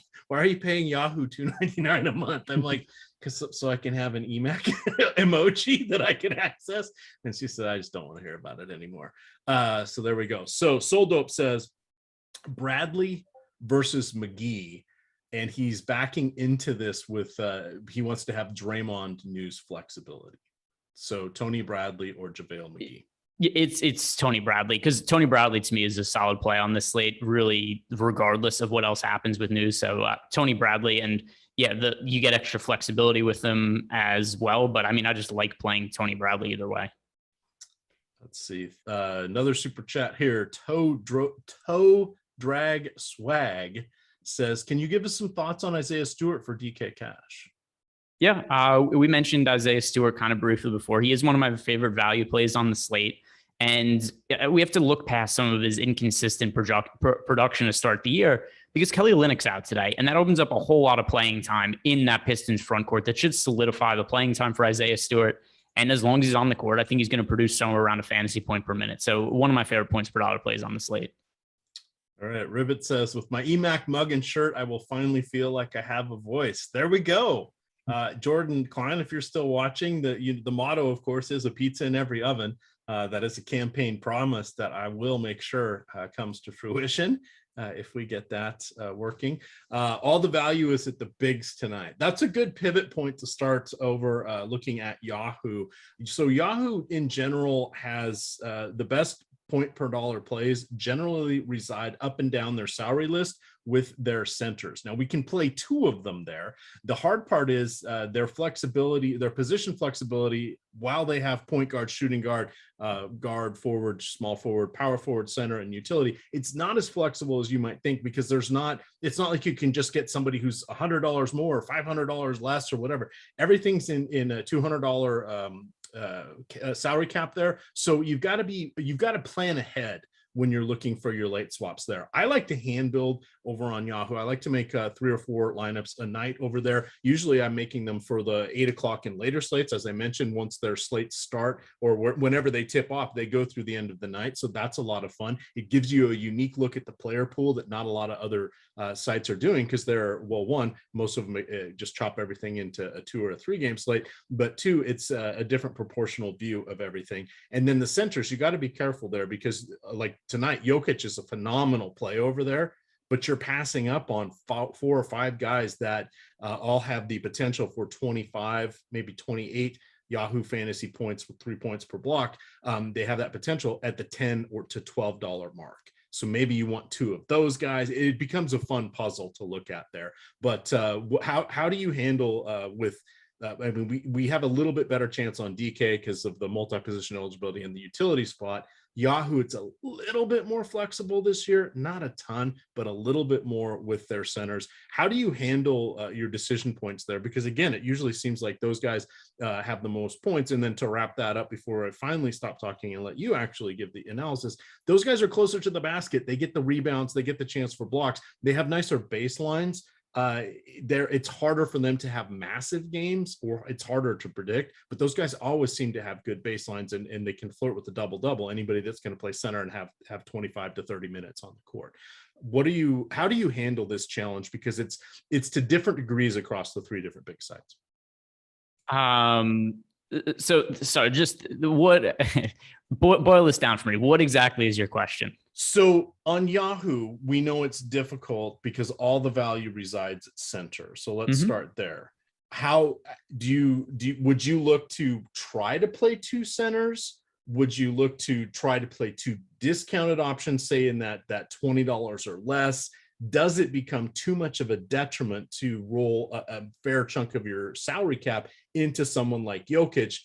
Yahoo $2.99 a month? I'm like, so I can have an EMAC emoji that I can access. And she said, I just don't want to hear about it anymore. So there we go. So Soul Dope says Bradley versus McGee, and he's backing into this with he wants to have Draymond news flexibility. So Tony Bradley or JaVale McGee. It's Tony Bradley, because Tony Bradley to me is a solid play on this slate, really, regardless of what else happens with news. So Tony Bradley, and you get extra flexibility with them as well. But I mean, I just like playing Tony Bradley either way. Let's see. Another super chat here. Toe Drag Swag says, can you give us some thoughts on Isaiah Stewart for DK Cash? Yeah, we mentioned Isaiah Stewart kind of briefly before. He is one of my favorite value plays on the slate. And we have to look past some of his inconsistent production to start the year, because Kelly Olynyk's out today. And that opens up a whole lot of playing time in that Pistons front court that should solidify the playing time for Isaiah Stewart. And as long as he's on the court, I think he's going to produce somewhere around a fantasy point per minute. So one of my favorite points per dollar plays on the slate. All right. Ribbit says, with my EMAC mug and shirt, I will finally feel like I have a voice. There we go. Jordan Klein, if you're still watching, the motto, of course, is a pizza in every oven. That is a campaign promise that I will make sure comes to fruition if we get that working. All the value is at the bigs tonight. That's a good pivot point to start over looking at Yahoo. So Yahoo in general has the best point per dollar plays generally reside up and down their salary list with their centers. Now we can play two of them there. The hard part is their flexibility, their position flexibility, while they have point guard, shooting guard, guard, forward, small forward, power forward, center, and utility. It's not as flexible as you might think because it's not like you can just get somebody who's $100 more or $500 less or whatever. Everything's in a $200 salary cap there. So you've got to plan ahead when you're looking for your late swaps there. I like to hand build over on Yahoo. I like to make 3 or 4 lineups a night over there. Usually I'm making them for the 8 o'clock and later slates. As I mentioned, once their slates start or whenever they tip off, they go through the end of the night. So that's a lot of fun. It gives you a unique look at the player pool that not a lot of other sites are doing because most of them just chop everything into a 2 or a 3 game slate, but 2, it's a different proportional view of everything. And then the centers, you got to be careful there because like tonight, Jokic is a phenomenal play over there, but you're passing up on 4 or 5 guys that all have the potential for 25, maybe 28 Yahoo fantasy points with 3 points per block. They have that potential at the $10 or to $12 mark. So maybe you want 2 of those guys. It becomes a fun puzzle to look at there. But how do you handle with I mean, we have a little bit better chance on DK because of the multi-position eligibility and the utility spot. Yahoo, it's a little bit more flexible this year, not a ton, but a little bit more with their centers. How do you handle your decision points there? Because again, it usually seems like those guys have the most points. And then to wrap that up before I finally stop talking and let you actually give the analysis, those guys are closer to the basket. They get the rebounds, they get the chance for blocks. They have nicer baselines. It's harder for them to have massive games, or it's harder to predict, but those guys always seem to have good baselines and they can flirt with the double-double. Anybody that's going to play center and have 25 to 30 minutes on the court. How do you handle this challenge? Because it's to different degrees across the 3 different big sites. So sorry, just what boil this down for me. What exactly is your question? So on Yahoo, we know it's difficult because all the value resides at center. So let's start there. How would you look to try to play 2 centers? Would you look to try to play 2 discounted options, say in that $20 or less? Does it become too much of a detriment to roll a fair chunk of your salary cap into someone like Jokic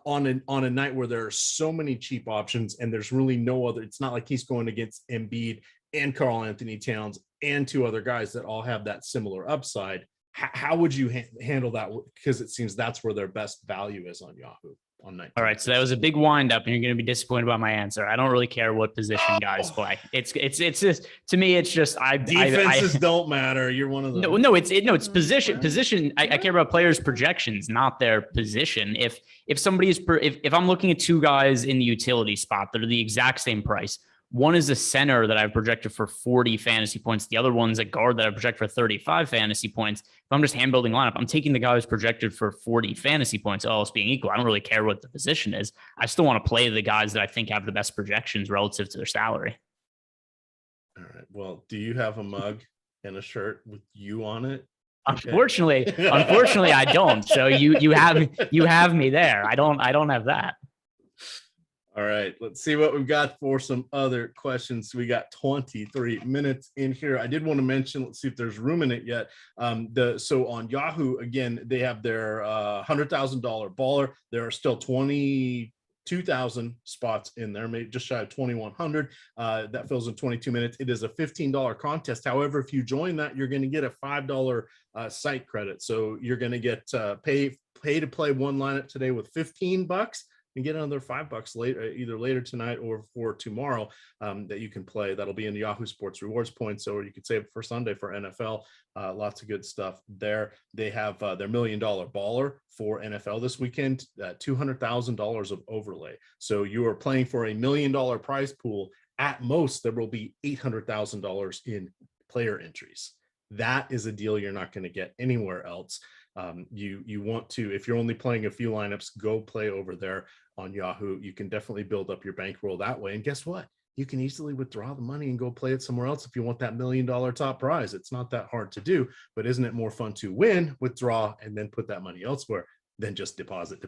on a night where there are so many cheap options and there's really no other? It's not like he's going against Embiid and Karl Anthony Towns and 2 other guys that all have that similar upside. How would you handle that? Because it seems that's where their best value is on Yahoo. On night. All right, so that was a big wind up, and you're going to be disappointed about my answer. I don't really care what position guys play. It's just, to me, it's just defenses don't matter. You're one of them. It's position. Position. I care about players' projections, not their position. If somebody is if I'm looking at 2 guys in the utility spot that are the exact same price. One is a center that I've projected for 40 fantasy points. The other one's a guard that I project for 35 fantasy points. If I'm just hand building lineup, I'm taking the guy who's projected for 40 fantasy points, all else being equal. I don't really care what the position is. I still want to play the guys that I think have the best projections relative to their salary. All right. Well, do you have a mug and a shirt with you on it? Unfortunately, I don't. So you have me there. I don't have that. All right, let's see what we've got for some other questions. We got 23 minutes in here. I did want to mention, let's see if there's room in it yet. So on Yahoo, again, they have their $100,000 baller. There are still 22,000 spots in there, maybe just shy of 2,100. That fills in 22 minutes. It is a $15 contest. However, if you join that, you're going to get a $5 site credit. So you're going to get pay to play one lineup today with $15. And get another $5 later, either later tonight or for tomorrow, that you can play. That'll be in the Yahoo Sports Rewards points, or you could save it for Sunday for NFL. Lots of good stuff there. They have their $1 million baller for NFL this weekend, $200,000 of overlay. So you are playing for a $1 million prize pool. At most, there will be $800,000 in player entries. That is a deal you're not going to get anywhere else. You want to, if you're only playing a few lineups, go play over there on Yahoo. You can definitely build up your bankroll that way. And guess what? You can easily withdraw the money and go play it somewhere else if you want that $1 million top prize. It's not that hard to do, but isn't it more fun to win, withdraw, and then put that money elsewhere than just deposit?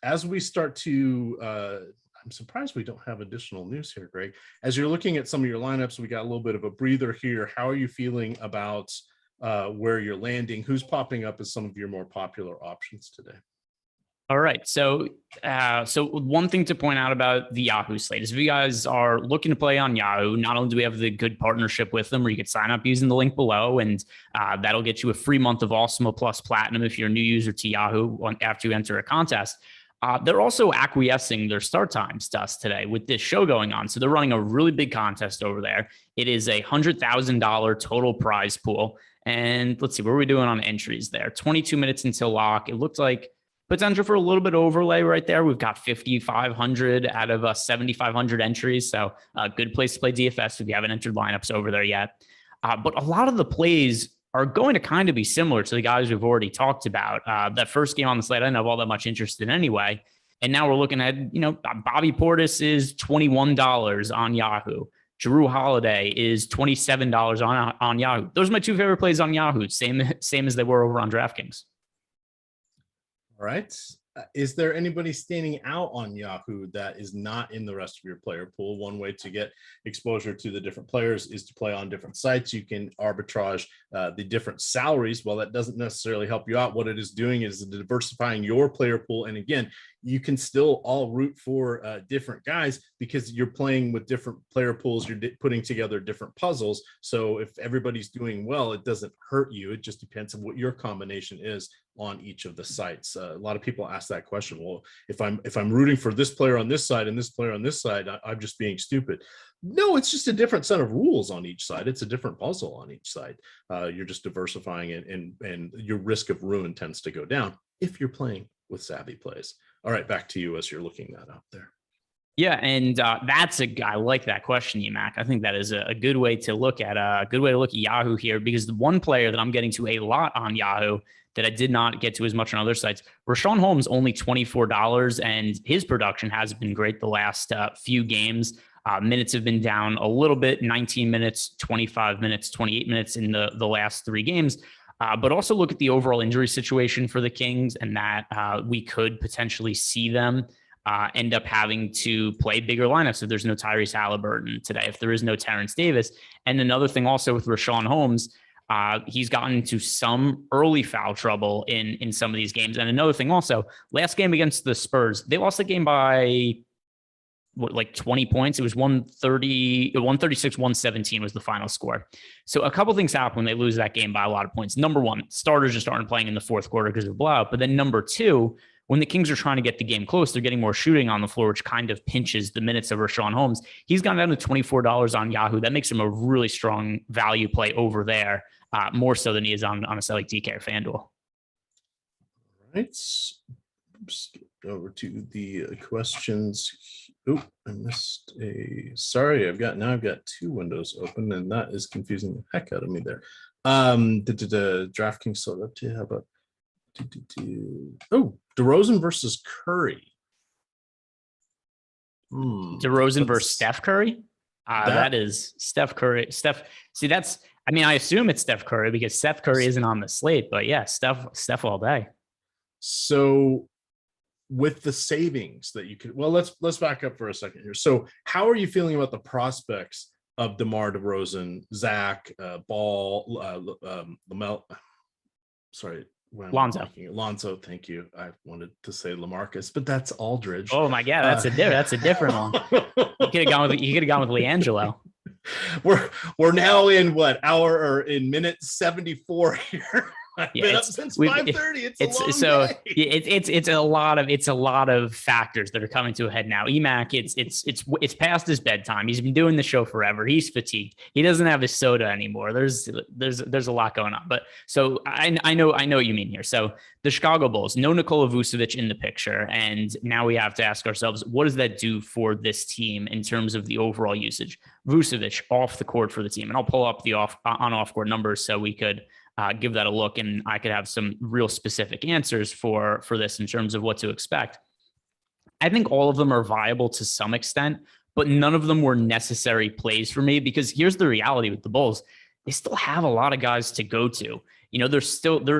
As we start to, I'm surprised we don't have additional news here, Greg. As you're looking at some of your lineups, we got a little bit of a breather here. How are you feeling about where you're landing? Who's popping up as some of your more popular options today? All right. So one thing to point out about the Yahoo slate is if you guys are looking to play on Yahoo, not only do we have the good partnership with them where you can sign up using the link below, and that'll get you a free month of Awesemo Plus Platinum if you're a new user to Yahoo after you enter a contest. They're also acquiescing their start times to us today with this show going on. So they're running a really big contest over there. It is a $100,000 total prize pool. And let's see, what are we doing on entries there? 22 minutes until lock. It looked like potential for a little bit of overlay right there. We've got 5,500 out of 7,500 entries. So a good place to play DFS if you haven't entered lineups over there yet. But a lot of the plays are going to kind of be similar to the guys we've already talked about. That first game on the slate, I didn't have all that much interest in anyway. And now we're looking at, Bobby Portis is $21 on Yahoo. Jrue Holiday is $27 on Yahoo. Those are my two favorite plays on Yahoo. Same as they were over on DraftKings. All right. Is there anybody standing out on Yahoo that is not in the rest of your player pool? One way to get exposure to the different players is to play on different sites. You can arbitrage the different salaries. Well, that doesn't necessarily help you out. What it is doing is diversifying your player pool. And again, you can still all root for different guys because you're playing with different player pools. You're putting together different puzzles. So if everybody's doing well, it doesn't hurt you. It just depends on what your combination is on each of the sites. A lot of people ask that question. Well, if I'm rooting for this player on this side and this player on this side, I'm just being stupid. No, it's just a different set of rules on each side. It's a different puzzle on each side. You're just diversifying it, and your risk of ruin tends to go down if you're playing with savvy plays. All right, back to you as you're looking that up there. Yeah, and I like that question, Mac. I think that is a good way to look at Yahoo here, because the one player that I'm getting to a lot on Yahoo that I did not get to as much on other sites, Richaun Holmes, only $24, and his production has been great the last few games. Minutes have been down a little bit, 19 minutes, 25 minutes, 28 minutes in the last three games. But also look at the overall injury situation for the Kings, and that we could potentially see them end up having to play bigger lineups if there's no Tyrese Halliburton today, if there is no Terrence Davis. And another thing also with Richaun Holmes, he's gotten into some early foul trouble in some of these games. And another thing also, last game against the Spurs, they lost the game by 20 points. It was 136, 117 was the final score. So a couple things happen when they lose that game by a lot of points. Number one, starters just aren't playing in the fourth quarter because of blowout. But then number two, when the Kings are trying to get the game close, they're getting more shooting on the floor, which kind of pinches the minutes of Richaun Holmes. He's gone down to $24 on Yahoo. That makes him a really strong value play over there, more so than he is on a site like DK or FanDuel. All right. Let's get over to the questions. Oh, I missed sorry, I've got two windows open, and that is confusing the heck out of me there. The DraftKings sold up to, how about DeRozan versus Curry. DeRozan versus Steph Curry? That is Steph Curry. I assume it's Steph Curry because Steph Curry isn't on the slate, but yeah, Steph all day. So with the savings that you could, well, let's back up for a second here. So how are you feeling about the prospects of DeMar DeRozan, Zach, Ball, Lamel? Sorry, Lonzo. Thank you. I wanted to say LaMarcus, but that's Aldridge. Oh my God, that's a different one. You could have gone with LiAngelo. We're now in in minute 74 here. I've been up since 5:30. It's a lot of factors that are coming to a head now. EMAC, it's past his bedtime. He's been doing the show forever. He's fatigued. He doesn't have his soda anymore. There's a lot going on. But so I know what you mean here. So the Chicago Bulls, no Nikola Vucevic in the picture, and now we have to ask ourselves, what does that do for this team in terms of the overall usage? Vucevic off the court for the team, and I'll pull up the off-court numbers so we could give that a look, and I could have some real specific answers for this in terms of what to expect. I think all of them are viable to some extent, but none of them were necessary plays for me, because here's the reality with the Bulls. They still have a lot of guys to go to. You know, there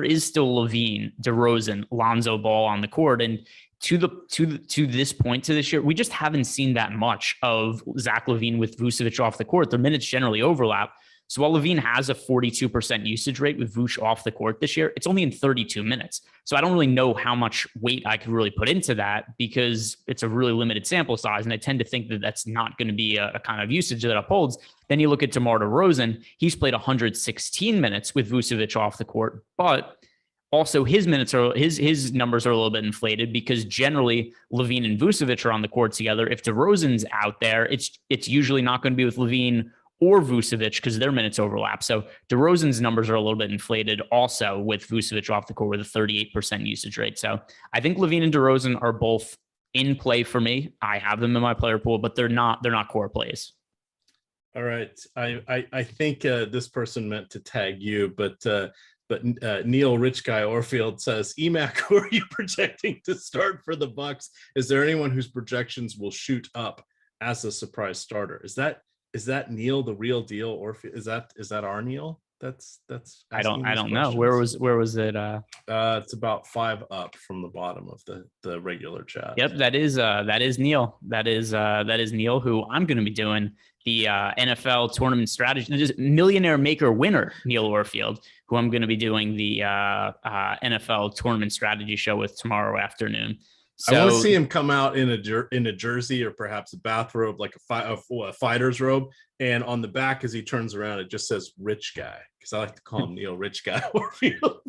is still LaVine, DeRozan, Lonzo Ball on the court. And to this point to this year, we just haven't seen that much of Zach LaVine with Vucevic off the court. Their minutes generally overlap. So while LaVine has a 42% usage rate with Vuce off the court this year, it's only in 32 minutes. So I don't really know how much weight I could really put into that, because it's a really limited sample size. And I tend to think that that's not going to be a kind of usage that upholds. Then you look at DeMar DeRozan, he's played 116 minutes with Vucevic off the court, but also his numbers are a little bit inflated, because generally LaVine and Vucevic are on the court together. If DeRozan's out there, it's usually not going to be with LaVine or Vucevic, because their minutes overlap. So DeRozan's numbers are a little bit inflated also with Vucevic off the court with a 38% usage rate. So I think LaVine and DeRozan are both in play for me. I have them in my player pool, but they're not core plays. All right. I think this person meant to tag you, but Neil Rich Guy Orfield says, EMAC, who are you projecting to start for the Bucks? Is there anyone whose projections will shoot up as a surprise starter? Is that Neil the real deal, or is that our Neil? That's I don't know. Where was it? It's about 5 up from the bottom of the regular chat. Yep, that is Neil. That is Neil, who I'm going to be doing the NFL tournament strategy, just millionaire maker winner, Neil Orfield, who I'm going to be doing the NFL tournament strategy show with tomorrow afternoon. So, I want to see him come out in a jersey, or perhaps a bathrobe, like a fighter's robe. And on the back, as he turns around, it just says "Rich Guy," because I like to call him Neil Rich Guy Orfield.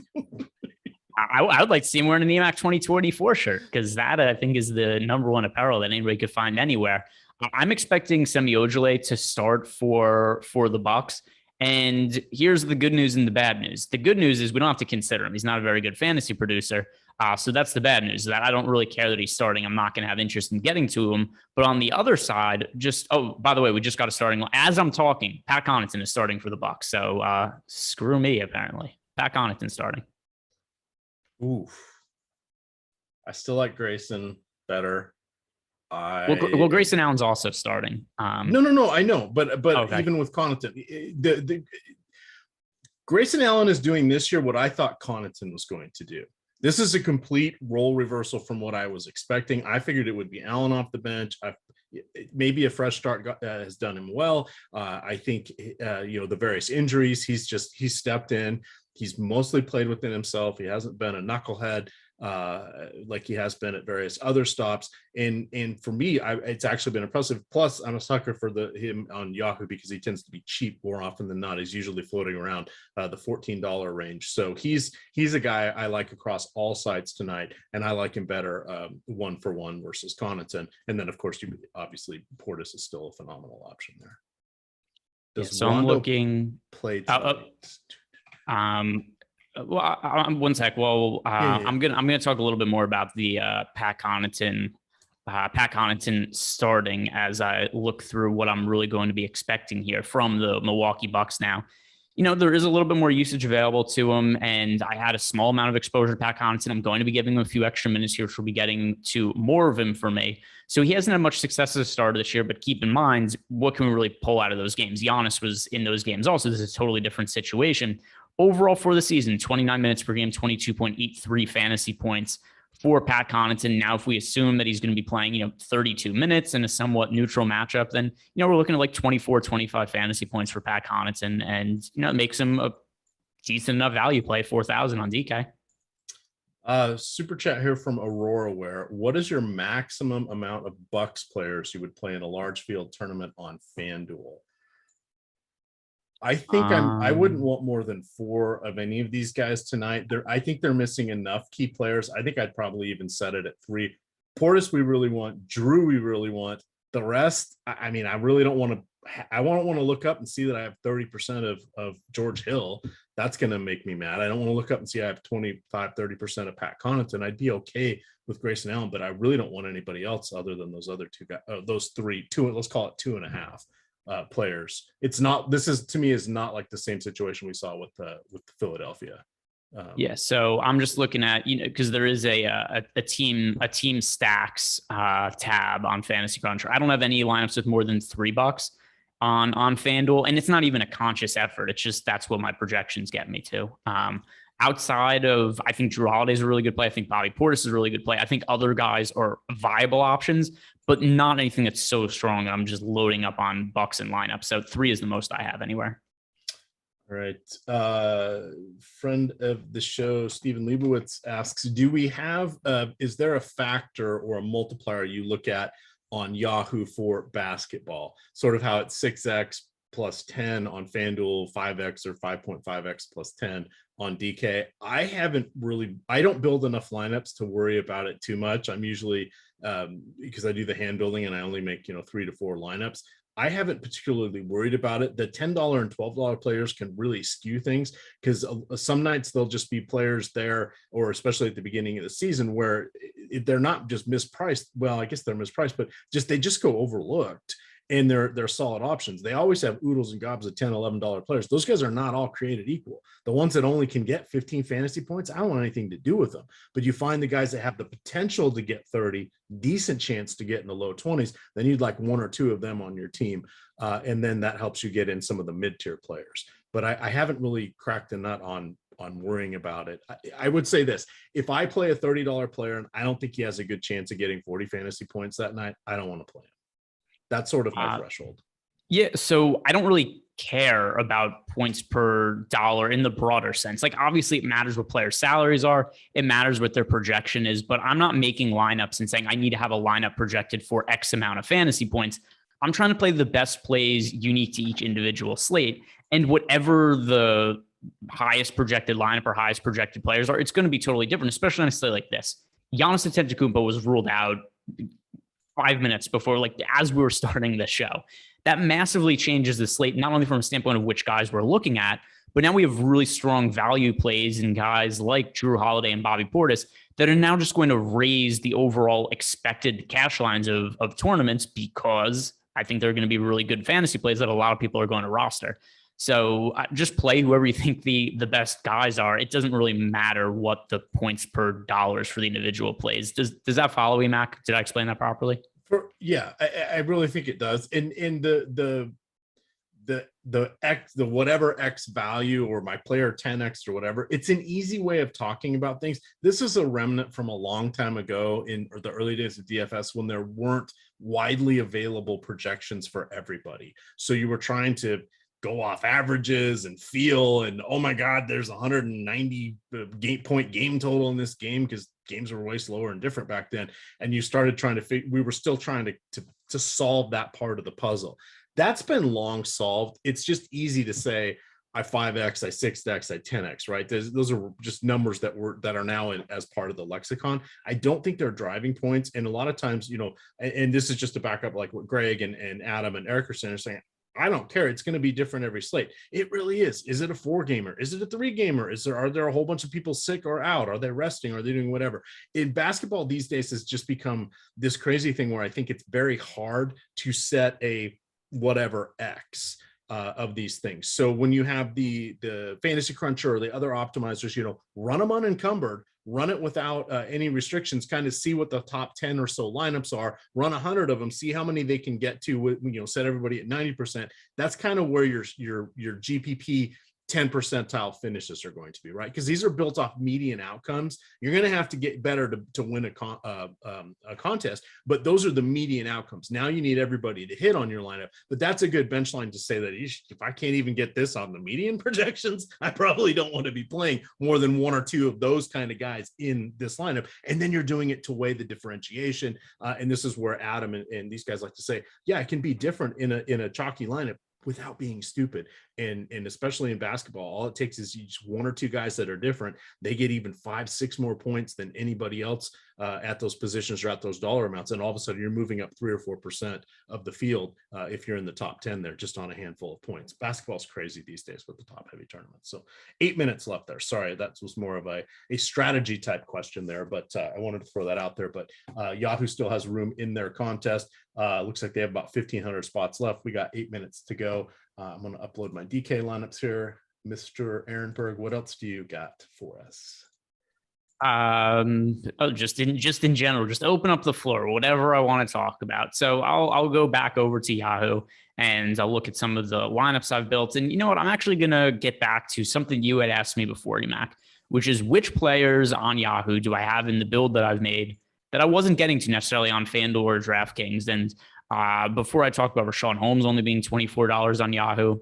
I would like to see him wearing an EMAC 2024 shirt, because that I think is the number one apparel that anybody could find anywhere. I'm expecting Semi Ojeleye to start for the Bucks. And here's the good news and the bad news. The good news is we don't have to consider him. He's not a very good fantasy producer. So that's the bad news, that I don't really care that he's starting. I'm not going to have interest in getting to him. But on the other side, by the way, we just got a starting. As I'm talking, Pat Connaughton is starting for the Bucks. So screw me, apparently. Pat Connaughton starting. Oof. I still like Grayson better. Well, Grayson Allen's also starting. No, I know, but okay. Even with Connaughton, the Grayson Allen is doing this year what I thought Connaughton was going to do. This is a complete role reversal from what I was expecting. I figured it would be Allen off the bench. Maybe a fresh start has done him well. I think the various injuries, he's stepped in. He's mostly played within himself. He hasn't been a knucklehead like he has been at various other stops. And for me, it's actually been impressive. Plus, I'm a sucker for him on Yahoo, because he tends to be cheap more often than not. He's usually floating around the $14 range. So he's a guy I like across all sides tonight, and I like him better 1-for-1 versus Connaughton. And then, of course, obviously Portis is still a phenomenal option there. So I'm looking play tonight? One sec. Well, I'm gonna talk a little bit more about the Pat Connaughton starting as I look through what I'm really going to be expecting here from the Milwaukee Bucks now. There is a little bit more usage available to him, and I had a small amount of exposure to Pat Connaughton. I'm going to be giving him a few extra minutes here, which will be getting to more of him for me. So he hasn't had much success as a starter this year, but keep in mind, what can we really pull out of those games? Giannis was in those games also. This is a totally different situation. Overall for the season, 29 minutes per game, 22.83 fantasy points for Pat Connaughton. Now, if we assume that he's going to be playing, 32 minutes in a somewhat neutral matchup, then, we're looking at like 24, 25 fantasy points for Pat Connaughton, and, it makes him a decent enough value play, 4,000 on DK. Super chat here from Aurora Ware. What is your maximum amount of Bucks players you would play in a large field tournament on FanDuel? I think I wouldn't want more than 4 of any of these guys tonight. I think they're missing enough key players. I think I'd probably even set it at 3. Portis, we really want. Drew, we really want. The rest, I really don't want to. I won't want to look up and see that I have 30% of George Hill. That's going to make me mad. I don't want to look up and see I have 25, 30% of Pat Connaughton. I'd be okay with Grayson Allen, but I really don't want anybody else other than those other 2 guys. Those 3, 2. Let's call it 2.5. players. It's not. This is to me is not like the same situation we saw with Philadelphia. Yeah, so I'm just looking at, because there is a team stacks tab on Fantasy Cruncher. I don't have any lineups with more than $3 on FanDuel, and it's not even a conscious effort. It's just that's what my projections get me to. Outside of, I think Jrue Holiday is a really good play. I think Bobby Portis is a really good play. I think other guys are viable options, but not anything that's so strong that I'm just loading up on Bucks and lineups. So 3 is the most I have anywhere. All right. Friend of the show, Stephen Leibowitz asks, do we have, is there a factor or a multiplier you look at on Yahoo for basketball? Sort of how it's 6x plus 10 on FanDuel, 5x or 5.5x plus 10 on DK. I don't build enough lineups to worry about it too much. I'm usually, because I do the hand building and I only make, 3 to 4 lineups. I haven't particularly worried about it. The $10 and $12 players can really skew things because some nights they'll just be players there, or especially at the beginning of the season where they're not just mispriced. Well, I guess they're mispriced, but they just go overlooked. And they're solid options. They always have oodles and gobs of $10, $11 players. Those guys are not all created equal. The ones that only can get 15 fantasy points, I don't want anything to do with them. But you find the guys that have the potential to get 30, decent chance to get in the low 20s, then you'd like 1 or 2 of them on your team. And then that helps you get in some of the mid-tier players. But I haven't really cracked the nut on worrying about it. I would say this: if I play a $30 player and I don't think he has a good chance of getting 40 fantasy points that night, I don't want to play him. That's sort of my threshold. Yeah. So I don't really care about points per dollar in the broader sense. Like, obviously it matters what players' salaries are. It matters what their projection is, but I'm not making lineups and saying I need to have a lineup projected for X amount of fantasy points. I'm trying to play the best plays unique to each individual slate, and whatever the highest projected lineup or highest projected players are, it's going to be totally different, especially on a slate like this. Giannis Antetokounmpo was ruled out 5 minutes before, like, as we were starting the show. That massively changes the slate, not only from a standpoint of which guys we're looking at, but now we have really strong value plays in guys like Jrue Holiday and Bobby Portis that are now just going to raise the overall expected cash lines of tournaments, because I think they're going to be really good fantasy plays that a lot of people are going to roster. So just play whoever you think the best guys are. It doesn't really matter what the points per dollars for the individual plays. Does that follow you, Mac? Did I explain that properly? I really think it does. And the whatever X value, or my player 10X or whatever, it's an easy way of talking about things. This is a remnant from a long time ago in the early days of DFS, when there weren't widely available projections for everybody. So you were trying to go off averages and feel, and oh my God, there's 190 point game total in this game, because games were way slower and different back then. And you started trying to we were still trying to solve that part of the puzzle. That's been long solved. It's just easy to say I 5X, I 6X, I 10X, right? Those are just numbers that are now as part of the lexicon. I don't think they're driving points. And a lot of times, and this is just to back up like what Greg and Adam and Eric are saying, I don't care. It's going to be different every slate. It really is. Is it a 4-gamer? Is it a 3-gamer? Are there a whole bunch of people sick or out? Are they resting? Are they doing whatever? In basketball these days, has just become this crazy thing where I think it's very hard to set a whatever X of these things. So when you have the Fantasy Cruncher or the other optimizers, run them unencumbered, run it without any restrictions, kind of see what the top 10 or so lineups are, run 100 of them, see how many they can get to, set everybody at 90%. That's kind of where your GPP 10 percentile finishes are going to be, right? Because these are built off median outcomes. You're going to have to get better to win a contest, but those are the median outcomes. Now you need everybody to hit on your lineup, but that's a good bench line to say that if I can't even get this on the median projections, I probably don't want to be playing more than 1 or 2 of those kind of guys in this lineup. And then you're doing it to weigh the differentiation. And this is where Adam and these guys like to say, yeah, it can be different in a chalky lineup without being stupid. And especially in basketball, all it takes is just 1 or 2 guys that are different. They get even 5-6 more points than anybody else at those positions or at those dollar amounts. And all of a sudden you're moving up 3 or 4% of the field if you're in the top 10 there, just on a handful of points. Basketball's crazy these days with the top heavy tournaments. So 8 minutes left there. Sorry, that was more of a strategy type question there, but I wanted to throw that out there. But Yahoo still has room in their contest. Looks like they have about 1,500 spots left. We got 8 minutes to go. I'm going to upload my DK lineups here. Mr. Ehrenberg, what else do you got for us? Just in general, just open up the floor, whatever I want to talk about. So I'll go back over to Yahoo and I'll look at some of the lineups I've built. And you know what? I'm actually going to get back to something you had asked me before, Emac, which is which players on Yahoo do I have in the build that I've made that I wasn't getting to necessarily on FanDuel or DraftKings. And before I talk about Rashawn Holmes only being $24 on Yahoo,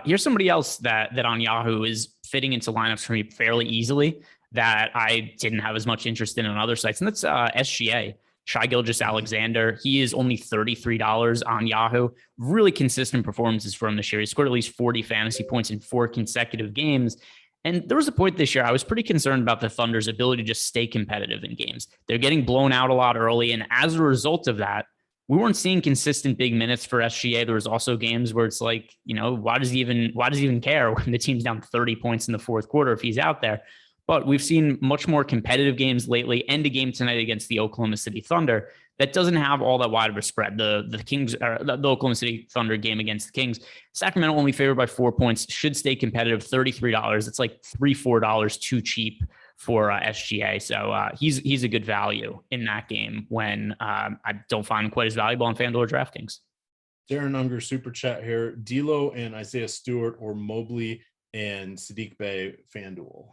here's somebody else that on Yahoo is fitting into lineups for me fairly easily that I didn't have as much interest in on other sites. And that's SGA, Shai Gilgeous-Alexander. He is only $33 on Yahoo. Really consistent performances from this year. He scored at least 40 fantasy points in 4 consecutive games. And there was a point this year I was pretty concerned about the Thunder's ability to just stay competitive in games. They're getting blown out a lot early. And as a result of that, we weren't seeing consistent big minutes for SGA. There was also games where it's like, you know, why does he even care when the team's down 30 points in the fourth quarter if he's out there? But we've seen much more competitive games lately, and a game tonight against the Oklahoma City Thunder that doesn't have all that wide of a spread. The Kings, or the Oklahoma City Thunder game against the Kings, Sacramento only favored by 4 points, should stay competitive, $33. It's like $3-4 too cheap for SGA. So he's a good value in that game when I don't find him quite as valuable on FanDuel or DraftKings. Darren Unger super chat here. D'Lo and Isaiah Stewart or Mobley and Sadiq Bey FanDuel.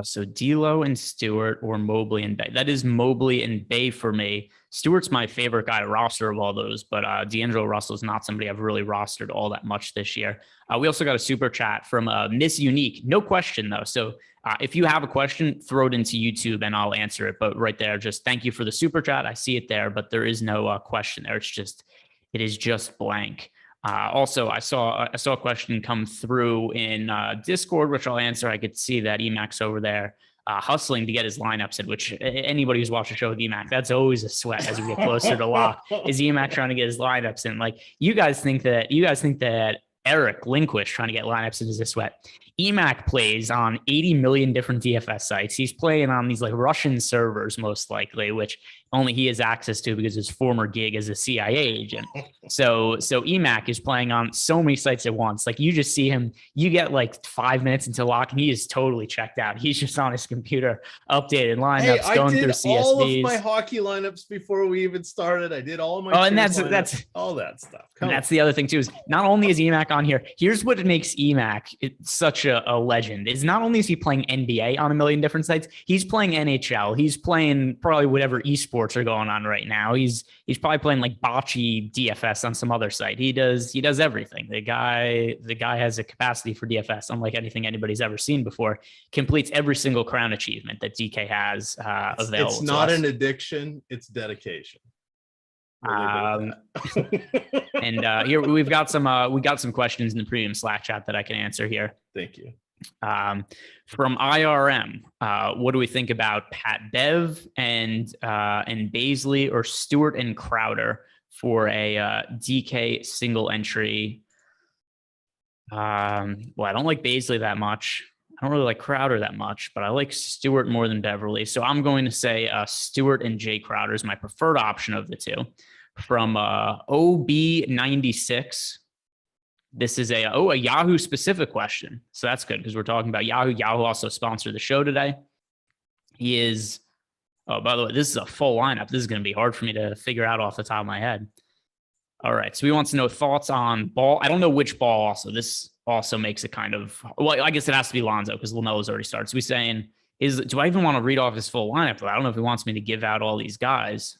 So D'Lo and Stewart or Mobley and Bey. That is Mobley and Bey for me. Stewart's my favorite guy to roster of all those, but D'Angelo Russell's not somebody I've really rostered all that much this year. We also got a super chat from Miss Unique. No question though. So if you have a question, throw it into YouTube and I'll answer it. But right there, just thank you for the super chat. I see it there, but there is no question there. It is just blank. Also, I saw a question come through in Discord, which I'll answer. I could see that Emac's over there hustling to get his lineups in, which anybody who's watched a show with Emac, that's always a sweat as we get closer to lock. Is Emac trying to get his lineups in? Like you guys think that Eric Lindquist trying to get lineups in is a sweat. Emac plays on 80 million different DFS sites. He's playing on these like Russian servers, most likely, which only he has access to because his former gig as a CIA agent. So Emac is playing on so many sites at once. Like you just see him, you get like 5 minutes into lock and he is totally checked out. He's just on his computer, updated lineups, going through CSVs. All of my hockey lineups before we even started. I did all of my and that's all that stuff. That's the other thing too, is not only is Emac on here, here's what makes Emac such a legend is not only is he playing NBA on a million different sites, he's playing NHL, he's playing probably whatever esports are going on right now. He's probably playing like bocce DFS on some other site. He does everything. The guy has a capacity for DFS unlike anything anybody's ever seen before. Completes every single crown achievement that DK has available. It's not an addiction, it's dedication. And here we got some questions in the premium Slack chat that I can answer here. Thank you. From IRM, what do we think about Pat Bev and Baisley or Stewart and Crowder for a DK single entry? Well, I don't like Baisley that much. I don't really like Crowder that much, but I like Stewart more than Beverly. So I'm going to say Stewart and Jay Crowder is my preferred option of the two. From OB96. This is a Yahoo specific question. So that's good because we're talking about Yahoo. Yahoo also sponsored the show today. He is, by the way, this is a full lineup. This is going to be hard for me to figure out off the top of my head. All right. So he wants to know thoughts on Ball. I don't know which Ball also. This also makes it kind of, well, I guess it has to be Lonzo because Lamelo's already started. So he's saying, do I even want to read off his full lineup? I don't know if he wants me to give out all these guys.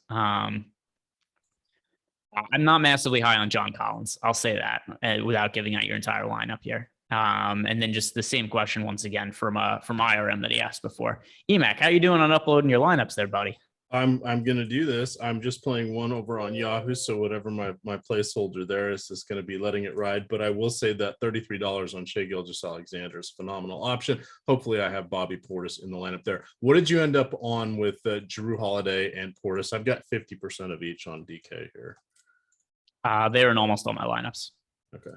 I'm not massively high on John Collins. I'll say that without giving out your entire lineup here. And then just the same question once again from IRM that he asked before. Emac, how you doing on uploading your lineups there, buddy? I'm gonna do this. I'm just playing one over on Yahoo, so whatever my placeholder there is going to be letting it ride. But I will say that $33 on Shai Gilgeous-Alexander is a phenomenal option. Hopefully, I have Bobby Portis in the lineup there. What did you end up on with Jrue Holiday and Portis? I've got 50% of each on DK here. They're in almost all my lineups. Okay.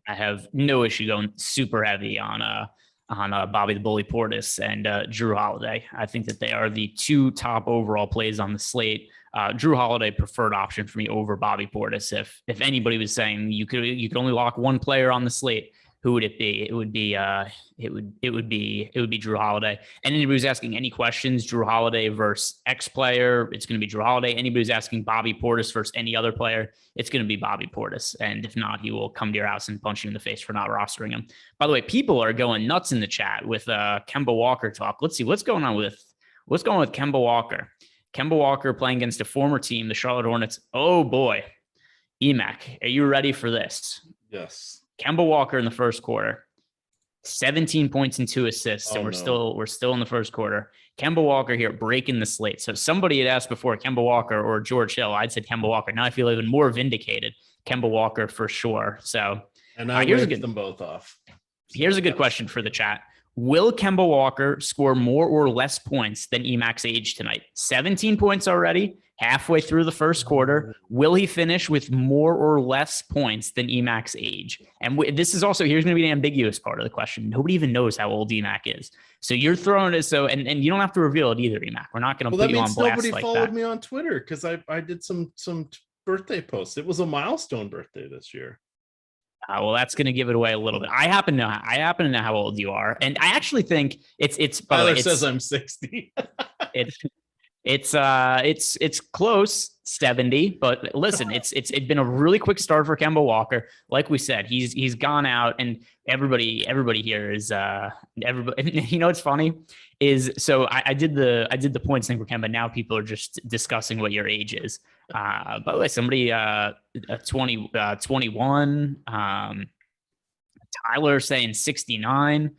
I have no issue going super heavy on Bobby the Bully Portis and Jrue Holiday. I think that they are the two top overall plays on the slate. Jrue Holiday preferred option for me over Bobby Portis. If anybody was saying you could only lock one player on the slate, who would it be? It would be Jrue Holiday. And anybody who's asking any questions, Jrue Holiday versus X player, it's going to be Jrue Holiday. Anybody who's asking Bobby Portis versus any other player, it's going to be Bobby Portis. And if not, he will come to your house and punch you in the face for not rostering him. By the way, people are going nuts in the chat with Kemba Walker talk. Let's see what's going on with Kemba Walker. Kemba Walker playing against a former team, the Charlotte Hornets. Oh boy, Emac, are you ready for this? Yes. Kemba Walker in the first quarter, 17 points and 2 assists, and we're still in the first quarter. Kemba Walker here breaking the slate. So somebody had asked before Kemba Walker or George Hill. I'd said Kemba Walker. Now I feel even more vindicated. Kemba Walker for sure. So and I ripped them both off. Here's a good question for the chat. Will Kemba Walker score more or less points than Emac's age tonight? 17 points already, halfway through the first quarter. Will he finish with more or less points than Emac's age? And this is also, here's going to be the ambiguous part of the question. Nobody even knows how old Emac is. So you're throwing it. So, and you don't have to reveal it either, Emac. We're not going to put you on blast like that. Nobody followed me on Twitter because I did some birthday posts. It was a milestone birthday this year. Well, that's going to give it away a little bit. I happen to know how old you are, and I actually think it's. Tyler says I'm 60. It's close 70, but listen, it's been a really quick start for Kemba Walker. Like we said, he's gone out, and everybody here is everybody. You know what's funny is so I did the points thing for Kemba. Now people are just discussing what your age is. By the way, somebody 21. Tyler saying 69.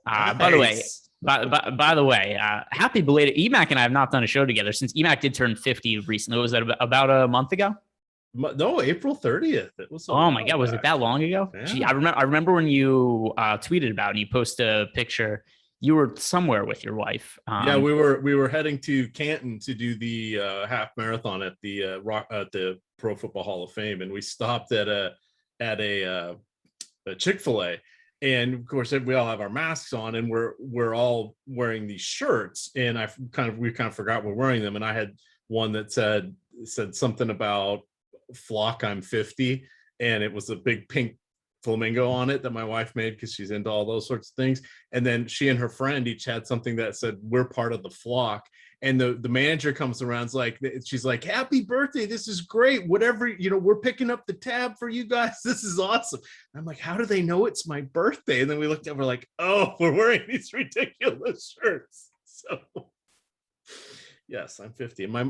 Nice. By the way, happy belated. Emac and I have not done a show together since Emac did turn 50 recently. Was that about a month ago? No, April 30th. It was. Oh my God, was it that long ago? Yeah. Gee, I remember when you tweeted about it and you posted a picture. You were somewhere with your wife. Yeah, we were heading to Canton to do the half marathon at the Pro Football Hall of Fame, and we stopped at a Chick-fil-A. And of course, we all have our masks on, and we're all wearing these shirts. And we kind of forgot we're wearing them. And I had one that said something about Flock, I'm 50, and it was a big pink flamingo on it that my wife made because she's into all those sorts of things. And then she and her friend each had something that said, "We're part of the flock." And the manager comes around, she's like, "Happy birthday. This is great. Whatever, we're picking up the tab for you guys. This is awesome." And I'm like, "How do they know it's my birthday?" And then we looked up, we're like, "Oh, we're wearing these ridiculous shirts." So yes, I'm 50. And my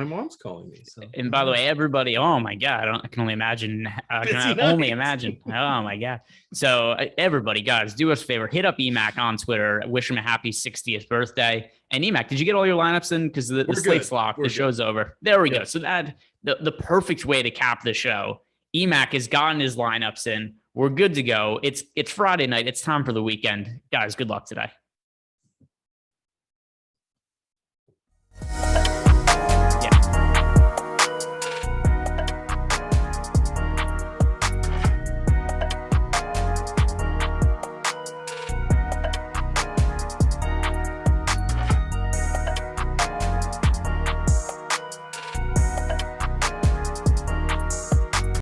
mom's calling me. So. And by the way, everybody, oh my God, I can only imagine. Only imagine. Oh my God. So everybody, guys, do us a favor. Hit up Emac on Twitter. Wish him a happy 60th birthday. And Emac, did you get all your lineups in? Because the slate's locked. The show's over. There we go. So that the perfect way to cap the show. Emac has gotten his lineups in. We're good to go. It's Friday night. It's time for the weekend. Guys, good luck today.